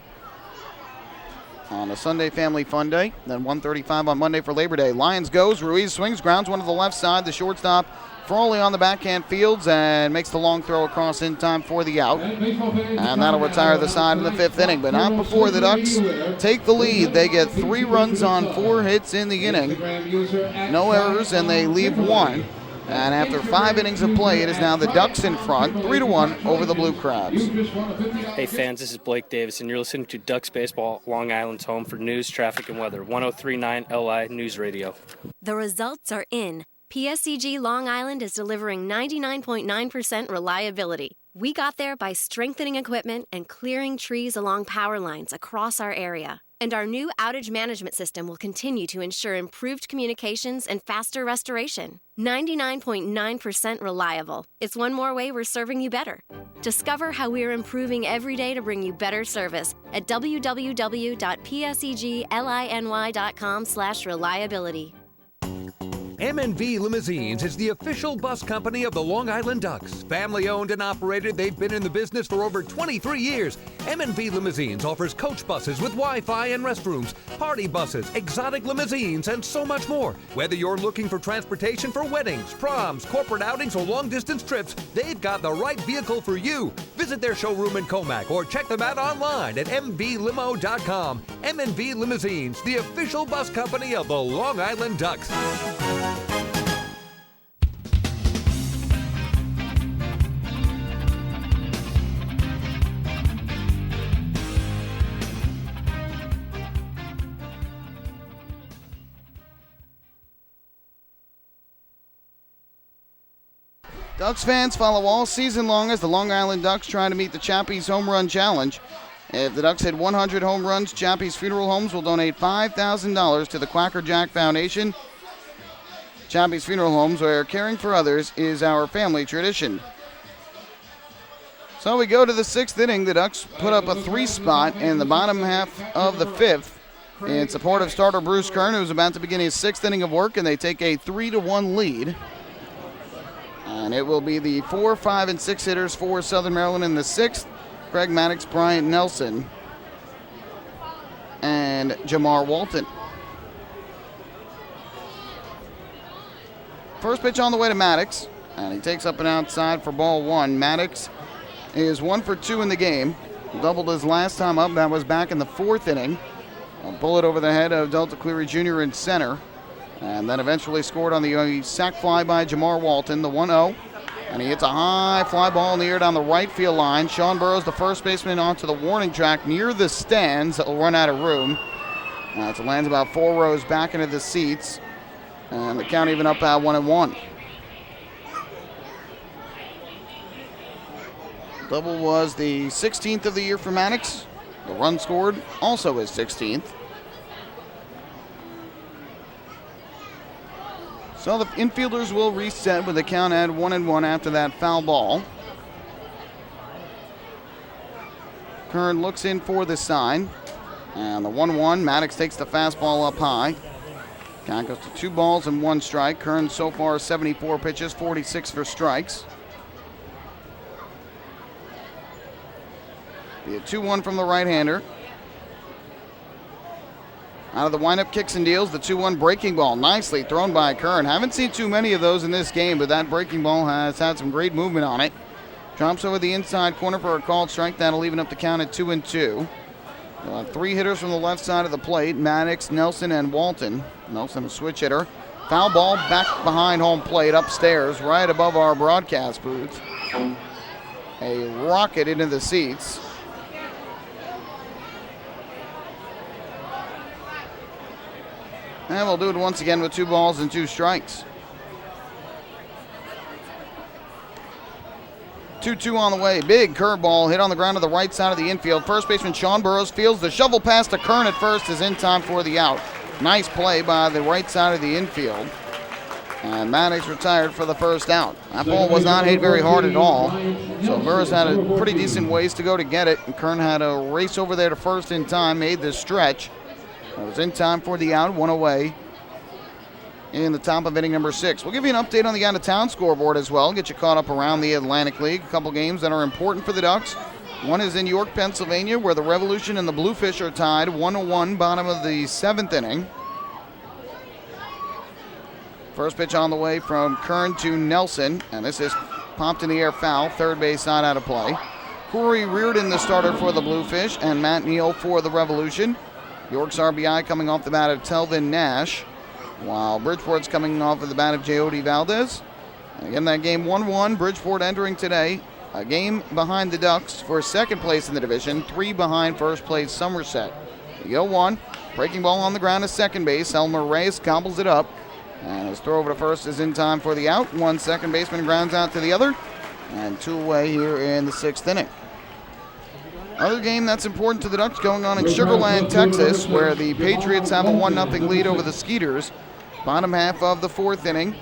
on a Sunday Family Fun Day, then 1:35 on Monday for Labor Day. Lions goes, Ruiz swings, grounds one to the left side. The shortstop Frawley on the backhand fields and makes the long throw across in time for the out. And that'll retire the side in the 5th inning, but not before the Ducks take the lead. They get 3 runs on 4 hits in the inning. No errors, and they leave 1. And after 5 innings of play, it is now the Ducks in front, 3-1 over the Blue Crabs. Hey fans, this is Blake Davis, and you're listening to Ducks Baseball, Long Island's home for news, traffic, and weather, 103.9 LI News Radio. The results are in. PSEG Long Island is delivering 99.9% reliability. We got there by strengthening equipment and clearing trees along power lines across our area. And our new outage management system will continue to ensure improved communications and faster restoration. 99.9% reliable. It's one more way we're serving you better. Discover how we're improving every day to bring you better service at www.psegliny.com/reliability. M&V Limousines is the official bus company of the Long Island Ducks. Family owned and operated, they've been in the business for over 23 years. M&V Limousines offers coach buses with Wi-Fi and restrooms, party buses, exotic limousines, and so much more. Whether you're looking for transportation for weddings, proms, corporate outings, or long-distance trips, they've got the right vehicle for you. Visit their showroom in Comac or check them out online at mvlimo.com. M&V Limousines, the official bus company of the Long Island Ducks. Ducks fans follow all season long as the Long Island Ducks try to meet the Chappie's Home Run Challenge. If the Ducks hit 100 home runs, Chappie's Funeral Homes will donate $5,000 to the Quacker Jack Foundation. Chappie's Funeral Homes, where caring for others is our family tradition. So we go to the 6th inning. The Ducks put up a 3 spot in the bottom half of the 5th in support of starter Bruce Kern, who's about to begin his 6th inning of work, and they take a 3-1 lead. And it will be the 4, 5, and 6 hitters for Southern Maryland in the 6th. Craig Maddox, Bryant Nelson, and Jamar Walton. First pitch on the way to Maddox, and he takes up and outside for ball 1. Maddox is 1 for 2 in the game. Doubled his last time up. That was back in the 4th inning. A bullet over the head of Delta Cleary Jr. in center. And then eventually scored on the sac fly by Jamar Walton, the 1-0. And he hits a high fly ball in the air down the right field line. Sean Burrows, the first baseman, onto the warning track near the stands. That will run out of room. It lands about 4 rows back into the seats. And the count even up at 1-1. Double was the 16th of the year for Maddox. The run scored also his 16th. So the infielders will reset with a count at 1-1 after that foul ball. Kern looks in for the sign. And the 1-1, Maddox takes the fastball up high. Count goes to 2 balls and 1 strike. Kern so far 74 pitches, 46 for strikes. Be a 2-1 from the right-hander. Out of the windup, kicks and deals, the 2-1 breaking ball. Nicely thrown by Kern. Haven't seen too many of those in this game, but that breaking ball has had some great movement on it. Drops over the inside corner for a called strike. That'll even up the count at 2-2. We'll have 3 hitters from the left side of the plate, Maddox, Nelson, and Walton. Nelson a switch hitter. Foul ball back behind home plate upstairs, right above our broadcast booth. A rocket into the seats. And we'll do it once again with 2 balls and 2 strikes. 2-2 on the way. Big curveball hit on the ground to the right side of the infield. First baseman Sean Burrows fields the shovel pass to Kern at first, is in time for the out. Nice play by the right side of the infield. And Maddox retired for the first out. That ball was not hit very hard at all. So Burrows had a pretty decent ways to go to get it. And Kern had a race over there to first in time, made the stretch. It was in time for the out, 1 away in the top of inning number 6. We'll give you an update on the out-of-town scoreboard as well, get you caught up around the Atlantic League. A couple games that are important for the Ducks. One is in York, Pennsylvania, where the Revolution and the Bluefish are tied 1-1, bottom of the 7th inning. First pitch on the way from Kern to Nelson, and this is popped in the air foul, third base side out of play. Corey Reardon, the starter for the Bluefish, and Matt Neal for the Revolution. York's RBI coming off the bat of Telvin Nash, while Bridgeport's coming off of the bat of Jody Valdez. And again, that game 1-1. Bridgeport entering today a game behind the Ducks for second place in the division, 3 behind first place Somerset. You go 1. Breaking ball on the ground to second base. Elmer Reyes gobbles it up. And his throw over to first is in time for the out. 1 second baseman grounds out to the other. And 2 away here in the 6th inning. Other game that's important to the Ducks going on in Sugar Land, Texas, where the Patriots have a 1-0 lead over the Skeeters. Bottom half of the 4th inning.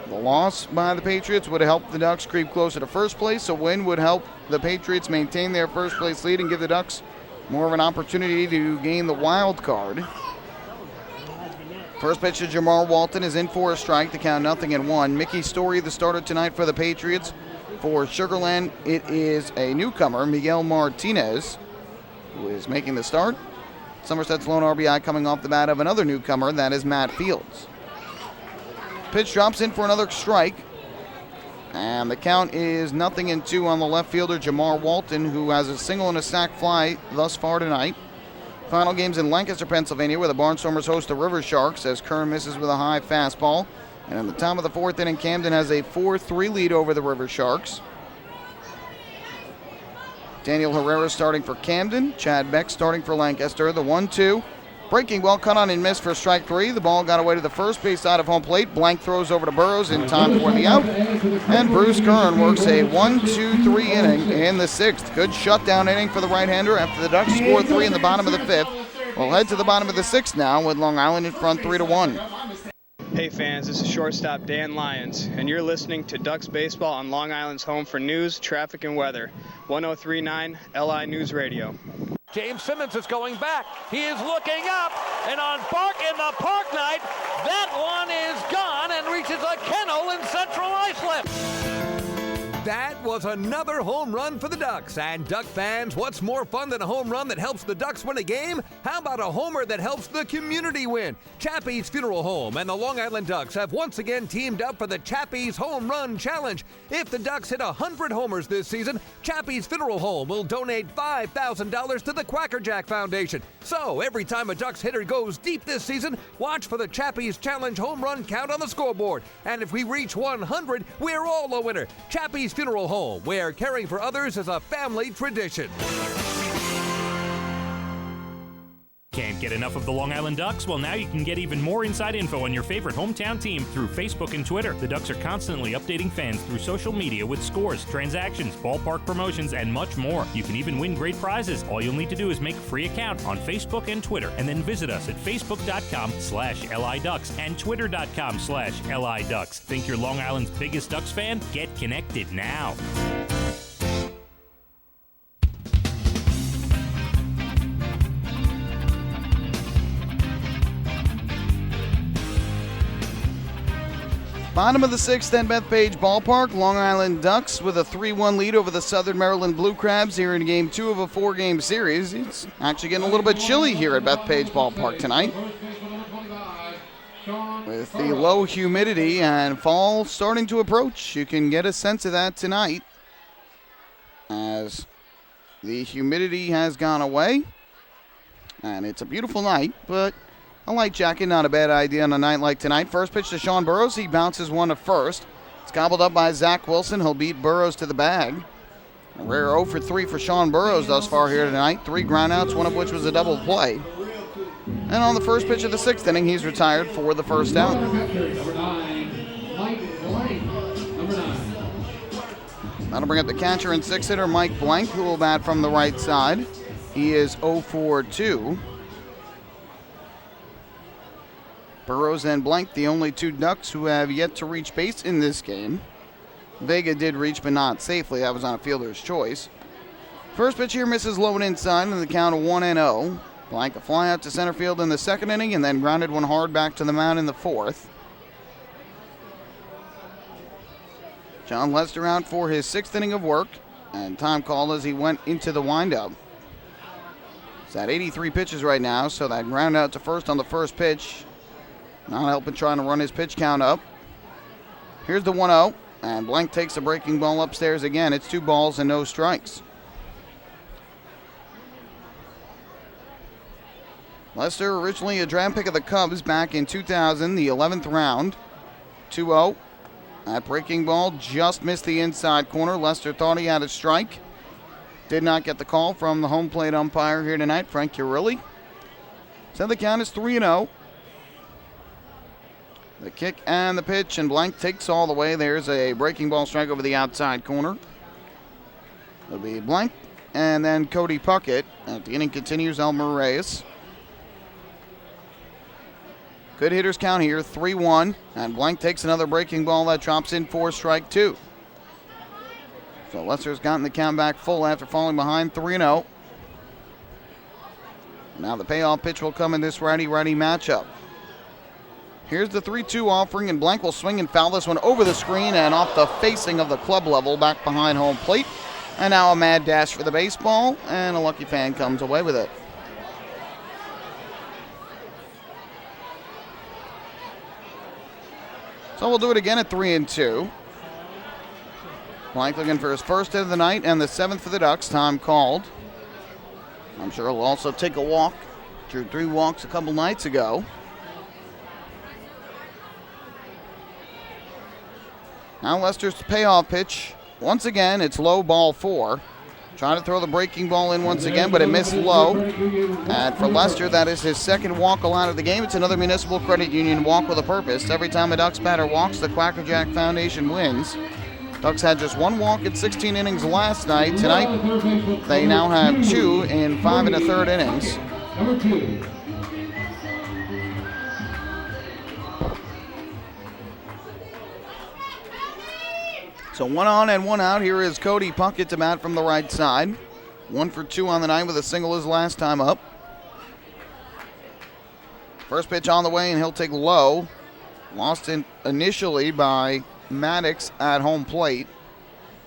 The loss by the Patriots would help the Ducks creep closer to first place. A win would help the Patriots maintain their first place lead and give the Ducks more of an opportunity to gain the wild card. First pitch to Jamar Walton is in for a strike. The count 0-1. Mickey Story, the starter tonight for the Patriots. For Sugar Land, it is a newcomer, Miguel Martinez, who is making the start. Somerset's lone RBI coming off the bat of another newcomer, that is Matt Fields. Pitch drops in for another strike. And the count is 0-2 on the left fielder, Jamar Walton, who has a single and a sac fly thus far tonight. Final game's in Lancaster, Pennsylvania, where the Barnstormers host the River Sharks as Kern misses with a high fastball. And in the top of the 4th inning, Camden has a 4-3 lead over the River Sharks. Daniel Herrera starting for Camden. Chad Beck starting for Lancaster. The 1-2. Breaking ball cut on and missed for strike 3. The ball got away to the first base side of home plate. Blank throws over to Burrows in time for the out. And Bruce Kern works a 1-2-3 inning in the 6th. Good shutdown inning for the right-hander after the Ducks scored 3 in the bottom of the 5th. We'll head to the bottom of the 6th now with Long Island in front 3-1. Hey fans, this is shortstop Dan Lyons, and you're listening to Ducks Baseball on Long Island's home for news, traffic, and weather. 1039 LI News Radio. James Simmons is going back. He is looking up, and on Park in the Park Night, that one is gone and reaches a kennel in Central Islip. That was another home run for the Ducks. And Duck fans, what's more fun than a home run that helps the Ducks win a game? How about a homer that helps the community win? Chappie's Funeral Home and the Long Island Ducks have once again teamed up for the Chappie's Home Run Challenge. If the Ducks hit 100 homers this season, Chappie's Funeral Home will donate $5,000 to the Quackerjack Foundation. So every time a Ducks hitter goes deep this season, watch for the Chappie's Challenge home run count on the scoreboard. And if we reach 100, we're all a winner. Chappie's Funeral Home, where caring for others is a family tradition. Can't get enough of the Long Island Ducks? Well, now you can get even more inside info on your favorite hometown team through Facebook and Twitter. The Ducks are constantly updating fans through social media with scores, transactions, ballpark promotions, and much more. You can even win great prizes. All you'll need to do is make a free account on Facebook and Twitter, and then visit us at facebook.com/LIDucks and twitter.com/LIDucks. Think you're Long Island's biggest Ducks fan? Get connected now. Bottom of the 6th at Bethpage Ballpark, Long Island Ducks with a 3-1 lead over the Southern Maryland Blue Crabs here in Game 2 of a 4-game series. It's actually getting a little bit chilly here at Bethpage Ballpark tonight, with the low humidity and fall starting to approach. You can get a sense of that tonight as the humidity has gone away. And it's a beautiful night, but A light jacket, not a bad idea on a night like tonight. First pitch to Sean Burrows. He bounces one to first. It's gobbled up by Zach Wilson. He'll beat Burrows to the bag. A rare 0 for 3 for Sean Burrows thus far here tonight. 3 groundouts, one of which was a double play. And on the first pitch of the 6th inning, he's retired for the first out. That'll bring up the catcher and 6-hitter Mike Blank, who will bat from the right side. He is 0 for 2. Burrows and Blank, the only 2 Ducks who have yet to reach base in this game. Vega did reach, but not safely. That was on a fielder's choice. First pitch here misses low and inside, and the count of 1-0. Blank a fly out to center field in the 2nd inning, and then grounded one hard back to the mound in the 4th. John Lester out for his 6th inning of work, and time called as he went into the windup. He's at 83 pitches right now, so that ground out to first on the first pitch, not helping trying to run his pitch count up. Here's the 1-0, and Blank takes the breaking ball upstairs again. It's 2 balls and no strikes. Lester, originally a draft pick of the Cubs back in 2000, the 11th round. 2-0. That breaking ball just missed the inside corner. Lester thought he had a strike. Did not get the call from the home plate umpire here tonight, Frank Urilli. So the count is 3-0. The kick and the pitch, and Blank takes all the way. There's a breaking ball strike over the outside corner. It'll be Blank, and then Cody Puckett. As the inning continues, Elmer Reyes. Good hitters count here, 3-1, and Blank takes another breaking ball that drops in for strike 2. So Lester's gotten the count back full after falling behind 3-0. Now the payoff pitch will come in this righty-righty matchup. Here's the 3-2 offering, and Blank will swing and foul this one over the screen and off the facing of the club level back behind home plate. And now a mad dash for the baseball, and a lucky fan comes away with it. So we'll do it again at 3-2. Blank looking for his first hit of the night and the 7th for the Ducks. Time called. I'm sure he'll also take a walk. Drew 3 walks a couple nights ago. Now Lester's payoff pitch. Once again, it's low, ball 4. Trying to throw the breaking ball in once again, but it missed low. And for Lester, that is his 2nd walk allowed of the game. It's another Municipal Credit Union walk with a purpose. Every time a Ducks batter walks, the Quackerjack Foundation wins. Ducks had just 1 walk in 16 innings last night. Tonight, they now have 2 in 5 1/3 innings. Number 2. So 1 on and 1 out. Here is Cody Puckett to bat from the right side. 1 for 2 on the night with a single his last time up. First pitch on the way, and he'll take low. Lost initially by Maddox at home plate,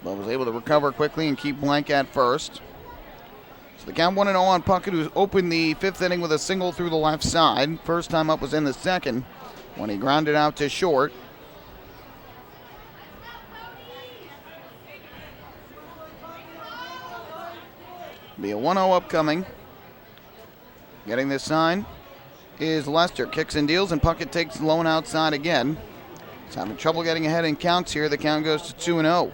but was able to recover quickly and keep Blank at first. So the count 1-0 on Puckett, who opened the 5th inning with a single through the left side. First time up was in the 2nd when he grounded out to short. Be a 1-0 upcoming. Getting this sign is Lester. Kicks and deals, and Puckett takes low and outside again. He's having trouble getting ahead in counts here. The count goes to 2-0.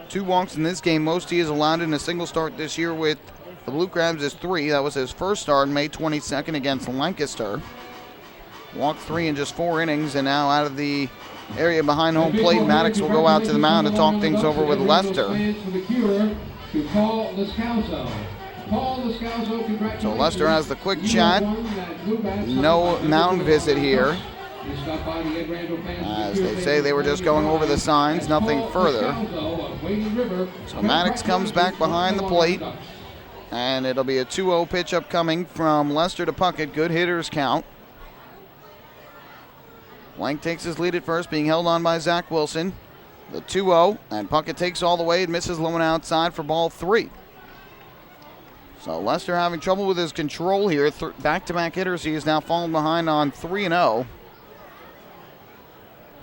2 walks in this game. Most he has allowed in a single start this year with the Blue Crabs is 3. That was his first start May 22nd against Lancaster. Walked 3 in just 4 innings, and now out of the area behind home plate, Maddox will go out to the mound to talk things over with Lester. So Lester has the quick chat. No mound visit here. As they say, they were just going over the signs, nothing further. So Maddox comes back behind the plate, and it'll be a 2-0 pitch upcoming from Lester to Puckett. Good hitters count. Blank takes his lead at first, being held on by Zach Wilson. The 2-0, and Puckett takes all the way and misses low and outside for ball 3. So Lester having trouble with his control here. Back-to-back hitters, he is now fallen behind on 3-0.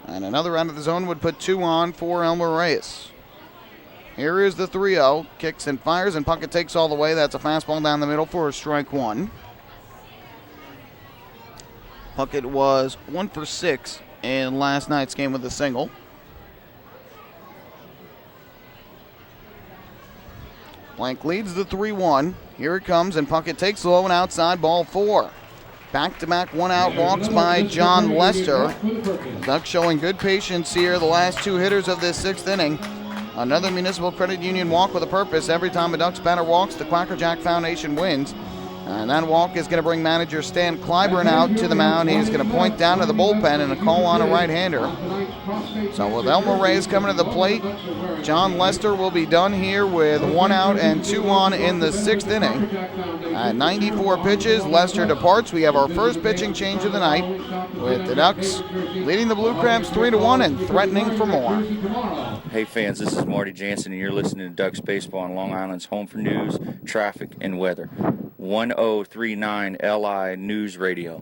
And another out of the zone would put 2 on for Elmer Reyes. Here is the 3-0. Kicks and fires, and Puckett takes all the way. That's a fastball down the middle for a strike 1. Puckett was 1 for 6 in last night's game with a single. Blank leads the 3-1. Here it comes, and Puckett takes low and outside, ball 4. Back-to-back one-out walks by John Lester. Ducks showing good patience here the last 2 hitters of this 6th inning. Another Municipal Credit Union walk with a purpose. Every time a Ducks batter walks, the Quackerjack Foundation wins. And that walk is going to bring manager Stan Clyburn out to the mound. He's going to point down to the bullpen and a call on a right-hander. So with Elmer Reyes coming to the plate, John Lester will be done here with 1 out and 2 on in the 6th inning. At 94 pitches, Lester departs. We have our first pitching change of the night with the Ducks leading the Blue Crabs 3-1 and threatening for more. Hey fans, this is Marty Jansen, and you're listening to Ducks Baseball on Long Island's home for news, traffic, and weather. 1039 LI News Radio.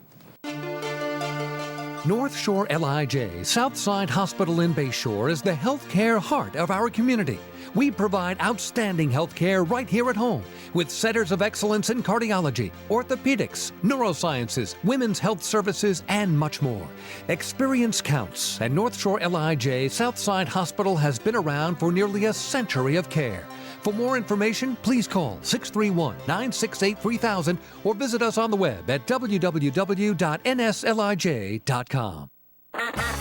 North Shore LIJ Southside Hospital in Bayshore is the healthcare heart of our community. We provide outstanding healthcare right here at home with centers of excellence in cardiology, orthopedics, neurosciences, women's health services, and much more. Experience counts, and North Shore LIJ Southside Hospital has been around for nearly a century of care. For more information, please call 631-968-3000 or visit us on the web at www.nslij.com.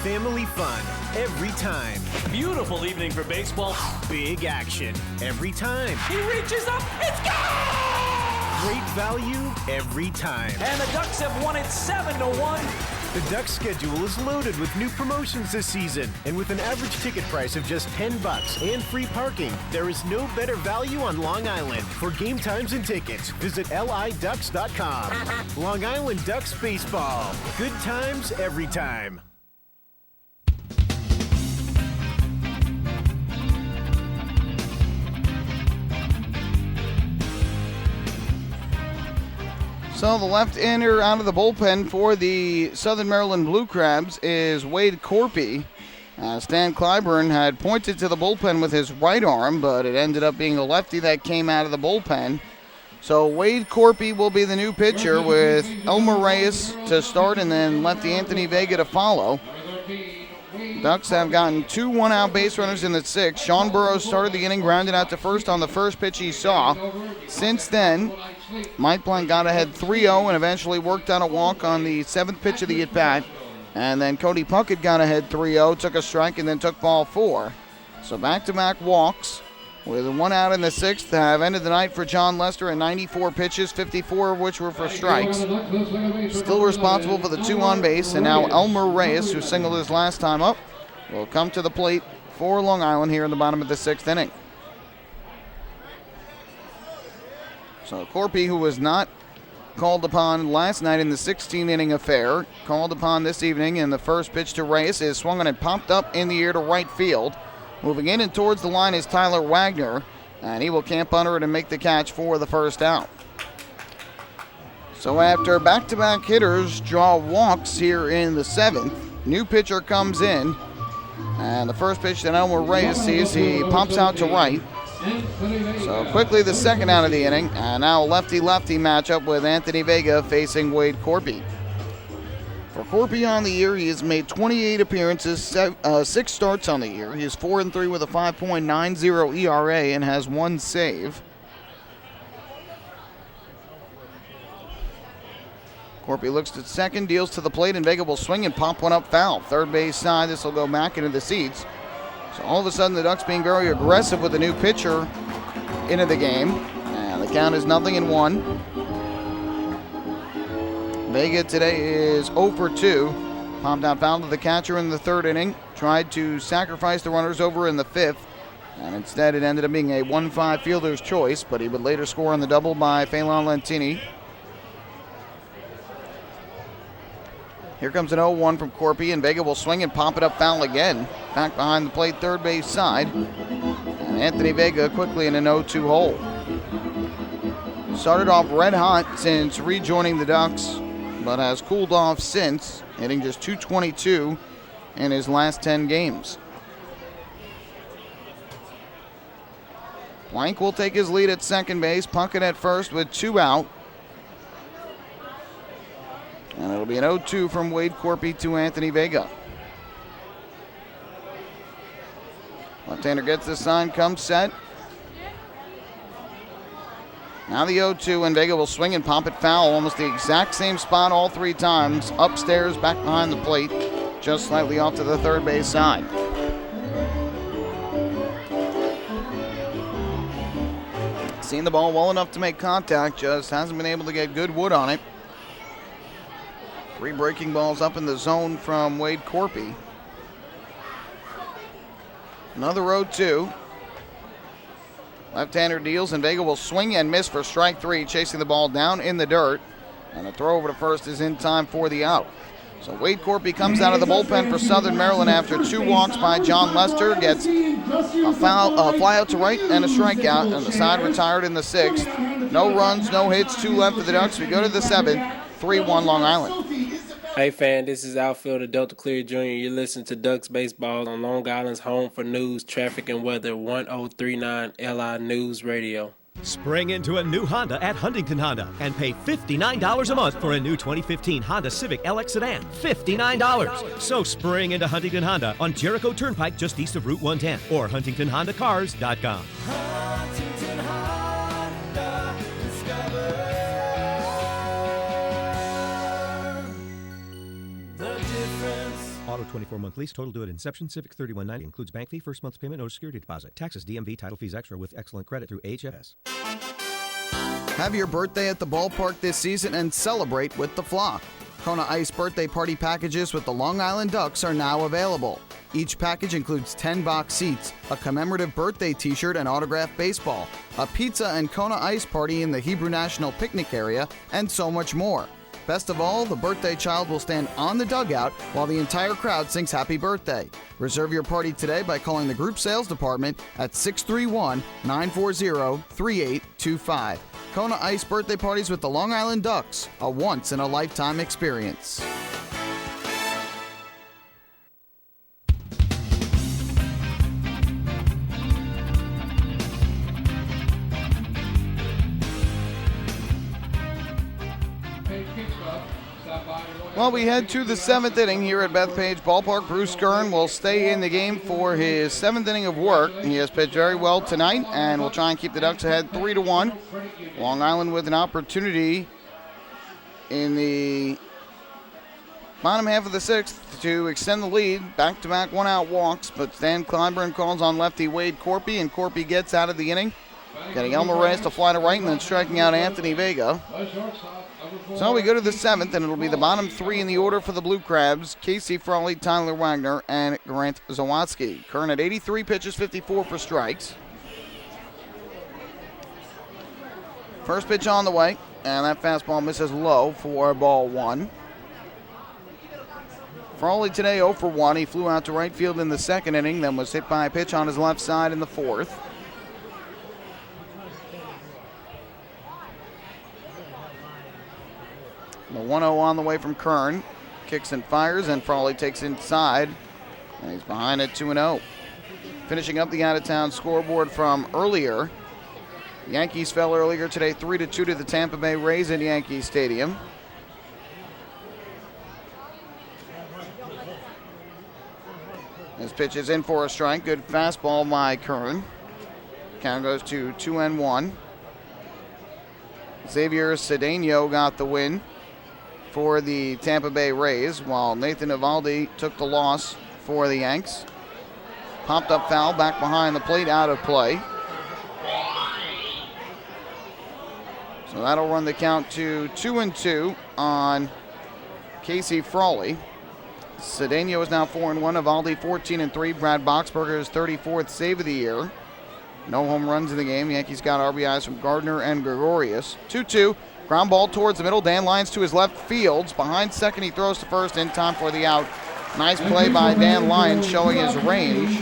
Family fun every time. Beautiful evening for baseball. Big action every time. He reaches up. It's gone! Great value every time. And the Ducks have won it 7-1. The Ducks schedule is loaded with new promotions this season. And with an average ticket price of just $10 and free parking, there is no better value on Long Island. For game times and tickets, visit liducks.com. Long Island Ducks Baseball. Good times every time. So the left-hander out of the bullpen for the Southern Maryland Blue Crabs is Wade Corpy. Stan Clyburn had pointed to the bullpen with his right arm, but it ended up being a lefty that came out of the bullpen. So Wade Corpy will be the new pitcher with Elmer Reyes to start and then lefty Anthony Vega to follow. Ducks have gotten 2 one-out base runners in the 6th. Sean Burrows started the inning, grounded out to first on the first pitch he saw. Since then, Mike Blank got ahead 3-0 and eventually worked out a walk on the 7th pitch of the at-bat. And then Cody Puckett got ahead 3-0, took a strike, and then took ball 4. So back-to-back walks with 1 out in the 6th have ended the night for John Lester at 94 pitches, 54 of which were for strikes. Still responsible for the 2 on base, and now Elmer Reyes, who singled his last time up, will come to the plate for Long Island here in the bottom of the 6th inning. So Corpy, who was not called upon last night in the 16-inning affair, called upon this evening, and the first pitch to Reyes is swung on and popped up in the air to right field. Moving in and towards the line is Tyler Wagner, and he will camp under it and make the catch for the first out. So after back-to-back hitters draw walks here in the 7th, new pitcher comes in, and the first pitch that Elmer Reyes sees, he pops out to right. So quickly the second out of the inning, and now a lefty-lefty matchup with Anthony Vega facing Wade Corpy. For Corpy on the year, he has made 28 appearances, 6 starts on the year. He is 4-3 with a 5.90 ERA and has 1 save. Corpy looks at second, deals to the plate, and Vega will swing and pop one up foul. Third base side, this will go back into the seats. So all of a sudden, the Ducks being very aggressive with the new pitcher into the game. And the count is 0-1. Vega today is 0 for 2. Popped out foul to the catcher in the 3rd inning. Tried to sacrifice the runners over in the 5th. And instead, it ended up being a 1-5 fielder's choice, but he would later score on the double by Phelan Lentini. Here comes an 0-1 from Corpy, and Vega will swing and pop it up foul again. Back behind the plate, third base side. And Anthony Vega quickly in an 0-2 hole. Started off red hot since rejoining the Ducks, but has cooled off since, hitting just .222 in his last 10 games. Blank will take his lead at second base. Puckett at first with 2 out. And it'll be an 0-2 from Wade Corpy to Anthony Vega. Left-hander gets the sign, comes set. Now the 0-2, and Vega will swing and pop it foul. Almost the exact same spot all three times. Upstairs, back behind the plate, just slightly off to the third base side. Seen the ball well enough to make contact, just hasn't been able to get good wood on it. 3 breaking balls up in the zone from Wade Corpy. Another 0-2. Left-hander deals, and Vega will swing and miss for strike 3, chasing the ball down in the dirt. And the throw over to first is in time for the out. So Wade Corpy comes out of the bullpen for Southern Maryland after 2 walks by John Lester, gets a fly out to right and a strikeout, and the side retired in the 6th. No runs, no hits, 2 left for the Ducks. We go to the 7th, 3-1 Long Island. Hey fan, this is outfielder Delta Clear Jr. You're listening to Ducks Baseball on Long Island's home for news, traffic, and weather, 1039 LI News Radio. Spring into a new Honda at Huntington Honda and pay $59 a month for a new 2015 Honda Civic LX sedan. $59. So spring into Huntington Honda on Jericho Turnpike just east of Route 110 or HuntingtonHondaCars.com. Huntington Honda, discover the difference. Auto 24-month lease, total due at inception. Civic $31.90 includes bank fee, first month's payment, no security deposit. Taxes, DMV, title fees extra with excellent credit through HFS. Have your birthday at the ballpark this season and celebrate with the flock. Kona Ice birthday party packages with the Long Island Ducks are now available. Each package includes 10 box seats, a commemorative birthday t-shirt and autographed baseball, a pizza and Kona Ice party in the Hebrew National Picnic area, and so much more. Best of all, the birthday child will stand on the dugout while the entire crowd sings happy birthday. Reserve your party today by calling the group sales department at 631-940-3825. Kona Ice birthday parties with the Long Island Ducks, a once-in-a-lifetime experience. Well, we head to the 7th inning here at Bethpage Ballpark. Bruce Kern will stay in the game for his 7th inning of work. He has pitched very well tonight and will try and keep the Ducks ahead 3-1. Long Island with an opportunity in the bottom half of the 6th to extend the lead. Back-to-back one-out walks, but Stan Clyburn calls on lefty Wade Corpy, and Corpy gets out of the inning, getting Elmer Reyes to fly to right and then striking out Anthony Vega. So we go to the 7th, and it'll be the bottom 3 in the order for the Blue Crabs: Casey Frawley, Tyler Wagner, and Grant Zawatsky. Kern at 83 pitches, 54 for strikes. First pitch on the way, and that fastball misses low for ball 1. Frawley today 0 for 1. He flew out to right field in the 2nd inning, then was hit by a pitch on his left side in the 4th. The 1-0 on the way from Kern. Kicks and fires, and Frawley takes inside, and he's behind at 2-0. Finishing up the out-of-town scoreboard from earlier, Yankees fell earlier today 3-2 to the Tampa Bay Rays at Yankee Stadium. This pitch is in for a strike. Good fastball by Kern. Count goes to 2-1. Xavier Cedeno got the win for the Tampa Bay Rays, while Nathan Eovaldi took the loss for the Yanks. Popped up foul back behind the plate, out of play. So that'll run the count to 2-2 on Casey Frawley. Cedeno is now 4-1. Eovaldi 14-3. Brad Boxberger is 34th save of the year. No home runs in the game. Yankees got RBIs from Gardner and Gregorius. 2-2. Ground ball towards the middle. Dan Lyons to his left. Fields behind second. He throws to first in time for the out. Nice play by Dan Lyons, showing his range.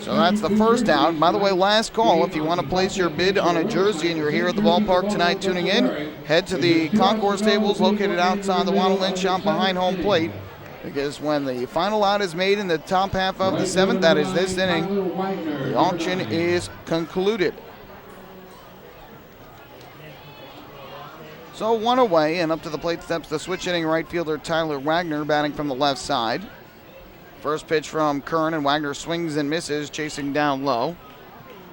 So that's the first out. By the way, last call, if you want to place your bid on a jersey and you're here at the ballpark tonight tuning in, head to the concourse tables located outside the Waddle Lynch shop behind home plate, because when the final out is made in the top half of the 7th, that is this inning, the auction is concluded. So one away, and up to the plate steps the switch-hitting right fielder Tyler Wagner, batting from the left side. First pitch from Kern, and Wagner swings and misses, chasing down low.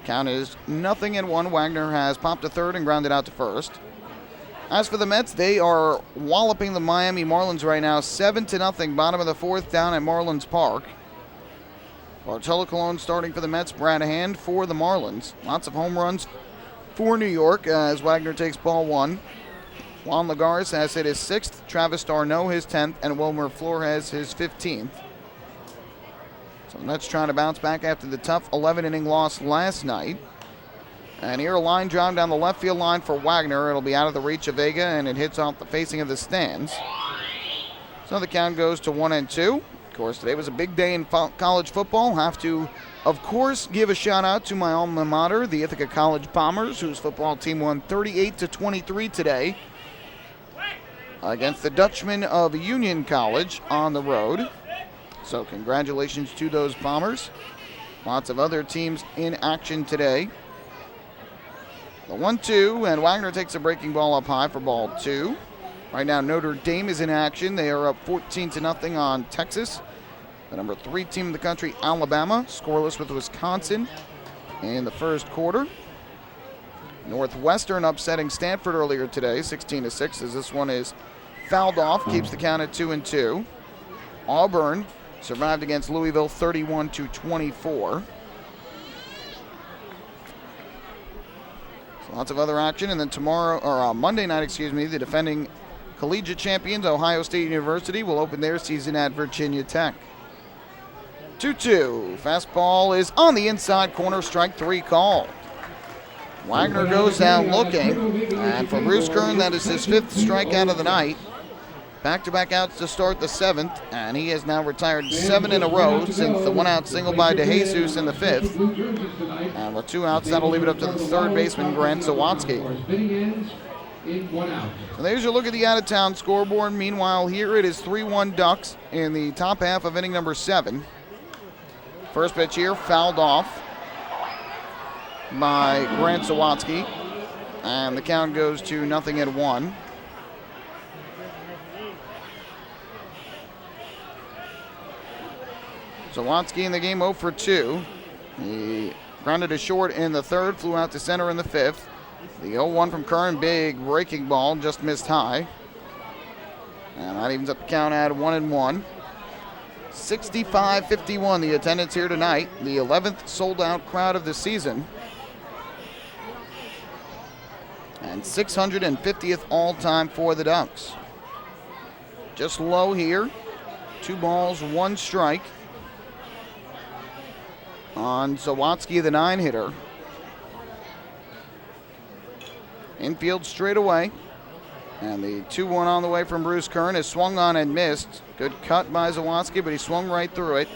Count is 0-1. Wagner has popped to third and grounded out to first. As for the Mets, they are walloping the Miami Marlins right now, 7-0, bottom of the fourth, down at Marlins Park. Bartolo Colon starting for the Mets, Brad Hand for the Marlins. Lots of home runs for New York as Wagner takes ball one. Juan Lagares has hit his 6th, Travis d'Arnaud his 10th, and Wilmer Flores his 15th. So the Mets trying to bounce back after the tough 11-inning loss last night. And here a line drive down the left field line for Wagner. It'll be out of the reach of Vega, and it hits off the facing of the stands. So the count goes to 1-2. Of course, today was a big day in college football. Have to, of course, give a shout out to my alma mater, the Ithaca College Bombers, whose football team won 38-23 today against the Dutchmen of Union College on the road. So congratulations to those Bombers. Lots of other teams in action today. The 1-2, and Wagner takes a breaking ball up high for ball 2. Right now Notre Dame is in action. They are up 14-0 on Texas. The number 3 team in the country, Alabama, scoreless with Wisconsin in the first quarter. Northwestern upsetting Stanford earlier today, 16-6, as this one is fouled off, keeps the count at 2-2. Auburn survived against Louisville 31-24. So lots of other action, and then Monday night, the defending collegiate champions, Ohio State University, will open their season at Virginia Tech. 2-2. Fastball is on the inside corner, strike 3 called. Wagner goes down looking, and for Bruce Kern, that is his 5th strikeout of the night. Back-to-back outs to start the 7th, and he has now retired 7 in a row since the one-out single by DeJesus in the 5th. And with 2 outs, that'll leave it up to the third baseman, Grant Zawatsky. So there's your look at the out-of-town scoreboard. Meanwhile, here it is 3-1 Ducks in the top half of inning number 7. First pitch here, fouled off by Grant Zawatsky, and the count goes to 0-1. Zawatsky in the game 0 for 2. He grounded a short in the 3rd, flew out to center in the 5th. The 0-1 from Kern, big breaking ball, just missed high. And that evens up the count at 1-1. 65-51 the attendance here tonight. The 11th sold-out crowd of the season. And 650th all-time for the Ducks. Just low here. 2 balls, 1 strike on Zawatsky, the 9-hitter. Infield straight away. And the 2-1 on the way from Bruce Kern is swung on and missed. Good cut by Zawatsky, but he swung right through it.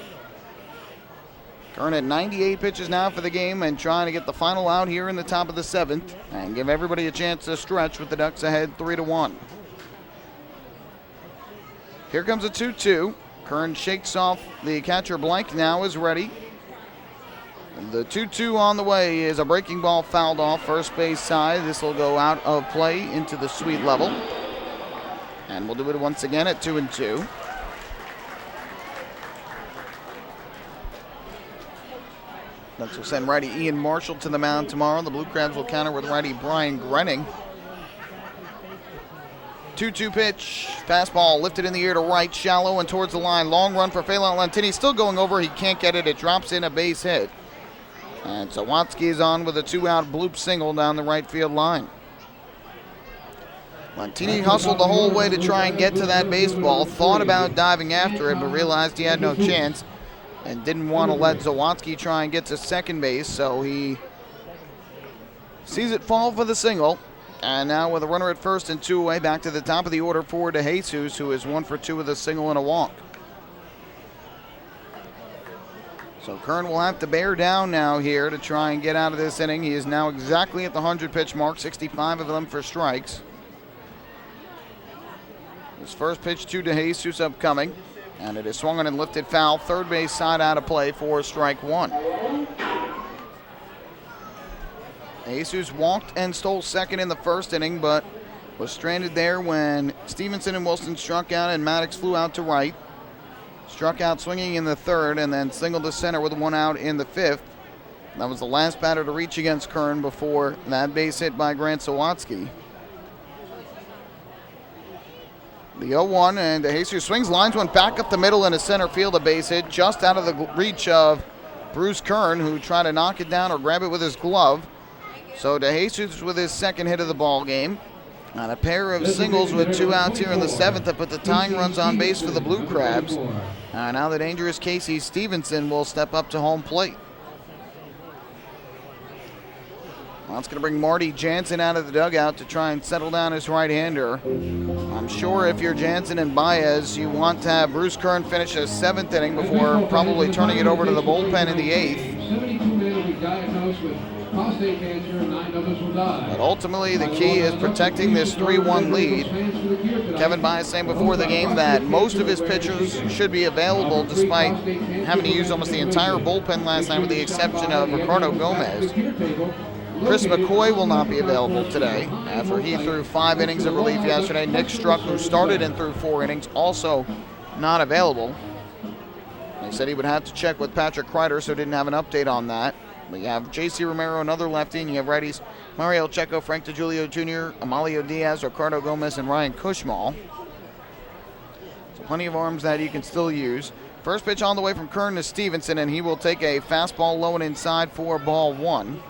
Kern at 98 pitches now for the game and trying to get the final out here in the top of the 7th and give everybody a chance to stretch with the Ducks ahead 3-1. Here comes a 2-2. Kern shakes off the catcher Blank, now is ready. The 2-2 on the way is a breaking ball fouled off first base side. This will go out of play into the sweet level. And we'll do it once again at 2-2. Ducks will send righty Ian Marshall to the mound tomorrow. The Blue Crabs will counter with righty Brian Grenning. 2-2 pitch. Fastball lifted in the air to right, shallow and towards the line. Long run for Phelan Lantini. Still going over. He can't get it. It drops in, a base hit. And Zawatsky is on with a 2-out bloop single down the right field line. Lantini hustled the whole way to try and get to that baseball. Thought about diving after it, but realized he had no chance and didn't want to let Zawatsky try and get to second base, so he sees it fall for the single. And now with a runner at first and 2 away, back to the top of the order for DeJesus, who is 1 for 2 with a single and a walk. So Kern will have to bear down now here to try and get out of this inning. He is now exactly at the 100-pitch mark, 65 of them for strikes. His first pitch to DeJesus upcoming, and it is swung on and lifted foul. Third base side out of play for strike 1. DeJesus walked and stole second in the first inning, but was stranded there when Stevenson and Wilson struck out and Maddox flew out to right. Struck out swinging in the third and then singled to center with one out in the fifth. That was the last batter to reach against Kern before that base hit by Grant Sawatsky. The 0-1, and DeJesus swings, lines one back up the middle into center field, a base hit just out of the reach of Bruce Kern, who tried to knock it down or grab it with his glove. So DeJesus with his second hit of the ball game. And a pair of singles with 2 outs here in the seventh that put the tying runs on base for the Blue Crabs. Now the dangerous Casey Stevenson will step up to home plate. Well, it's going to bring Marty Jansen out of the dugout to try and settle down his right-hander. I'm sure if you're Jansen and Baez, you want to have Bruce Kern finish his seventh inning before probably turning it over to the bullpen in the eighth. 72 men will be diagnosed with prostate cancer and 9 others will die. But ultimately, the key is protecting this 3-1 lead. Kevin Baez saying before the game that most of his pitchers should be available despite having to use almost the entire bullpen last night with the exception of Ricardo Gomez. Chris McCoy will not be available today after he threw 5 innings of relief yesterday. Nick Struck, who started and threw 4 innings, also not available. They said he would have to check with Patrick Kreider, so didn't have an update on that. But you have J.C. Romero, another lefty, and you have righties Mario Checo, Frank DeJulio Jr., Amalio Diaz, Ricardo Gomez, and Ryan Kushmal. So plenty of arms that you can still use. First pitch on the way from Kern to Stevenson, and he will take a fastball low and inside for ball 1.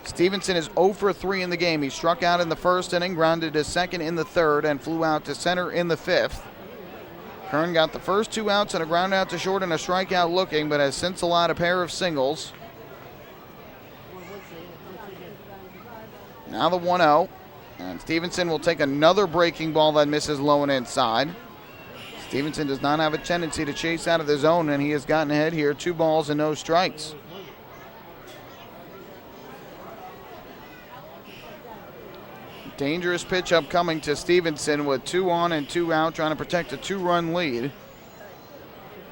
Stevenson is 0 for 3 in the game. He struck out in the first inning, grounded to second in the third, and flew out to center in the fifth. Kern got the first 2 outs and a ground out to short and a strikeout looking, but has since allowed a pair of singles. Now the 1-0, and Stevenson will take another breaking ball that misses low and inside. Stevenson does not have a tendency to chase out of the zone, and he has gotten ahead here, 2 balls and no strikes. Dangerous pitch upcoming to Stevenson with 2 on and 2 out, trying to protect a 2-run lead.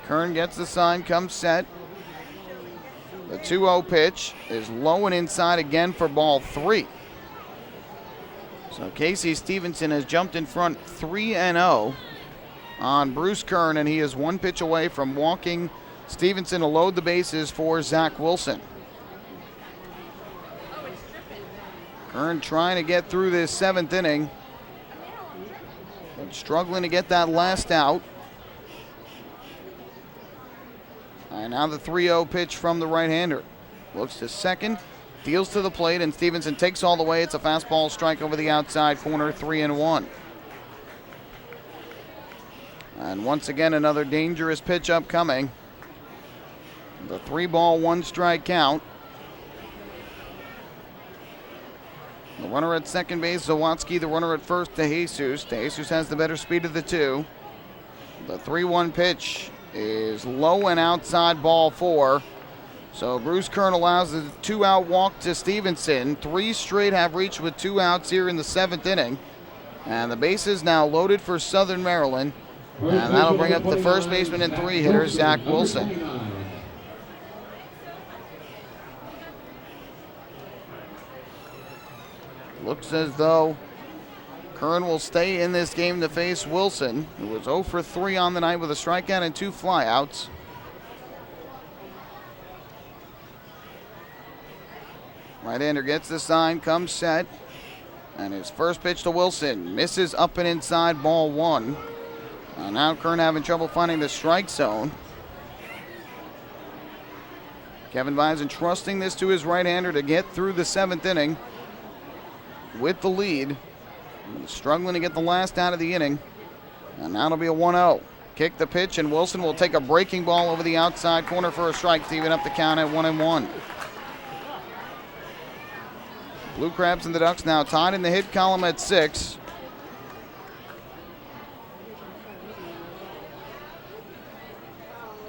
Kern gets the sign, comes set. The 2-0 pitch is low and inside again for ball 3. So Casey Stevenson has jumped in front 3-0 on Bruce Kern, and he is 1 pitch away from walking Stevenson to load the bases for Zach Wilson. Kern trying to get through this 7th inning, but struggling to get that last out. And now the 3-0 pitch from the right-hander. Looks to second, deals to the plate, and Stevenson takes all the way. It's a fastball strike over the outside corner, 3-1. And once again, another dangerous pitch upcoming. The 3-ball, 1-strike count. The runner at second base, Zawatsky. The runner at first, DeJesus. DeJesus has the better speed of the 2. The 3-1 pitch is low and outside, ball 4. So Bruce Kern allows the 2-out walk to Stevenson. 3 straight have reached with 2 outs here in the 7th inning. And the bases now loaded for Southern Maryland. And that'll bring up the first baseman and 3-hitter, Zach Wilson. Looks as though Kern will stay in this game to face Wilson, who was 0 for 3 on the night with a strikeout and 2 flyouts. Right-hander gets the sign, comes set, and his first pitch to Wilson misses up and inside, ball 1. Now Kern having trouble finding the strike zone. Kevin Baez entrusting this to his right-hander to get through the 7th inning with the lead. Struggling to get the last out of the inning. And now it'll be a 1-0. Kick the pitch, and Wilson will take a breaking ball over the outside corner for a strike to even up the count at 1-1. Blue Crabs and the Ducks now tied in the hit column at 6.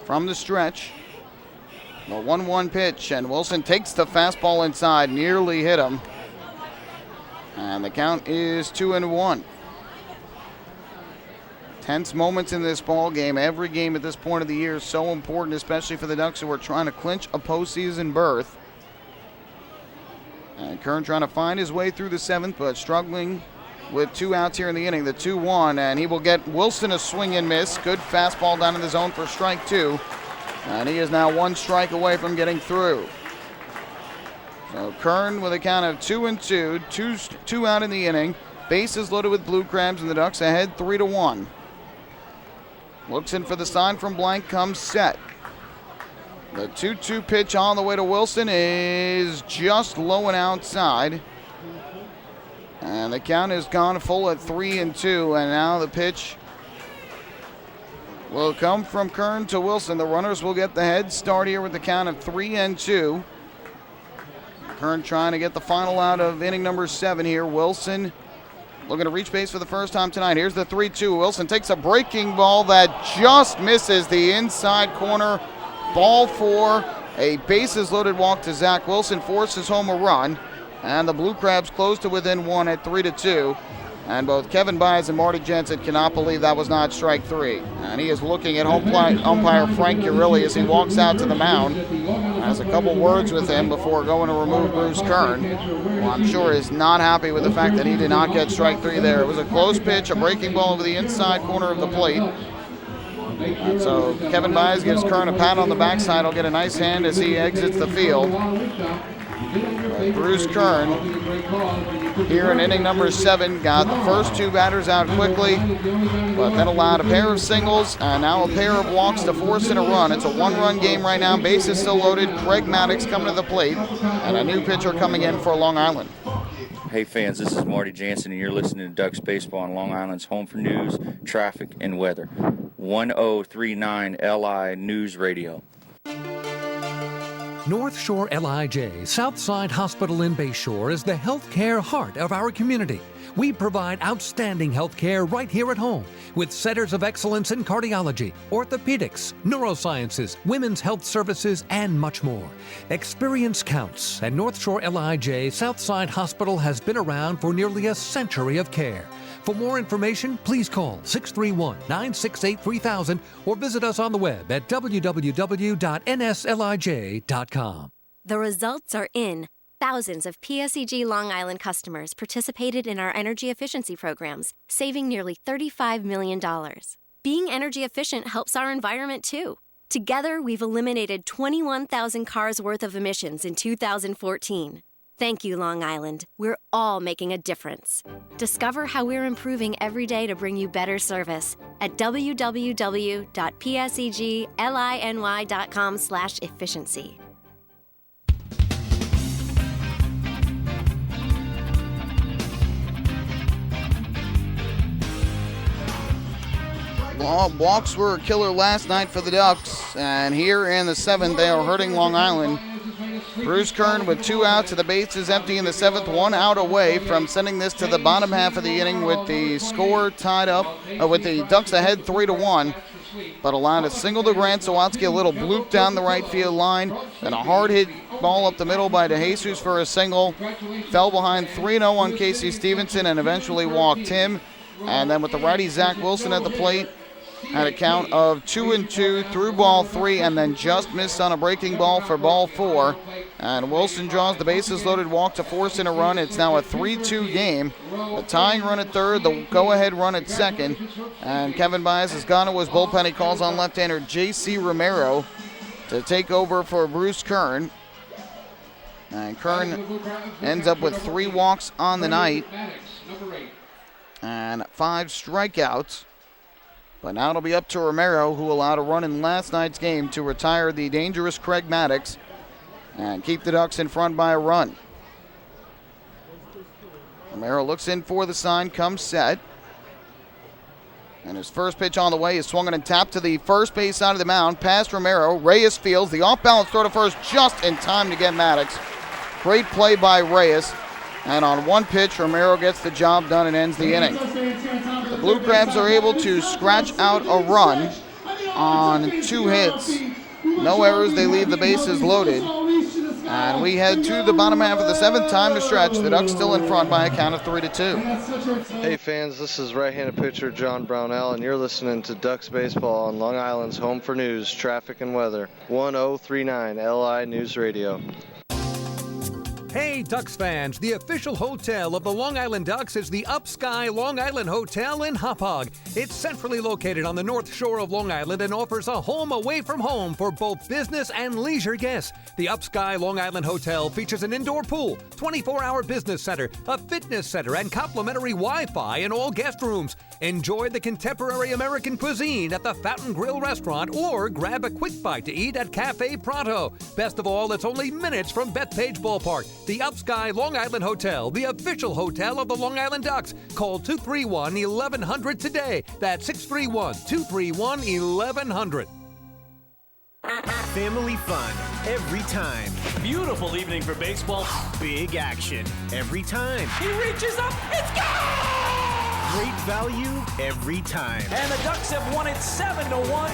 From the stretch, the 1-1 pitch, and Wilson takes the fastball inside, nearly hit him. And the count is 2-1. Tense moments in this ball game. Every game at this point of the year is so important, especially for the Ducks who are trying to clinch a postseason berth. And Kern trying to find his way through the 7th, but struggling with 2 outs here in the inning, the 2-1, and he will get Wilson a swing and miss. Good fastball down in the zone for strike 2, and he is now 1 strike away from getting through. So Kern with a count of 2-2, two out in the inning. Bases loaded with Blue Crabs, and the Ducks ahead 3-1. Looks in for the sign from Blank, comes set. The 2-2 pitch on the way to Wilson is just low and outside. And the count is gone full at 3-2, and now the pitch will come from Kern to Wilson. The runners will get the head start here with the count of 3-2. Kern trying to get the final out of inning number 7 here. Wilson looking to reach base for the first time tonight. Here's the 3-2. Wilson takes a breaking ball that just misses the inside corner. Ball 4. A bases loaded walk to Zach Wilson forces home a run. And the Blue Crabs close to within 1 at 3-2. And both Kevin Byes and Marty Jensen cannot believe that was not strike 3. And he is looking at umpire Frank Urilli as he walks out to the mound. Has a couple words with him before going to remove Bruce Kern, who I'm sure is not happy with the fact that he did not get strike 3 there. It was a close pitch, a breaking ball over the inside corner of the plate. And so Kevin Byes gives Kern a pat on the backside. He'll get a nice hand as he exits the field. Bruce Kern here in inning number 7 got the first 2 batters out quickly, but then allowed a pair of singles and now a pair of walks to force in a run. It's a 1-run game right now. Bases still loaded. Craig Maddox coming to the plate, and a new pitcher coming in for Long Island. Hey fans, this is Marty Jansen, and you're listening to Ducks Baseball on Long Island's home for news, traffic, and weather. 1039 LI News Radio. North Shore LIJ Southside Hospital in Bayshore is the healthcare heart of our community. We provide outstanding healthcare right here at home with centers of excellence in cardiology, orthopedics, neurosciences, women's health services, and much more. Experience counts, and North Shore LIJ Southside Hospital has been around for nearly a century of care. For more information, please call 631-968-3000 or visit us on the web at www.nslij.com. The results are in. Thousands of PSEG Long Island customers participated in our energy efficiency programs, saving nearly $35 million. Being energy efficient helps our environment too. Together, we've eliminated 21,000 cars worth of emissions in 2014. Thank you, Long Island. We're all making a difference. Discover how we're improving every day to bring you better service at www.pseglyny.com/efficiency. Walks were a killer last night for the Ducks, and here in the 7th, they are hurting Long Island. Bruce Kern with 2 outs, the bases empty in the 7th, 1 out away from sending this to the bottom half of the inning with the score tied up, with the Ducks ahead 3-1, but allowed a single to Grant Sawatsky, a little bloop down the right field line, and a hard hit ball up the middle by DeJesus for a single. Fell behind 3-0 on Casey Stevenson and eventually walked him. And then with the righty Zach Wilson at the plate, had a count of 2-2 through ball 3 and then just missed on a breaking ball for ball 4. And Wilson draws the bases loaded walk to force in a run. It's now a 3-2 game. The tying run at third, the go-ahead run at second. And Kevin Byes has gone to his bullpen. He calls on left-hander J.C. Romero to take over for Bruce Kern. And Kern ends up with 3 walks on the night and 5 strikeouts. But now it'll be up to Romero, who allowed a run in last night's game to retire the dangerous Craig Maddox and keep the Ducks in front by a run. Romero looks in for the sign, comes set. And his first pitch on the way is swung and tapped to the first base side of the mound. Past Romero, Reyes fields the off-balance throw to first just in time to get Maddox. Great play by Reyes. And on one pitch, Romero gets the job done and ends the inning. The Blue Crabs are able to scratch out a run on 2 hits. No errors, they leave the bases loaded. And we head to the bottom half of the 7th, time to stretch. The Ducks still in front by a count of 3-2. Hey fans, this is right-handed pitcher John Brownell, and you're listening to Ducks Baseball on Long Island's home for news, traffic, and weather. 1039 LI News Radio. Hey, Ducks fans, the official hotel of the Long Island Ducks is the Upsky Long Island Hotel in Hauppauge. It's centrally located on the north shore of Long Island and offers a home away from home for both business and leisure guests. The Upsky Long Island Hotel features an indoor pool, 24-hour business center, a fitness center, and complimentary Wi-Fi in all guest rooms. Enjoy the contemporary American cuisine at the Fountain Grill restaurant or grab a quick bite to eat at Cafe Pronto. Best of all, it's only minutes from Bethpage Ballpark. The Upsky Long Island Hotel, the official hotel of the Long Island Ducks. Call 231-1100 today. That's 631-231-1100. Family fun every time. Beautiful evening for baseball. Big action every time. He reaches up, it's gone! Great value every time. And the Ducks have won it 7-1.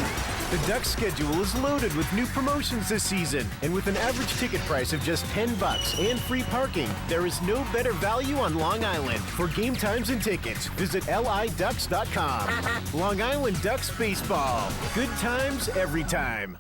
The Ducks schedule is loaded with new promotions this season, and with an average ticket price of just $10 and free parking, there is no better value on Long Island. For game times and tickets, visit liducks.com. Long Island Ducks baseball. Good times every time.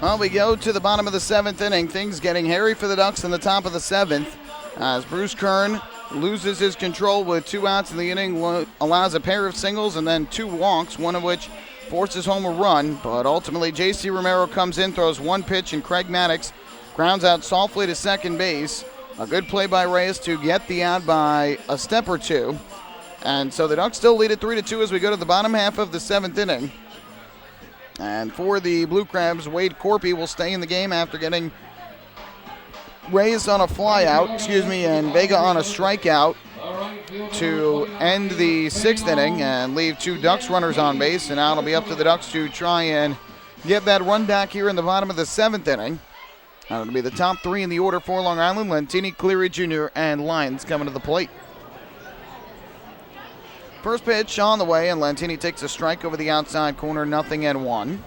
Well, we go to the bottom of the 7th inning. Things getting hairy for the Ducks in the top of the 7th. As Bruce Kern loses his control with 2 outs in the inning, allows a pair of singles and then 2 walks, one of which forces home a run. But ultimately, J.C. Romero comes in, throws 1 pitch, and Craig Maddox grounds out softly to second base. A good play by Reyes to get the out by a step or 2. And so the Ducks still lead it 3-2 as we go to the bottom half of the 7th inning. And for the Blue Crabs, Wade Corpy will stay in the game after getting Reyes on a flyout, and Vega on a strikeout to end the 6th inning and leave 2 Ducks runners on base. And now it'll be up to the Ducks to try and get that run back here in the bottom of the 7th inning. It'll be the top 3 in the order for Long Island: Lentini, Cleary Jr., and Lyons coming to the plate. First pitch on the way, and Lentini takes a strike over the outside corner, 0-1.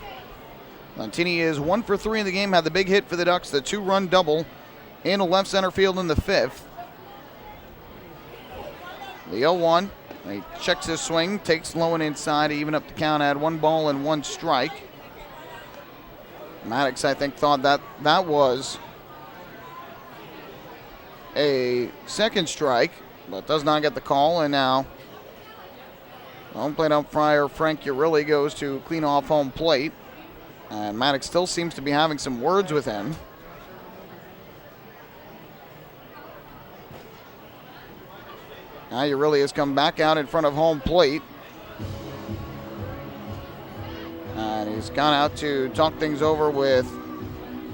Lentini is 1 for 3 in the game, had the big hit for the Ducks, the 2-run double in left center field in the 5th. The 0-1, he checks his swing, takes low and inside to even up the count at 1 ball and 1 strike. Maddox, I think, thought that was a second strike, but does not get the call, and now home plate umpire Frank Urilli goes to clean off home plate. And Maddox still seems to be having some words with him. Now Urilli has come back out in front of home plate. And he's gone out to talk things over with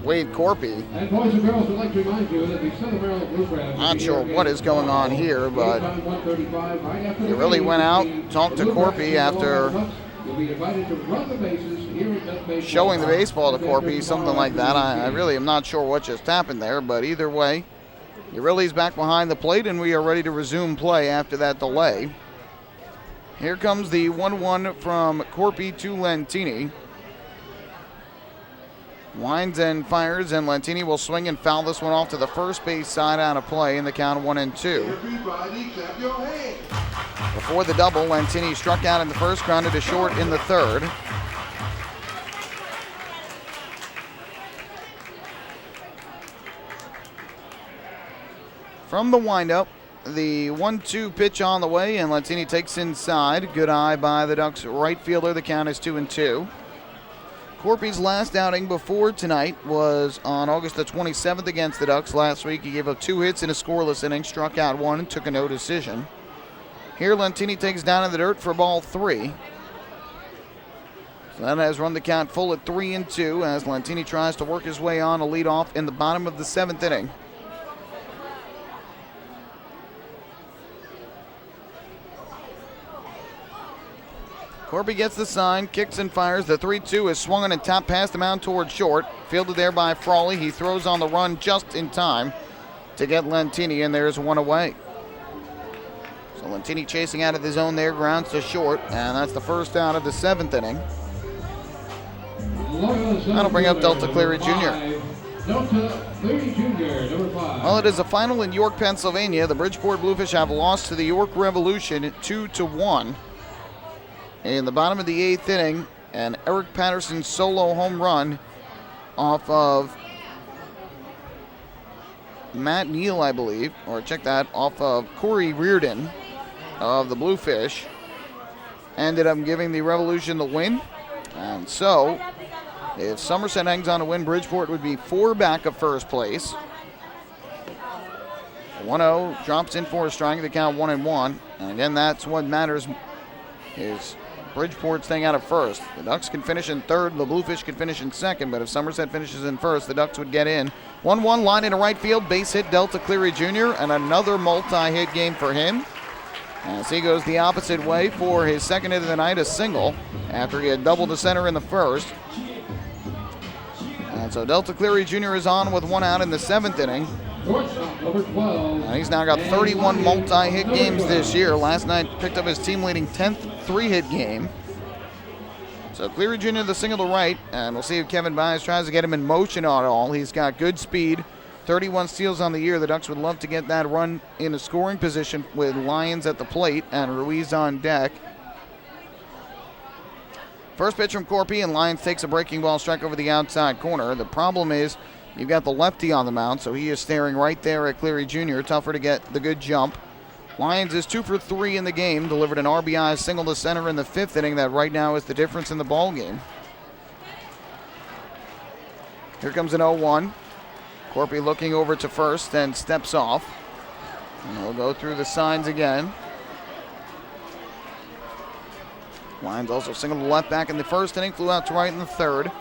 Wade Corpy. And boys and girls, we'd like to remind you that the Southern Maryland Blue Crabs... Not sure what is going on here, but he really went out, talked to Corpy after showing the baseball to Corpy, something like that. I really am not sure what just happened there, but either way, Urilli's back behind the plate, and we are ready to resume play after that delay. Here comes the 1-1 from Corpy to Lentini. Winds and fires, and Lentini will swing and foul this one off to the first base side out of play in the count 1-2. Everybody clap your hands. Before the double, Lentini struck out in the first, grounded to short in the 3rd. From the windup, the 1-2 pitch on the way, and Lentini takes inside. Good eye by the Ducks right fielder. The count is 2-2. Corpy's last outing before tonight was on August the 27th against the Ducks. Last week he gave up 2 hits in a scoreless inning, struck out 1, and took a no decision. Here Lentini takes down in the dirt for ball 3. So that has run the count full at 3-2 as Lentini tries to work his way on a leadoff in the bottom of the 7th inning. Corpy gets the sign, kicks and fires. The 3-2 is swung on and tapped past the mound toward short. Fielded there by Frawley. He throws on the run just in time to get Lentini, and there's 1 away. So Lentini chasing out of the zone there, grounds to short, and that's the first out of the 7th inning. That'll bring up Delta Cleary Jr. Delta Cleary Jr., number 5. Well, it is a final in York, Pennsylvania. The Bridgeport Bluefish have lost to the York Revolution 2-1. In the bottom of the 8th inning, an Eric Patterson solo home run off of Matt Neal, I believe, or check that, off of Corey Reardon of the Bluefish, ended up giving the Revolution the win. And so, if Somerset hangs on to win, Bridgeport would be 4 back of first place. 1-0 drops in for a strike, the count 1-1. And again, that's what matters, is Bridgeport staying out of first. The Ducks can finish in third, the Bluefish can finish in second, but if Somerset finishes in first, the Ducks would get in. 1-1 line into right field, base hit Delta Cleary Jr., and another multi-hit game for him, as he goes the opposite way for his second hit of the night, a single, after he had doubled to center in the first. And so Delta Cleary Jr. is on with 1 out in the 7th inning. And he's now got 31 multi-hit games this year. Last night picked up his team-leading 10th 3-hit game. So Cleary Jr. the single to right, and we'll see if Kevin Byes tries to get him in motion at all. He's got good speed, 31 steals on the year. The Ducks would love to get that run in a scoring position with Lyons at the plate and Ruiz on deck. First pitch from Corpy, and Lyons takes a breaking ball strike over the outside corner. The problem is you've got the lefty on the mound, so he is staring right there at Cleary Jr., tougher to get the good jump. Lyons is 2 for 3 in the game, delivered an RBI single to center in the 5th inning. That right now is the difference in the ball game. Here comes an 0-1. Corpy looking over to first, then steps off. And he'll go through the signs again. Lyons also singled to left back in the 1st inning, flew out to right in the 3rd.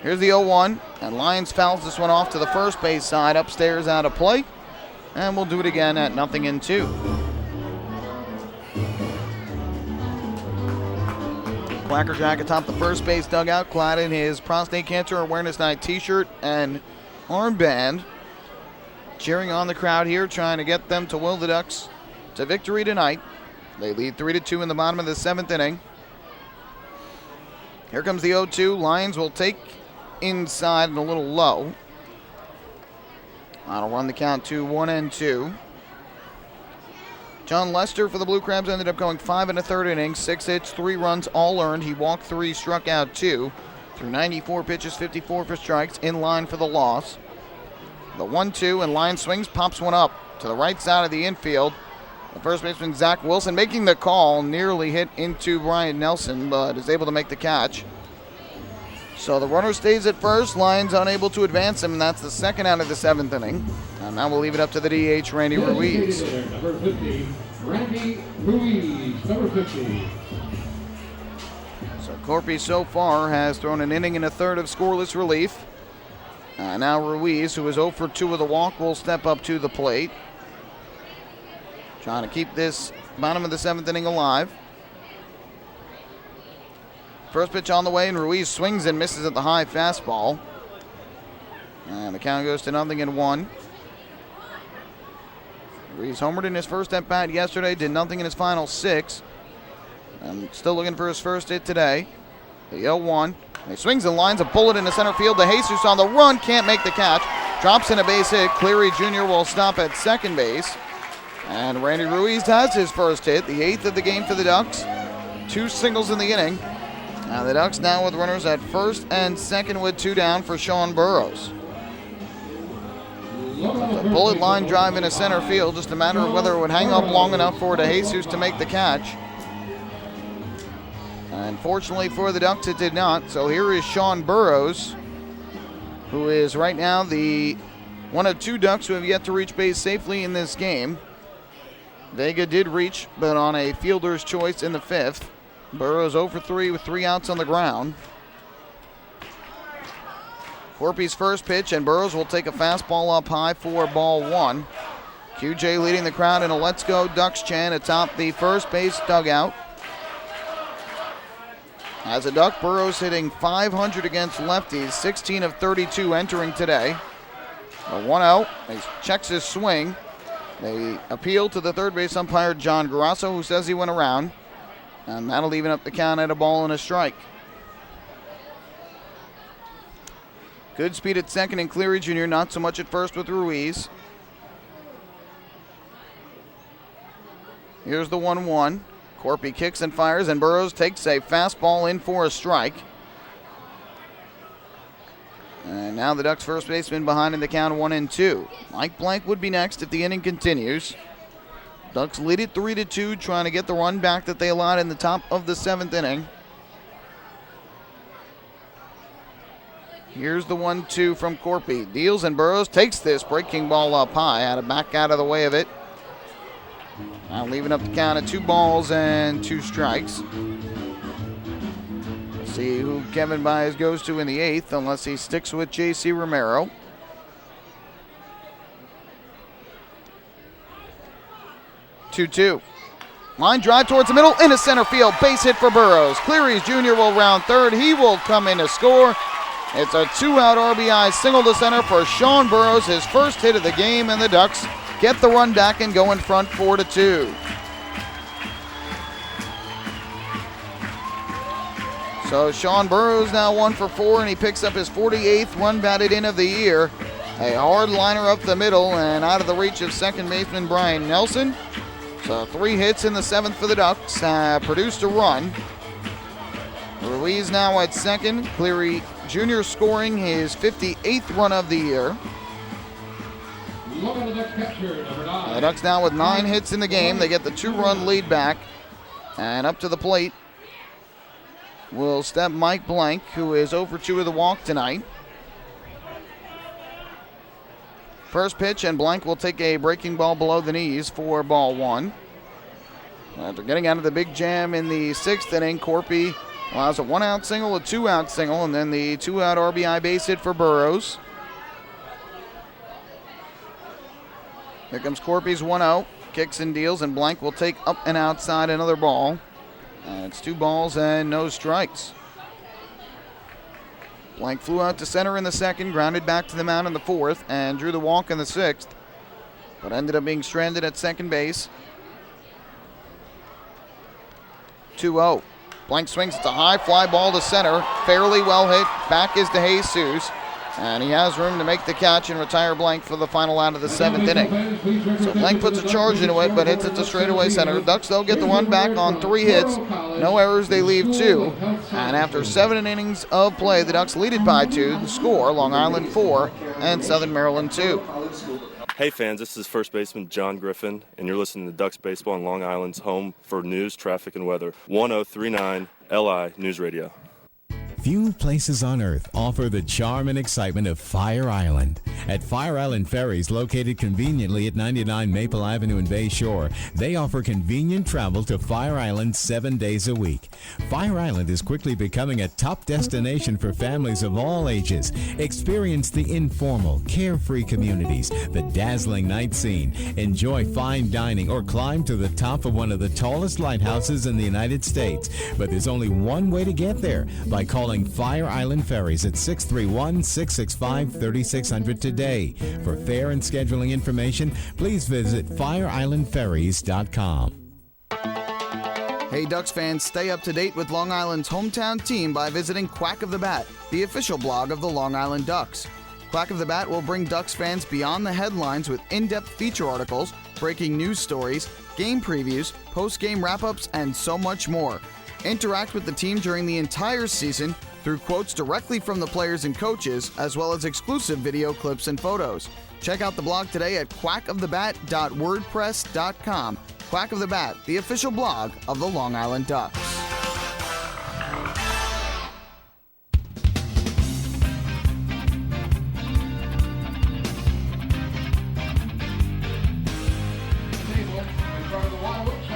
Here's the 0-1, and Lyons fouls this one off to the first base side, upstairs out of play, and we'll do it again at 0-2. Quackerjack atop the first base dugout, clad in his Prostate Cancer Awareness Night t-shirt and armband, cheering on the crowd here, trying to get them to will the Ducks to victory tonight. They lead 3-2 in the bottom of the 7th inning. Here comes the 0-2. Lyons will take inside and a little low. That'll run the count to 1-2. John Lester for the Blue Crabs ended up going 5 1/3 innings, 6 hits, 3 runs, all earned. He walked 3, struck out 2. Through 94 pitches, 54 for strikes, in line for the loss. The 1-2, and Lyons swings, pops one up to the right side of the infield. The first baseman, Zach Wilson, making the call, nearly hit into Brian Nelson, but is able to make the catch. So the runner stays at first. Lyons unable to advance him, and that's the 2nd out of the 7th inning. And now we'll leave it up to the DH, Randy Ruiz. Number 50, Randy Ruiz, number 50. So Corpy so far has thrown an inning and a 1/3 of scoreless relief. Now Ruiz, who is 0 for 2 with a walk, will step up to the plate. Trying to keep this bottom of the 7th inning alive. First pitch on the way, and Ruiz swings and misses at the high fastball. And the count goes to 0-1. Ruiz homered in his first at-bat yesterday, did nothing in his final 6. And still looking for his first hit today. The 0-1. He swings and lines a bullet into center field. De Jesus on the run, can't make the catch. Drops in a base hit. Cleary Jr. will stop at second base. And Randy Ruiz has his first hit, the 8th of the game for the Ducks. 2 singles in the inning. Now the Ducks now with runners at first and second with 2 down for Sean Burrows. The bullet line drive into center field, just a matter of whether it would hang up long enough for De Jesus to make the catch. Unfortunately for the Ducks, it did not. So here is Sean Burrows, who is right now the one of 2 Ducks who have yet to reach base safely in this game. Vega did reach, but on a fielder's choice in the 5th. Burrows 0 for 3 with 3 outs on the ground. Corpy's first pitch, and Burrows will take a fastball up high for ball 1. QJ leading the crowd in a Let's Go Ducks chant atop the first base dugout. As a Duck, Burrows hitting .500 against lefties, 16 of 32 entering today. A 1-0, he checks his swing. They appeal to the third base umpire, John Grasso, who says he went around. And that'll even up the count at a ball and a strike. Good speed at second and Cleary Jr., not so much at first with Ruiz. Here's the 1-1. Corpy kicks and fires, and Burrows takes a fastball in for a strike. And now the Ducks first baseman behind in the count 1-2. Mike Blank would be next if the inning continues. Ducks lead it 3-2, trying to get the run back that they allowed in the top of the 7th inning. Here's the 1-2 from Corpy. Deals and Burrows takes this breaking ball up high. Had to back out of the way of it. Now leaving up the count at 2 balls and 2 strikes. We'll see who Kevin Baez goes to in the 8th, unless he sticks with J.C. Romero. Two. Line drive towards the middle, into center field. Base hit for Burrows. Cleary Jr. will round third. He will come in to score. It's a 2-out RBI single to center for Sean Burrows, his first hit of the game, and the Ducks get the run back and go in front 4-2. So Sean Burrows now 1 for 4, and he picks up his 48th run batted in of the year. A hard liner up the middle and out of the reach of second baseman Brian Nelson. So 3 hits in the 7th for the Ducks, produced a run. Ruiz now at second. Cleary Jr. scoring his 58th run of the year. The Ducks now with 9 hits in the game. They get the 2-run lead back. And up to the plate will step Mike Blank, who is 0 for 2 with a walk tonight. First pitch, and Blank will take a breaking ball below the knees for ball 1. After getting out of the big jam in the 6th inning, Corpy allows a 1-out single, a 2-out single, and then the 2-out RBI base hit for Burrows. Here comes Corpy's 1-0. Kicks and deals, and Blank will take up and outside another ball. It's 2 balls and no strikes. Blank flew out to center in the 2nd, grounded back to the mound in the 4th, and drew the walk in the 6th, but ended up being stranded at second base. 2-0. Blank swings. It's a high fly ball to center. Fairly well hit. Back is to Jesus. And he has room to make the catch and retire Blank for the final out of the 7th inning. So Blank puts a charge into it, but hits it to straightaway center. Ducks, they'll get the run back on 3 hits. No errors, they leave 2. And after 7 innings of play, the Ducks lead it by 2. The score, Long Island 4 and Southern Maryland 2. Hey fans, this is first baseman John Griffin, and you're listening to Ducks Baseball on Long Island's home for news, traffic, and weather. 1039 LI News Radio. Few places on earth offer the charm and excitement of Fire Island. At Fire Island Ferries, located conveniently at 99 Maple Avenue in Bay Shore, they offer convenient travel to Fire Island 7 days a week. Fire Island is quickly becoming a top destination for families of all ages. Experience the informal, carefree communities, the dazzling night scene, enjoy fine dining, or climb to the top of one of the tallest lighthouses in the United States. But there's only one way to get there, by calling Fire Island Ferries at 631-665-3600 today. For fare and scheduling information, please visit fireislandferries.com. Hey Ducks fans, stay up to date with Long Island's hometown team by visiting Quack of the Bat, the official blog of the Long Island Ducks. Quack of the Bat will bring Ducks fans beyond the headlines with in-depth feature articles, breaking news stories, game previews, post-game wrap-ups, and so much more. Interact with the team during the entire season through quotes directly from the players and coaches, as well as exclusive video clips and photos. Check out the blog today at quackofthebat.wordpress.com. Quack of the Bat, the official blog of the Long Island Ducks.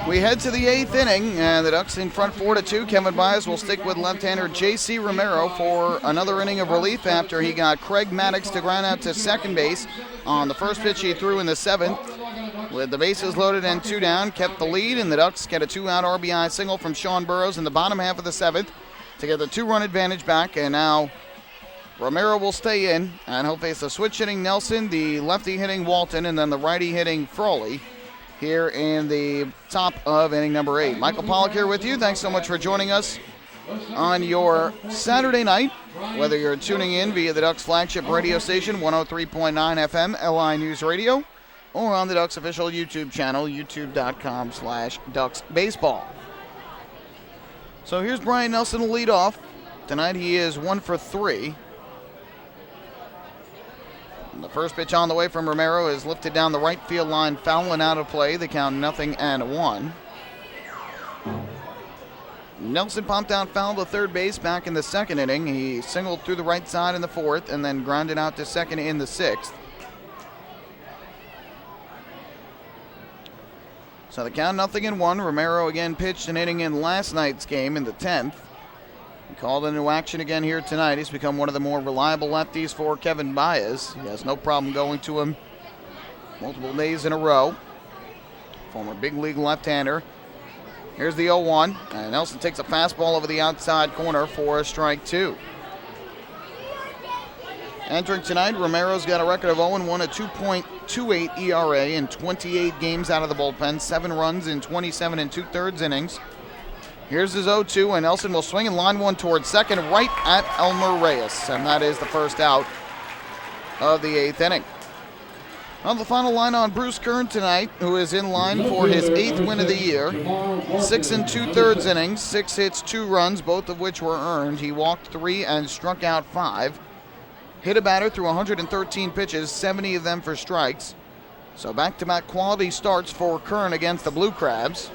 We head to the 8th inning, and the Ducks in front 4-2. Kevin Baez will stick with left-hander J.C. Romero for another inning of relief after he got Craig Maddox to ground out to second base on the first pitch he threw in the 7th. With the bases loaded and 2 down, kept the lead, and the Ducks get a 2-out RBI single from Sean Burrows in the bottom half of the 7th to get the 2-run advantage back, and now Romero will stay in, and he'll face the switch hitting Nelson, the lefty hitting Walton, and then the righty hitting Frawley here in the top of inning number 8. Michael Pollock here with you. Thanks so much for joining us on your Saturday night, whether you're tuning in via the Ducks flagship radio station, 103.9 FM, LI News Radio, or on the Ducks official YouTube channel, youtube.com/DucksBaseball. So here's Brian Nelson to lead off. Tonight he is 1 for 3. And the first pitch on the way from Romero is lifted down the right field line, foul and out of play. The count 0-1. Nelson pumped out foul to third base back in the second inning. He singled through the right side in the fourth and then grounded out to second in the sixth. So the count 0-1. Romero again pitched an inning in last night's game in the 10th. He called into action again here tonight. He's become one of the more reliable lefties for Kevin Baez. He has no problem going to him multiple days in a row. Former big league left-hander. Here's the 0-1, and Nelson takes a fastball over the outside corner for a strike 2. Entering tonight, Romero's got a record of 0-1, a 2.28 ERA in 28 games out of the bullpen, 7 runs in 27 2/3 innings. Here's his 0-2, and Nelson will swing and line one towards second, right at Elmer Reyes, and that is the first out of the 8th inning. On the final line on Bruce Kern tonight, who is in line for his 8th win of the year. 6 2/3 innings, 6 hits, 2 runs, both of which were earned. He walked 3 and struck out 5. Hit a batter through 113 pitches, 70 of them for strikes. So back-to-back quality starts for Kern against the Blue Crabs.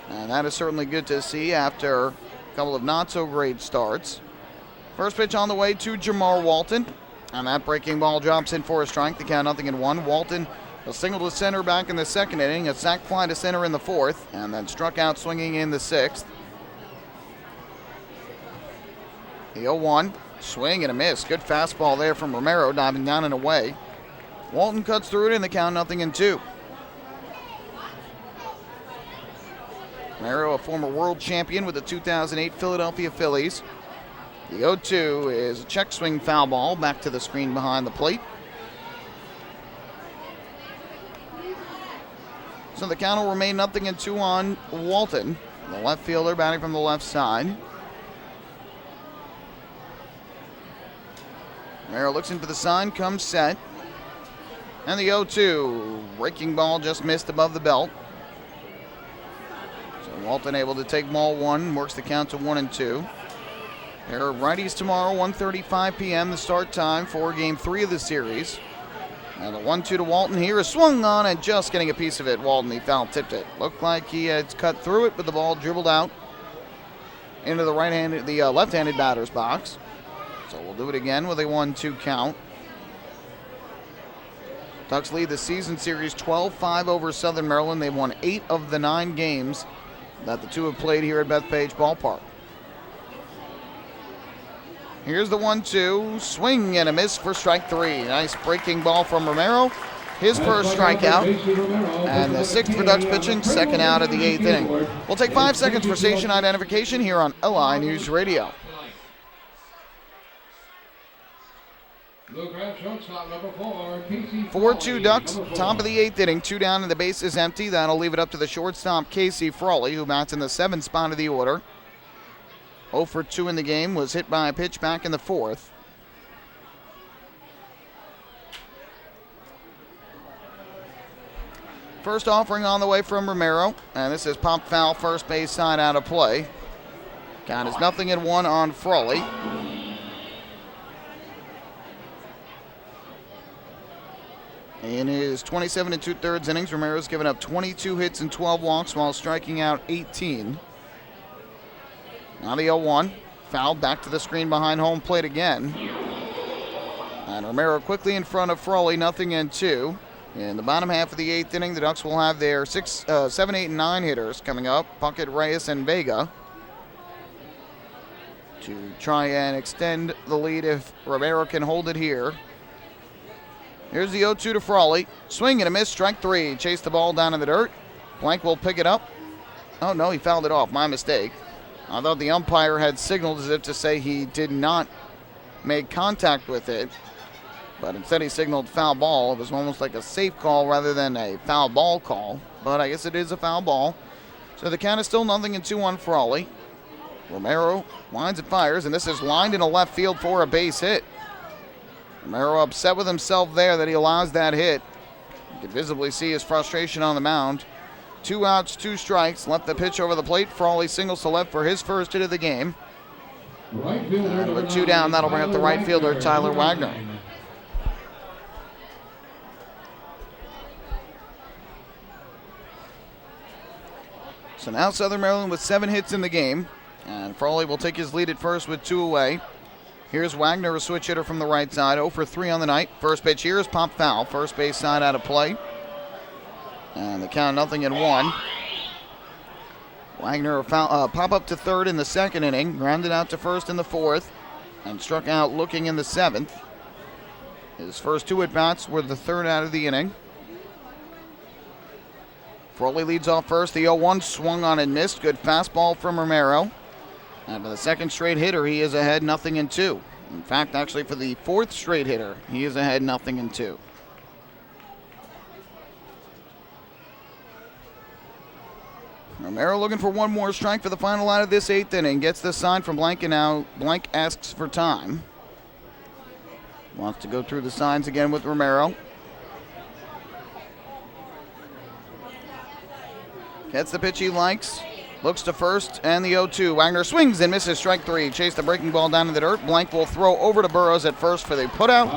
And that is certainly good to see after a couple of not-so-great starts. First pitch on the way to Jamar Walton. And that breaking ball drops in for a strike. The count 0-1. Walton a single to center back in the second inning, a sac fly to center in the fourth, and then struck out swinging in the sixth. The 0-1. Swing and a miss. Good fastball there from Romero, diving down and away. Walton cuts through it in the count 0-2. Romero, a former world champion with the 2008 Philadelphia Phillies. The 0-2 is a check swing foul ball back to the screen behind the plate. So the count will remain 0-2 on Walton, the left fielder batting from the left side. Romero looks in for the sign, comes set. And the 0-2, breaking ball just missed above the belt. So Walton able to take ball 1, works the count to 1-2. There are righties tomorrow, 1:35 p.m. the start time for Game 3 of the series. And the 1-2 to Walton here is swung on and just getting a piece of it. Walton, he foul tipped it. Looked like he had cut through it, but the ball dribbled out into the left-handed batter's box. So we'll do it again with a 1-2 count. Ducks lead the season series 12-5 over Southern Maryland. They've won 8 of the 9 games that the two have played here at Bethpage Ballpark. Here's the 1-2, swing and a miss for strike 3. Nice breaking ball from Romero. His first strikeout, and the 6th for Ducks pitching, second out of the 8th inning. We'll take 5 seconds for station identification here on LI News Radio. 4-2 Ducks, top of the 8th inning, 2 down and the base is empty. That'll leave it up to the shortstop, Casey Frawley, who bats in the 7th spot of the order. 0 for 2 in the game, was hit by a pitch back in the 4th. First offering on the way from Romero, and this is popped foul, first base side out of play. Count is 0-1 on Frawley. In his 27 2/3 innings, Romero's given up 22 hits and 12 walks while striking out 18. Now the 0-1, fouled back to the screen behind home plate again. And Romero quickly in front of Frawley, 0-2. In the bottom half of the 8th inning, the Ducks will have their 7, 8, and 9 hitters coming up, Puckett, Reyes, and Vega, to try and extend the lead if Romero can hold it here. Here's the 0-2 to Frawley. Swing and a miss, strike 3. Chase the ball down in the dirt. Blank will pick it up. Oh, no, he fouled it off. My mistake. I thought the umpire had signaled as if to say he did not make contact with it. But instead he signaled foul ball. It was almost like a safe call rather than a foul ball call. But I guess it is a foul ball. So the count is still 0-2 on Frawley. Romero lines and fires, and this is lined into left field for a base hit. Romero upset with himself there that he allows that hit. You can visibly see his frustration on the mound. 2 outs, 2 strikes. Left the pitch over the plate. Frawley singles to left for his first hit of the game. And with 2 down, that'll bring up the right fielder, Tyler Wagner. So now Southern Maryland with 7 hits in the game. And Frawley will take his lead at first with 2 away. Here's Wagner, a switch hitter from the right side, 0 for 3 on the night. First pitch here is popped foul. First base side out of play. And the count 0-1. Wagner pop up to third in the second inning, grounded out to first in the fourth, and struck out looking in the seventh. His first 2 at-bats were the third out of the inning. Frawley leads off first. The 0-1 swung on and missed. Good fastball from Romero. And for the second straight hitter, he is ahead 0-2. In fact, actually for the 4th straight hitter, he is ahead 0-2. Romero looking for 1 more strike for the final out of this 8th inning. Gets the sign from Blank, and now Blank asks for time. Wants to go through the signs again with Romero. Gets the pitch he likes. Looks to first, and the 0-2. Wagner swings and misses strike 3. Chase the breaking ball down in the dirt. Blank will throw over to Burrows at first for the putout.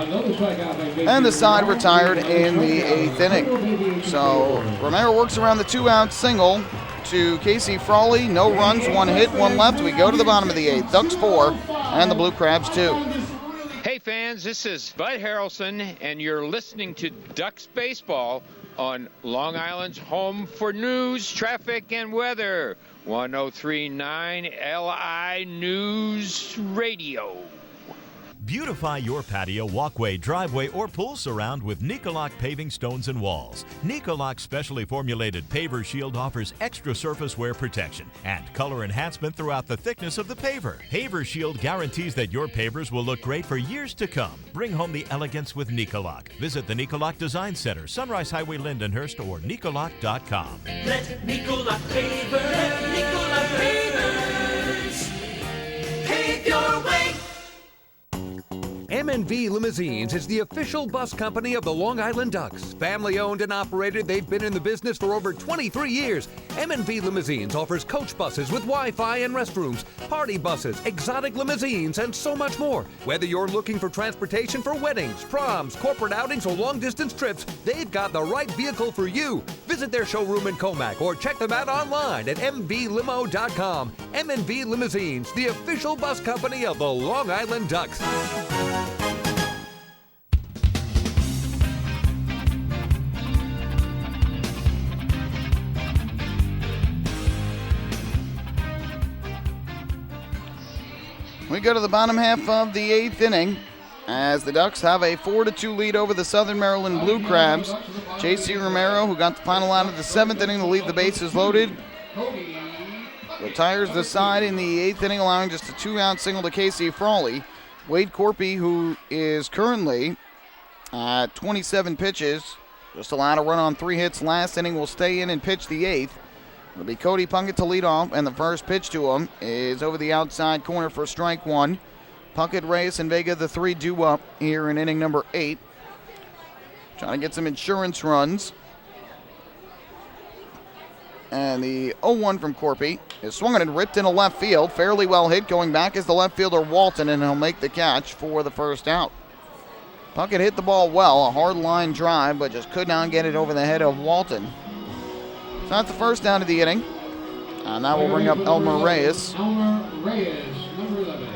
And the side retired in the 8th inning. So Romero works around the 2-out single to Casey Frawley. No runs, 1 hit, 1 left. We go to the bottom of the 8th. Ducks 4 and the Blue Crabs 2. Hey fans, this is Bud Harrelson, and you're listening to Ducks Baseball on Long Island's home for news, traffic, and weather. 103.9 LI News Radio. Beautify your patio, walkway, driveway, or pool surround with Nicoloc paving stones and walls. Nicoloc's specially formulated paver shield offers extra surface wear protection and color enhancement throughout the thickness of the paver. Paver shield guarantees that your pavers will look great for years to come. Bring home the elegance with Nicoloc. Visit the Nicoloc Design Center, Sunrise Highway, Lindenhurst, or Nicoloc.com. Let Nicoloc Pavers, pave your way. M&V Limousines is the official bus company of the Long Island Ducks. Family owned and operated, they've been in the business for over 23 years. M&V Limousines offers coach buses with Wi-Fi and restrooms, party buses, exotic limousines, and so much more. Whether you're looking for transportation for weddings, proms, corporate outings, or long-distance trips, they've got the right vehicle for you. Visit their showroom in Comac or check them out online at mvlimo.com. M&V Limousines, the official bus company of the Long Island Ducks. We go to the bottom half of the 8th inning as the Ducks have a 4-2 lead over the Southern Maryland Blue Crabs. J.C. Romero, who got the final out of the 7th inning to leave the bases loaded, retires the side in the 8th inning, allowing just a 2-out single to Casey Frawley. Wade Corpy, who is currently at 27 pitches, just allowed a run on 3 hits last inning, will stay in and pitch the 8th. It'll be Cody Puckett to lead off, and the first pitch to him is over the outside corner for strike 1. Puckett, Reyes, and Vega, the 3 due up here in inning number 8. Trying to get some insurance runs. And the 0-1 from Corpy is swung and ripped into left field. Fairly well hit. Going back is the left fielder Walton, and he'll make the catch for the first out. Puckett hit the ball well, a hard line drive, but just could not get it over the head of Walton. So that's the first out of the inning. And that will bring up Elmer Reyes. Number 11.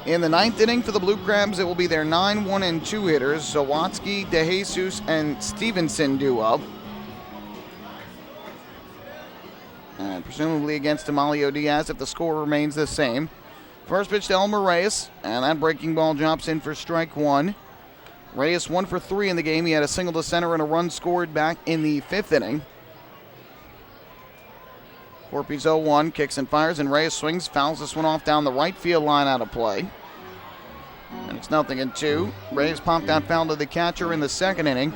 In the 9th inning for the Blue Crabs, it will be their 9-1 and 2 hitters. Zawatsky, DeJesus, and Stevenson due up. And presumably against Amalio Diaz if the score remains the same. First pitch to Elmer Reyes, and that breaking ball drops in for strike 1. Reyes 1 for 3 in the game. He had a single to center and a run scored back in the 5th inning. Corpy's 0-1, kicks and fires, and Reyes swings, fouls this one off down the right field line out of play. And it's 0-2. Reyes popped out foul to the catcher in the 2nd inning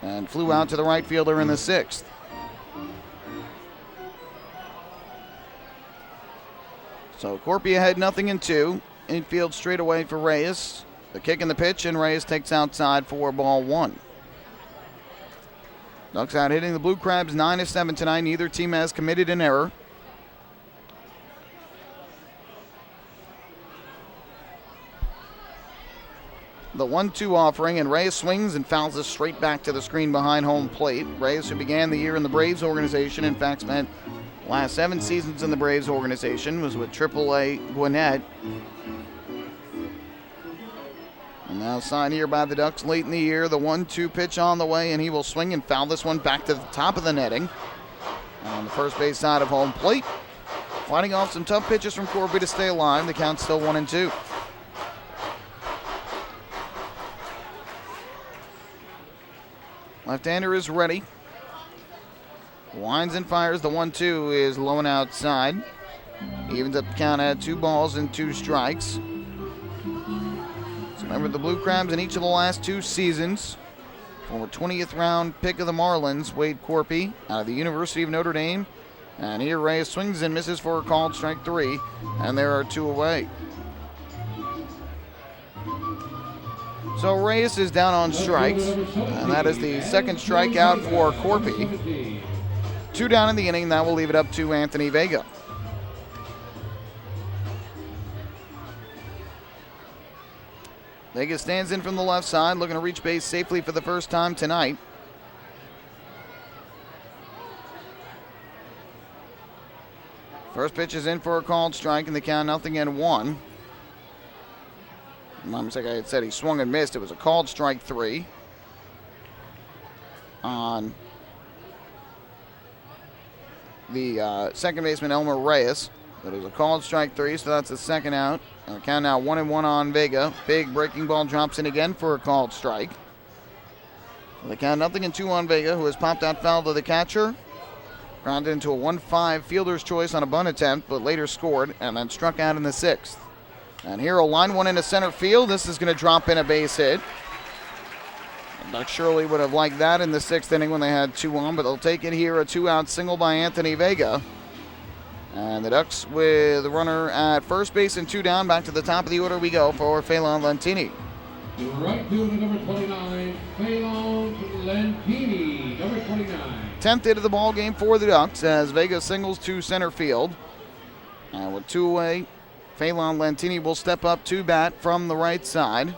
and flew out to the right fielder in the 6th. So Corpy ahead 0-2. Infield straight away for Reyes. The kick and the pitch, and Reyes takes outside for ball 1. Ducks out hitting the Blue Crabs 9-7 tonight. Neither team has committed an error. The 1-2 offering, and Reyes swings and fouls this straight back to the screen behind home plate. Reyes, who began the year in the Braves organization, in fact spent last 7 seasons in the Braves organization, was with AAA Gwinnett. And now signed here by the Ducks late in the year. The 1-2 pitch on the way, and he will swing and foul this one back to the top of the netting. On the first base side of home plate. Fighting off some tough pitches from Corby to stay alive. The count's still 1-2. Left-hander is ready. Winds and fires. The 1-2 is low and outside. Evens up the count at 2 balls and 2 strikes. So remember the Blue Crabs in each of the last 2 seasons. Former 20th round pick of the Marlins, Wade Corpy, out of the University of Notre Dame. And here Reyes swings and misses for a called strike 3. And there are 2 away. So Reyes is down on strikes, and that is the second strikeout for Corpy. 2 down in the inning. That will leave it up to Anthony Vega. Vega stands in from the left side, looking to reach base safely for the first time tonight. First pitch is in for a called strike, and the count 0-1. My mistake, I had said he swung and missed. It was a called strike 3 on the second baseman Elmer Reyes. But it was a called strike 3, so that's the second out. And the count now 1-1 on Vega. Big breaking ball drops in again for a called strike. So the count 0-2 on Vega, who has popped out foul to the catcher. Grounded into a 1-5 fielder's choice on a bunt attempt, but later scored and then struck out in the 6th. And here a line one into center field. This is going to drop in a base hit. Ducks surely would have liked that in the 6th inning when they had 2 on, but they'll take it here. A 2-out single by Anthony Vega. And the Ducks with the runner at first base and 2 down. Back to the top of the order we go for Phelan Lentini. To right fielder number 29, Phelan Lentini, number 29. 10th hit of the ball game for the Ducks as Vega singles to center field. And with 2 away, Phelan Lentini will step up to bat from the right side.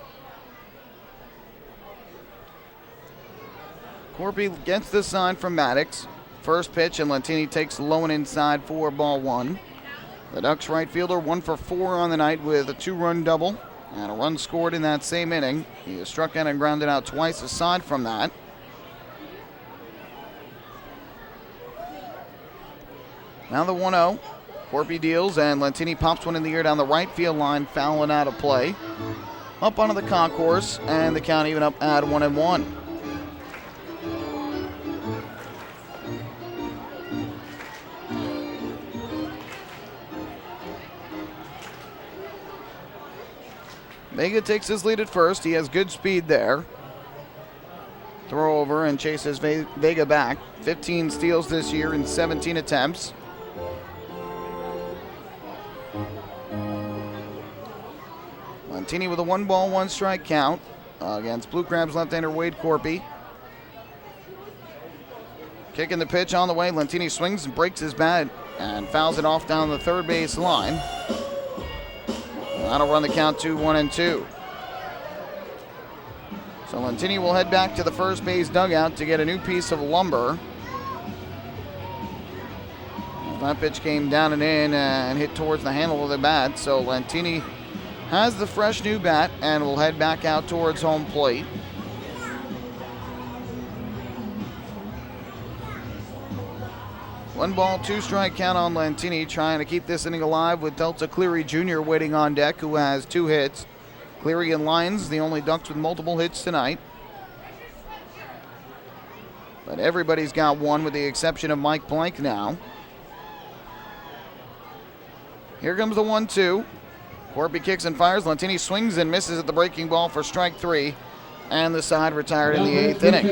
Corpy gets the sign from Maddox. First pitch, and Lentini takes low and inside for ball 1. The Ducks right fielder 1 for 4 on the night with a 2-run double and a run scored in that same inning. He has struck out and grounded out twice aside from that. Now the 1-0. Corpy deals, and Lentini pops one in the air down the right field line, fouling out of play. Up onto the concourse, and the count even up at 1-1. Vega takes his lead at first. He has good speed there. Throw over and chases Vega back. 15 steals this year in 17 attempts. Lentini with a 1-ball, 1-strike count against Blue Crabs left-hander Wade Corpy. Kicking the pitch on the way. Lentini swings and breaks his bat and fouls it off down the third base line. That'll run the count to 1-2. So Lentini will head back to the first base dugout to get a new piece of lumber. That pitch came down and in and hit towards the handle of the bat. So Lentini has the fresh new bat and will head back out towards home plate. One ball, 2-strike count on Lentini, trying to keep this inning alive with Delta Cleary Jr. waiting on deck, who has 2 hits. Cleary and Lyons, the only Ducks with multiple hits tonight. But everybody's got 1 with the exception of Mike Blank now. Here comes the 1-2. Corpy kicks and fires. Lentini swings and misses at the breaking ball for strike 3. And the side retired in the 8th inning.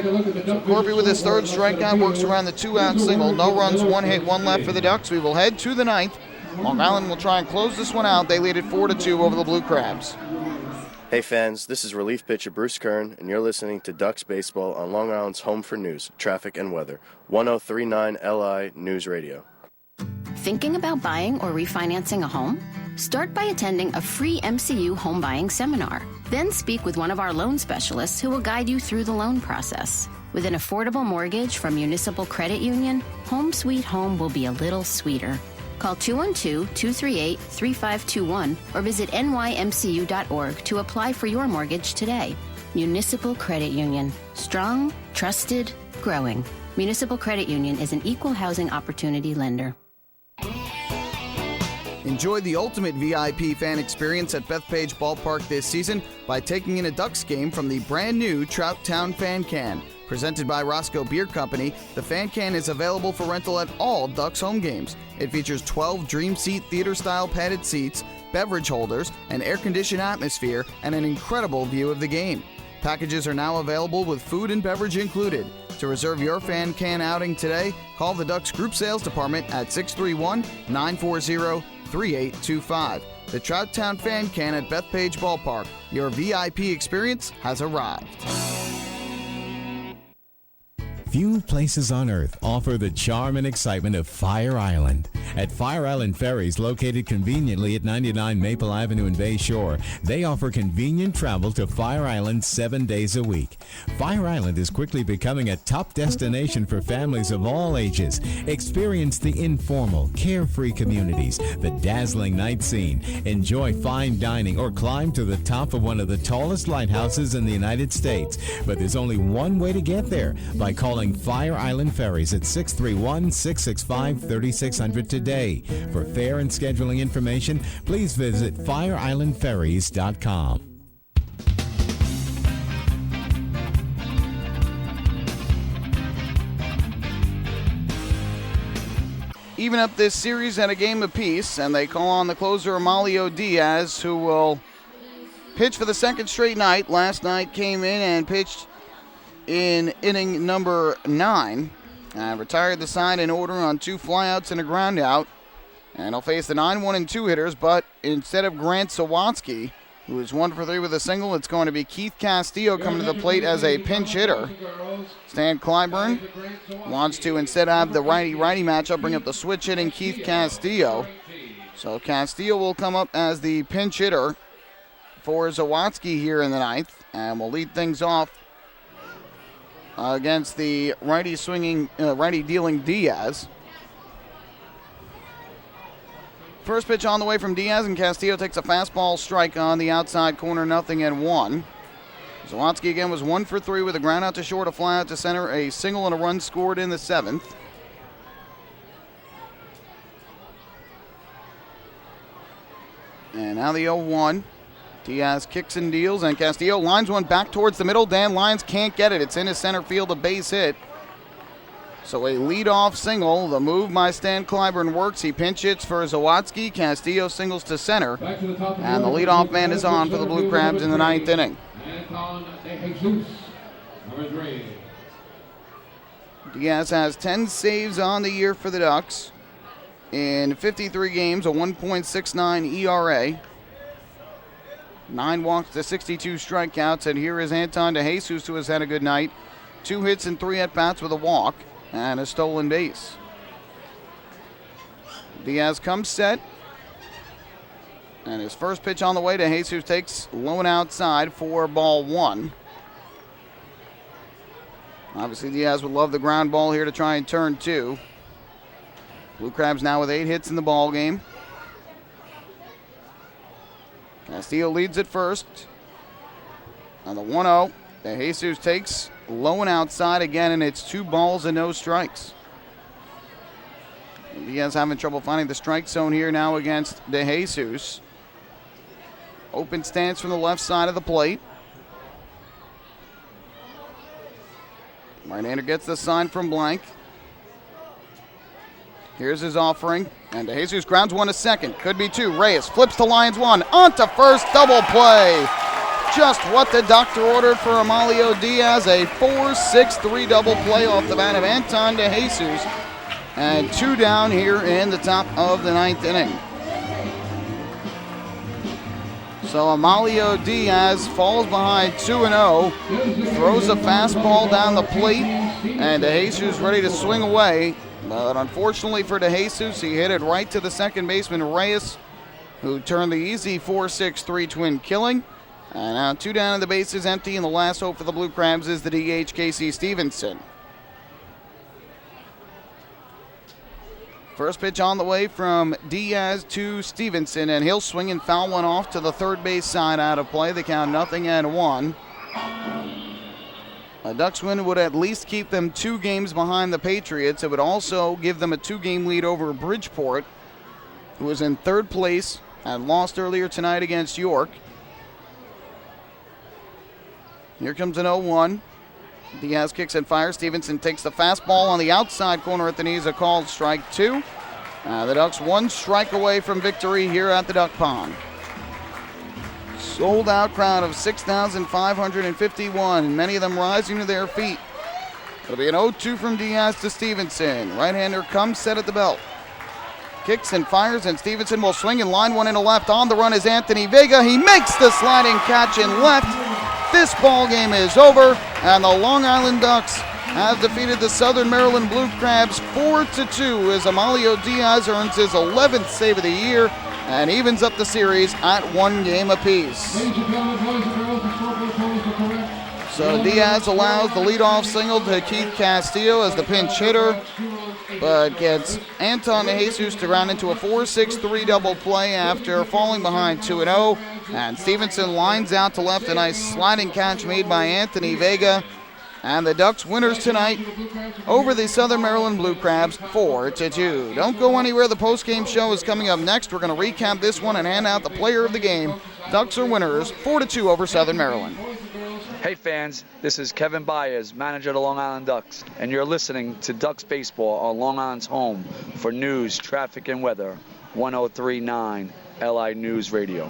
So Corpy with his 3rd strikeout works around the 2-out single. No runs, 1 hit, 1 left for the Ducks. We will head to the 9th Long Island will try and close this one out. They lead it 4-2 over the Blue Crabs. Hey fans, this is relief pitcher Bruce Kern, and you're listening to Ducks Baseball on Long Island's home for news, traffic, and weather. 1039 LI News Radio. Thinking about buying or refinancing a home? Start by attending a free MCU home buying seminar. Then speak with one of our loan specialists who will guide you through the loan process. With an affordable mortgage from Municipal Credit Union, Home Sweet Home will be a little sweeter. Call 212-238-3521 or visit nymcu.org to apply for your mortgage today. Municipal Credit Union. Strong, trusted, growing. Municipal Credit Union is an equal housing opportunity lender. Enjoy the ultimate VIP fan experience at Bethpage Ballpark this season by taking in a Ducks game from the brand new Trout Town Fan Can. Presented by Roscoe Beer Company, the Fan Can is available for rental at all Ducks home games. It features 12 Dream Seat theater-style padded seats, beverage holders, an air-conditioned atmosphere, and an incredible view of the game. Packages are now available with food and beverage included. To reserve your Fan Can outing today, call the Ducks Group Sales Department at 631-940-3825. The Trout Town Fan Can at Bethpage Ballpark. Your VIP experience has arrived. Few places on earth offer the charm and excitement of Fire Island. At Fire Island Ferries, located conveniently at 99 Maple Avenue in Bay Shore, they offer convenient travel to Fire Island 7 days a week. Fire Island is quickly becoming a top destination for families of all ages. Experience the informal, carefree communities, the dazzling night scene, enjoy fine dining, or climb to the top of one of the tallest lighthouses in the United States. But there's only one way to get there, by calling Fire Island Ferries at 631-665-3600 today. For fare and scheduling information, please visit fireislandferries.com. Even up this series at a game apiece, and they call on the closer Amalio Diaz, who will pitch for the second straight night. Last night came in and pitched in inning number 9. Retired the side in order on 2 flyouts and a ground out. And he'll face the 9-1 and 2 hitters, but instead of Grant Sawatsky, who is 1 for 3 with a single, it's going to be Keith Castillo coming to the plate as a pinch hitter. Stan Clyburn wants to instead have the righty-righty matchup, bring up the switch hitting Keith Castillo. So Castillo will come up as the pinch hitter for Sawatsky here in the 9th, and will lead things off against the righty dealing Diaz. First pitch on the way from Diaz, and Castillo takes a fastball strike on the outside corner, 0-1. Zawatsky again was 1 for 3 with a ground out to short, a fly out to center, a single and a run scored in the 7th. And now the 0-1. Diaz kicks and deals, and Castillo lines one back towards the middle. Dan Lyons can't get it. It's in his center field, a base hit. So a leadoff single. The move by Stan Clyburn works. He pinch hits for Zawatsky. Castillo singles to center. And the leadoff man is on for the Blue Crabs in the 9th inning. Diaz has 10 saves on the year for the Ducks. In 53 games, a 1.69 ERA. 9 walks to 62 strikeouts, and here is Anton DeJesus, who has had a good night. 2 hits and 3 at-bats with a walk and a stolen base. Diaz comes set, and his first pitch on the way. DeJesus takes low and outside for ball 1. Obviously, Diaz would love the ground ball here to try and turn 2. Blue Crabs now with 8 hits in the ball game. Castillo leads at first. On the 1-0, DeJesus takes low and outside again, and it's 2 balls and no strikes. Diaz having trouble finding the strike zone here now against DeJesus. Open stance from the left side of the plate. Right-hander gets the sign from Blank. Here's his offering, and DeJesus grounds one to second. Could be 2. Reyes flips to Lions 1. On to first, double play. Just what the doctor ordered for Amalio Diaz. A 4-6-3 double play off the bat of Anton DeJesus. and 2 down here in the top of the 9th inning. So Amalio Diaz falls behind 2-0, throws a fastball down the plate, and DeJesus ready to swing away. But unfortunately for DeJesus, he hit it right to the second baseman Reyes, who turned the easy 4-6-3 twin killing. And now 2 down and the base is empty, and the last hope for the Blue Crabs is the DH Casey Stevenson. First pitch on the way from Diaz to Stevenson, and he'll swing and foul one off to the third base side out of play. The count 0-1. A Ducks win would at least keep them 2 games behind the Patriots. It would also give them a 2-game lead over Bridgeport, who was in 3rd place and lost earlier tonight against York. Here comes an 0-1. Diaz kicks and fires. Stevenson takes the fastball on the outside corner at the knees, a called strike 2. The Ducks 1 strike away from victory here at the Duck Pond. Sold out crowd of 6,551, many of them rising to their feet. It'll be an 0-2 from Diaz to Stevenson. Right-hander comes set at the belt. Kicks and fires, and Stevenson will swing and line one into left. On the run is Anthony Vega. He makes the sliding catch in left. This ball game is over, and the Long Island Ducks have defeated the Southern Maryland Blue Crabs 4-2 as Amalio Diaz earns his 11th save of the year and evens up the series at 1 game apiece. So Diaz allows the leadoff single to Keith Castillo as the pinch hitter, but gets Anton DeJesus to round into a 4-6-3 double play after falling behind 2-0. And Stevenson lines out to left, a nice sliding catch made by Anthony Vega. And the Ducks winners tonight over the Southern Maryland Blue Crabs 4-2. Don't go anywhere. The postgame show is coming up next. We're going to recap this one and hand out the player of the game. Ducks are winners 4-2 over Southern Maryland. Hey fans, this is Kevin Byers, manager of the Long Island Ducks, and you're listening to Ducks Baseball on Long Island's home for news, traffic, and weather, 103.9 LI News Radio.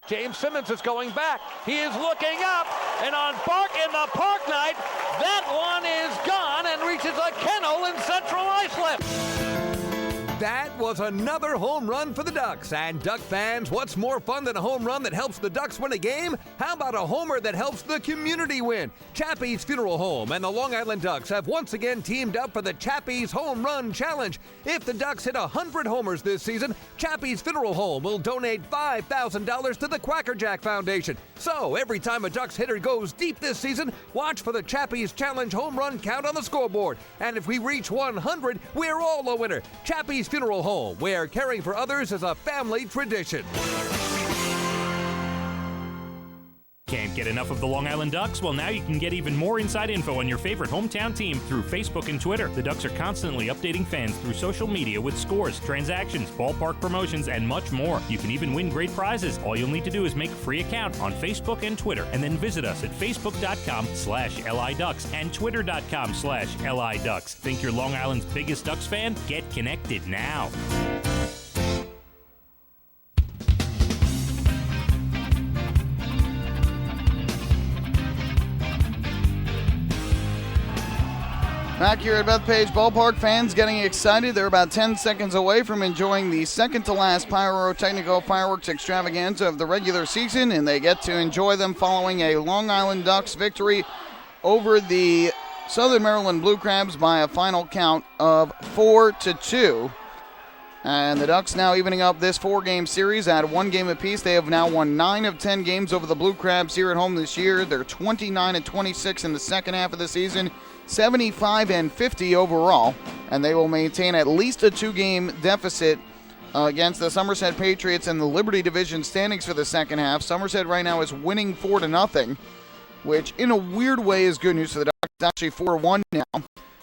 James Simmons is going back. He is looking up, and on Park in the Park Night, that one is gone and reaches a kennel in Central Islip. That was another home run for the Ducks. And Duck fans, what's more fun than a home run that helps the Ducks win a game? How about a homer that helps the community win? Chappie's Funeral Home and the Long Island Ducks have once again teamed up for the Chappie's Home Run Challenge. If the Ducks hit 100 homers this season, Chappie's Funeral Home will donate $5,000 to the Quacker Jack Foundation. So every time a Ducks hitter goes deep this season, watch for the Chappie's Challenge home run count on the scoreboard. And if we reach 100, we're all a winner. Chappie's Funeral Home, where caring for others is a family tradition. Can't get enough of the Long Island Ducks? Well, now you can get even more inside info on your favorite hometown team through Facebook and Twitter. The Ducks are constantly updating fans through social media with scores, transactions, ballpark promotions, and much more. You can even win great prizes. All you'll need to do is make a free account on Facebook and Twitter, and then visit us at facebook.com/LIDucks and twitter.com/LIDucks. Think you're Long Island's biggest Ducks fan? Get connected now. Back here at Bethpage Ballpark, fans getting excited. They're about 10 seconds away from enjoying the second-to-last pyrotechnical fireworks extravaganza of the regular season, and they get to enjoy them following a Long Island Ducks victory over the Southern Maryland Blue Crabs by a final count of 4-2. And the Ducks now evening up this 4-game series at 1 game apiece. They have now won 9 of 10 games over the Blue Crabs here at home this year. They're 29-26 in the second half of the season. 75-50 overall, and they will maintain at least a 2-game deficit against the Somerset Patriots in the Liberty Division standings for the second half. Somerset right now is winning 4-0, which in a weird way is good news for the Ducks. It's actually 4-1 now,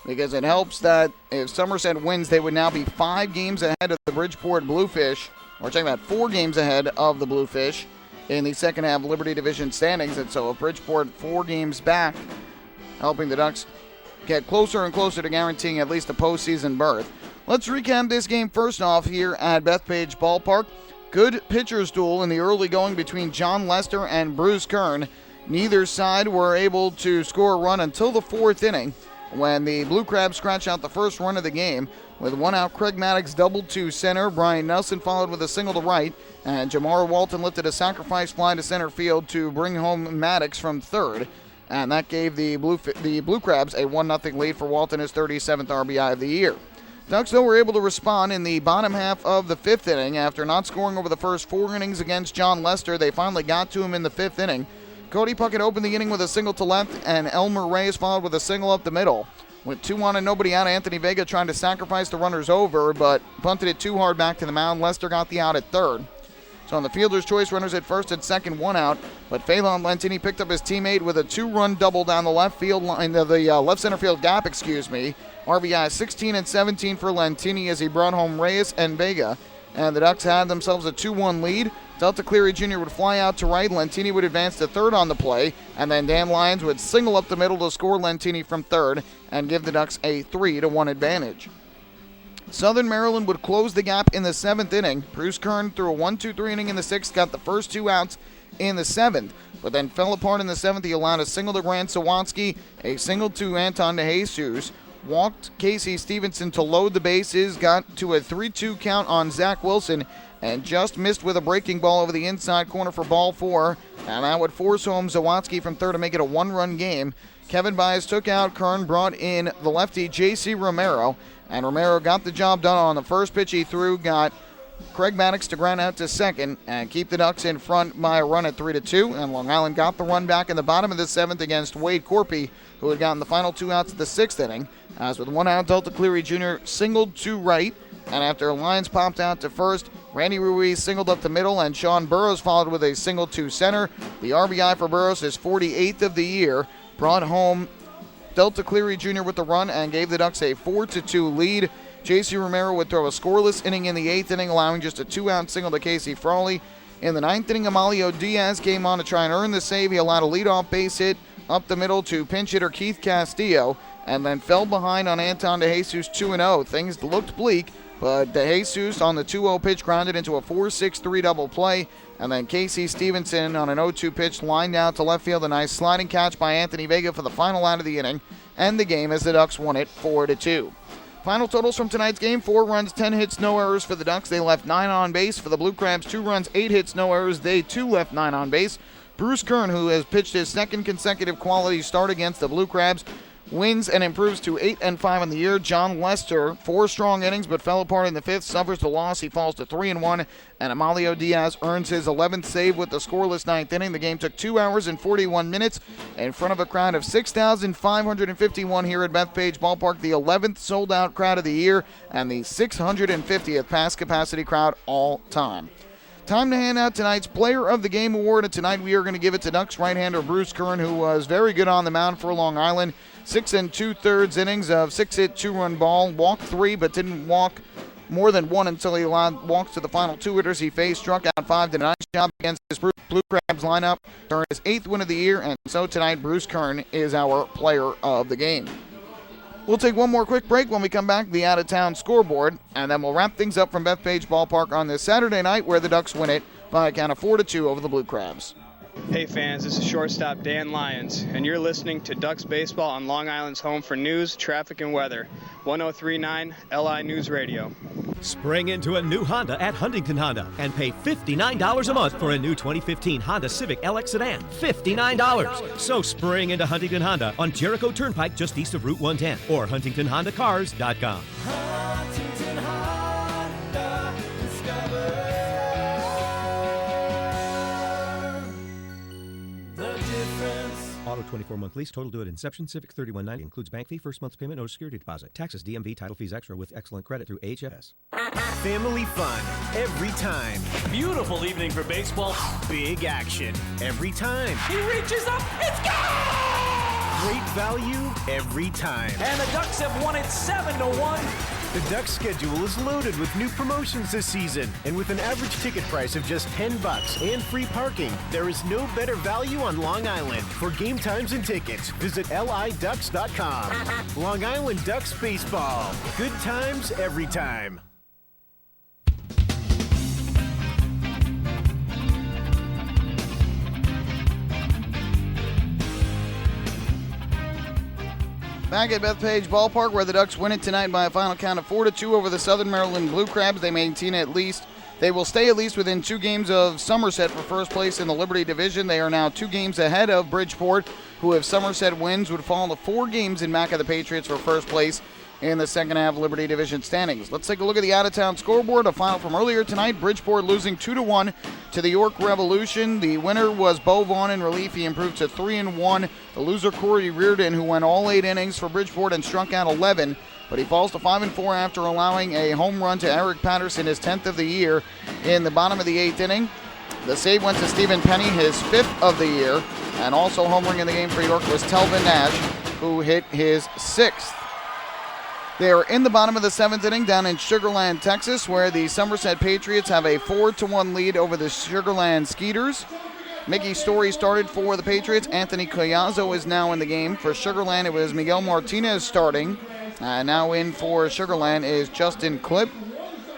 because it helps that if Somerset wins, they would now be 5 games ahead of the Bridgeport Bluefish, or check that, 4 games ahead of the Bluefish in the second half Liberty Division standings. And so if Bridgeport 4 games back, helping the Ducks get closer and closer to guaranteeing at least a postseason berth. Let's recap this game first off here at Bethpage Ballpark. Good pitcher's duel in the early going between John Lester and Bruce Kern. Neither side were able to score a run until the 4th inning. when the Blue Crabs scratch out the first run of the game. With one out, Craig Maddox doubled to center. Brian Nelson followed with a single to right. And Jamar Walton lifted a sacrifice fly to center field to bring home Maddox from third. And that gave the Blue Crabs a 1-0 lead for Walton, his 37th RBI of the year. Ducks, though, were able to respond in the bottom half of the fifth inning. After not scoring over the first 4 innings against John Lester, they finally got to him in the fifth inning. Cody Puckett opened the inning with a single to left, and Elmer Reyes followed with a single up the middle. With 2 on and nobody out, Anthony Vega trying to sacrifice the runners over, but punted it too hard back to the mound. Lester got the out at third. So on the fielder's choice, runners at first and second, 1 out. But Phelan Lentini picked up his teammate with a 2-run double down the left field line, the left center field gap, RBI 16 and 17 for Lentini as he brought home Reyes and Vega. And the Ducks had themselves a 2-1 lead. Delta Cleary Jr. would fly out to right. Lentini would advance to third on the play. And then Dan Lyons would single up the middle to score Lentini from third and give the Ducks a 3-1 advantage. Southern Maryland would close the gap in the 7th inning. Bruce Kern threw a 1-2-3 inning in the 6th, got the first 2 outs in the 7th, but then fell apart in the 7th. He allowed a single to Grant Sawatsky, a single to Anton DeJesus, walked Casey Stevenson to load the bases, got to a 3-2 count on Zach Wilson, and just missed with a breaking ball over the inside corner for ball 4, and that would force home Sawatsky from third to make it a 1-run game. Kevin Baez took out Kern, brought in the lefty J.C. Romero, and Romero got the job done on the first pitch he threw, got Craig Maddox to ground out to second and keep the Ducks in front by a run at 3-2, and Long Island got the run back in the bottom of the 7th against Wade Corpy, who had gotten the final 2 outs of the 6th inning. As with 1 out, Delta Cleary Jr. singled to right, and after Lyons popped out to first, Randy Ruiz singled up the middle, and Sean Burrows followed with a single to center. The RBI for Burrows, his 48th of the year, brought home Delta Cleary Jr. with the run and gave the Ducks a 4-2 lead. J.C. Romero would throw a scoreless inning in the 8th inning, allowing just a 2-out single to Casey Frawley. In the 9th inning, Amalio Diaz came on to try and earn the save. He allowed a leadoff base hit up the middle to pinch hitter Keith Castillo, and then fell behind on Anton DeJesus 2-0. Things looked bleak, but DeJesus on the 2-0 pitch grounded into a 4-6-3 double play, and then Casey Stevenson on an 0-2 pitch lined out to left field. A nice sliding catch by Anthony Vega for the final out of the inning, and the game as the Ducks won it 4-2. Final totals from tonight's game: 4 runs, 10 hits, no errors for the Ducks. They left 9 on base. For the Blue Crabs, 2 runs, 8 hits, no errors. They too left 9 on base. Bruce Kern, who has pitched his 2nd consecutive quality start against the Blue Crabs, wins and improves to 8-5 on the year. John Lester, 4 strong innings but fell apart in the 5th, suffers the loss. He falls to 3-1, and Amalio Diaz earns his 11th save with the scoreless 9th inning. The game took 2 hours and 41 minutes in front of a crowd of 6,551 here at Bethpage Ballpark, the 11th sold-out crowd of the year and the 650th past capacity crowd all time. Time to hand out tonight's Player of the Game award, and tonight we are going to give it to Ducks right-hander Bruce Kern, who was very good on the mound for Long Island. 6 2/3 innings of 6-hit, 2-run ball, walked 3 but didn't walk more than 1 until he allowed walks to the final 2 hitters he faced, struck out 5, did a nice job against his Blue Crabs lineup, earned his 8th win of the year, and so tonight Bruce Kern is our Player of the Game. We'll take one more quick break. When we come back, the out-of-town scoreboard, and then we'll wrap things up from Bethpage Ballpark on this Saturday night where the Ducks win it by a count of 4-2 over the Blue Crabs. Hey fans, this is shortstop Dan Lyons, and you're listening to Ducks Baseball on Long Island's home for news, traffic, and weather. 1039 LI News Radio. Spring into a new Honda at Huntington Honda and pay $59 a month for a new 2015 Honda Civic LX sedan. $59. So spring into Huntington Honda on Jericho Turnpike just east of Route 110 or HuntingtonHondaCars.com. Huntington Honda, discover the difference. Auto 24-month lease, total due at inception. Civic $31.90 includes bank fee, first month's payment, no security deposit. Taxes, DMV, title fees extra with excellent credit through HFS. Family fun every time. Beautiful evening for baseball. Big action every time. He reaches up, it's gone! Great value every time. And the Ducks have won it 7-1. The Ducks schedule is loaded with new promotions this season, and with an average ticket price of just $10 and free parking, there is no better value on Long Island. For game times and tickets, visit liducks.com. Long Island Ducks Baseball. Good times every time. Back at Bethpage Ballpark, where the Ducks win it tonight by a final count of 4-2 over the Southern Maryland Blue Crabs. They will stay at least within 2 games of Somerset for first place in the Liberty Division. They are now 2 games ahead of Bridgeport, who, if Somerset wins, would fall to 4 games in back of the Patriots for first place in the second half Liberty Division standings. Let's take a look at the out-of-town scoreboard. A final from earlier tonight, Bridgeport losing 2-1 to the York Revolution. The winner was Bo Vaughn in relief. He improved to 3-1. The loser, Corey Reardon, who went all 8 innings for Bridgeport and struck out 11, but he falls to 5-4 after allowing a home run to Eric Patterson, his 10th of the year, in the bottom of the 8th inning. The save went to Stephen Penny, his 5th of the year, and also homering in the game for York was Telvin Nash, who hit his 6th. They are in the bottom of the 7th inning down in Sugar Land, Texas, where the Somerset Patriots have a 4-1 lead over the Sugar Land Skeeters. Mickey Story started for the Patriots. Anthony Collazo is now in the game. For Sugar Land, it was Miguel Martinez starting. Now in for Sugar Land is Justin Klipp.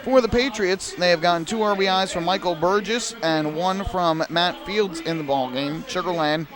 For the Patriots, they have gotten 2 RBIs from Michael Burgess and 1 from Matt Fields in the ballgame. Sugar Land,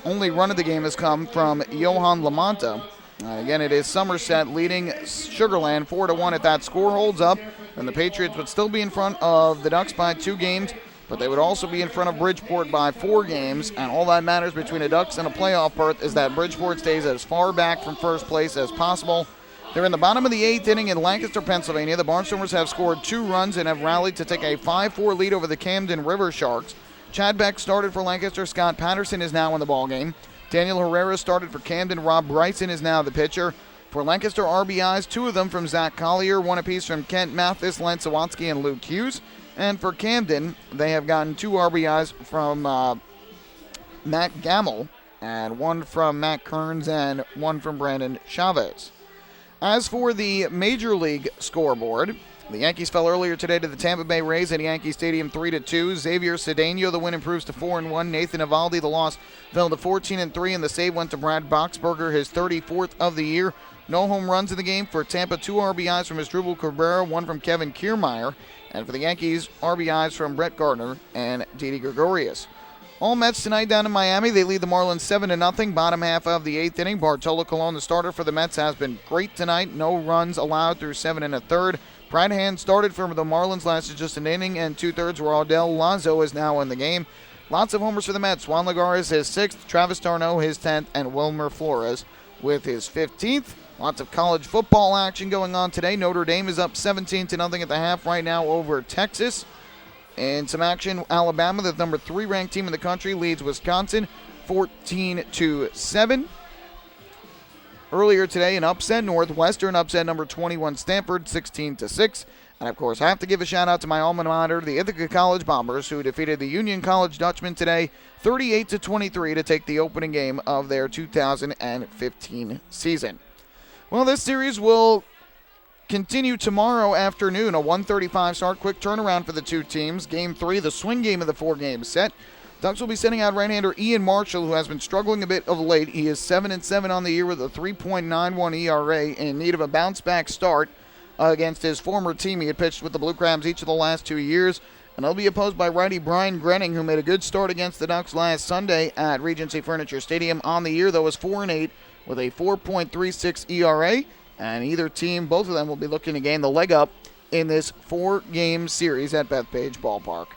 only run of the game has come from Johan Lamonta. Again, it is Somerset leading Sugar Land 4-1. If that score holds up, then the Patriots would still be in front of the Ducks by 2 games, but they would also be in front of Bridgeport by 4 games, and all that matters between the Ducks and a playoff berth is that Bridgeport stays as far back from first place as possible. They're in the bottom of the 8th inning in Lancaster, Pennsylvania. The Barnstormers have scored 2 runs and have rallied to take a 5-4 lead over the Camden River Sharks. Chad Beck started for Lancaster. Scott Patterson is now in the ballgame. Daniel Herrera started for Camden. Rob Bryson is now the pitcher. For Lancaster, RBIs, 2 of them from Zach Collier, 1 apiece from Kent Mathis, Len Sawatsky, and Luke Hughes. And for Camden, they have gotten 2 RBIs from Matt Gamble, and 1 from Matt Kearns, and 1 from Brandon Chavez. As for the Major League scoreboard, the Yankees fell earlier today to the Tampa Bay Rays at Yankee Stadium 3-2. Xavier Cedeno, the win improves to 4-1. Nathan Eovaldi, the loss, fell to 14-3, and the save went to Brad Boxberger, his 34th of the year. No home runs in the game for Tampa. 2 RBIs from Asdrubal Cabrera, 1 from Kevin Kiermaier, and for the Yankees, RBIs from Brett Gardner and Didi Gregorius. All Mets tonight down in Miami. They lead the Marlins 7-0, bottom half of the 8th inning. Bartolo Colon, the starter for the Mets, has been great tonight. No runs allowed through 7 1/3. Brad Hand started for the Marlins, lasted just an inning and 2/3, where Odell Lazo is now in the game. Lots of homers for the Mets. Juan Lagares his 6th, Travis d'Arnaud his 10th, and Wilmer Flores with his 15th. Lots of college football action going on today. Notre Dame is up 17-0 at the half right now over Texas. In some action, Alabama, the number 3 ranked team in the country, leads Wisconsin 14-7. Earlier today, an upset, Northwestern upset number 21 Stanford 16-6. And of course, I have to give a shout out to my alma mater, the Ithaca College Bombers, who defeated the Union College Dutchmen today 38-23 to take the opening game of their 2015 season. Well, this series will continue tomorrow afternoon, a 1:35 start. Quick turnaround for the 2 teams. Game 3, the swing game of the 4-game set. Ducks will be sending out right-hander Ian Marshall, who has been struggling a bit of late. He is 7-7 on the year with a 3.91 ERA, in need of a bounce-back start against his former team. He had pitched with the Blue Crabs each of the last 2 years, and he'll be opposed by righty Brian Grenning, who made a good start against the Ducks last Sunday at Regency Furniture Stadium. On the year, though, is 4-8 with a 4.36 ERA. And either team, both of them, will be looking to gain the leg up in this 4-game series at Bethpage Ballpark.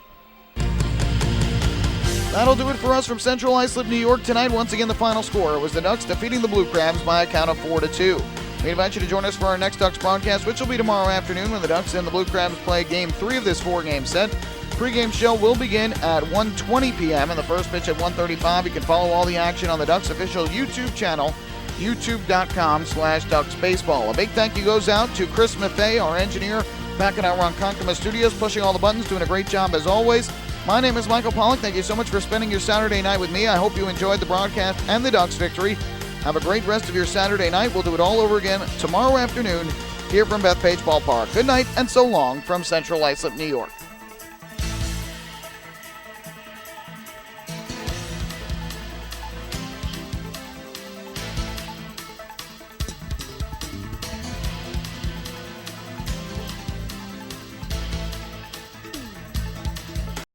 That'll do it for us from Central Islip, New York tonight. Once again, the final score was the Ducks defeating the Blue Crabs by a count of 4-2. We invite you to join us for our next Ducks broadcast, which will be tomorrow afternoon when the Ducks and the Blue Crabs play Game 3 of this 4-game set. Pregame show will begin at 1:20 p.m. and the first pitch at 1:35. You can follow all the action on the Ducks official YouTube channel, youtube.com/DucksBaseball. A big thank you goes out to Chris Maffei, our engineer, back in our Ronkonkoma studios, pushing all the buttons, doing a great job as always. My name is Michael Pollock. Thank you so much for spending your Saturday night with me. I hope you enjoyed the broadcast and the Ducks victory. Have a great rest of your Saturday night. We'll do it all over again tomorrow afternoon here from Bethpage Ballpark. Good night and so long from Central Islip, New York.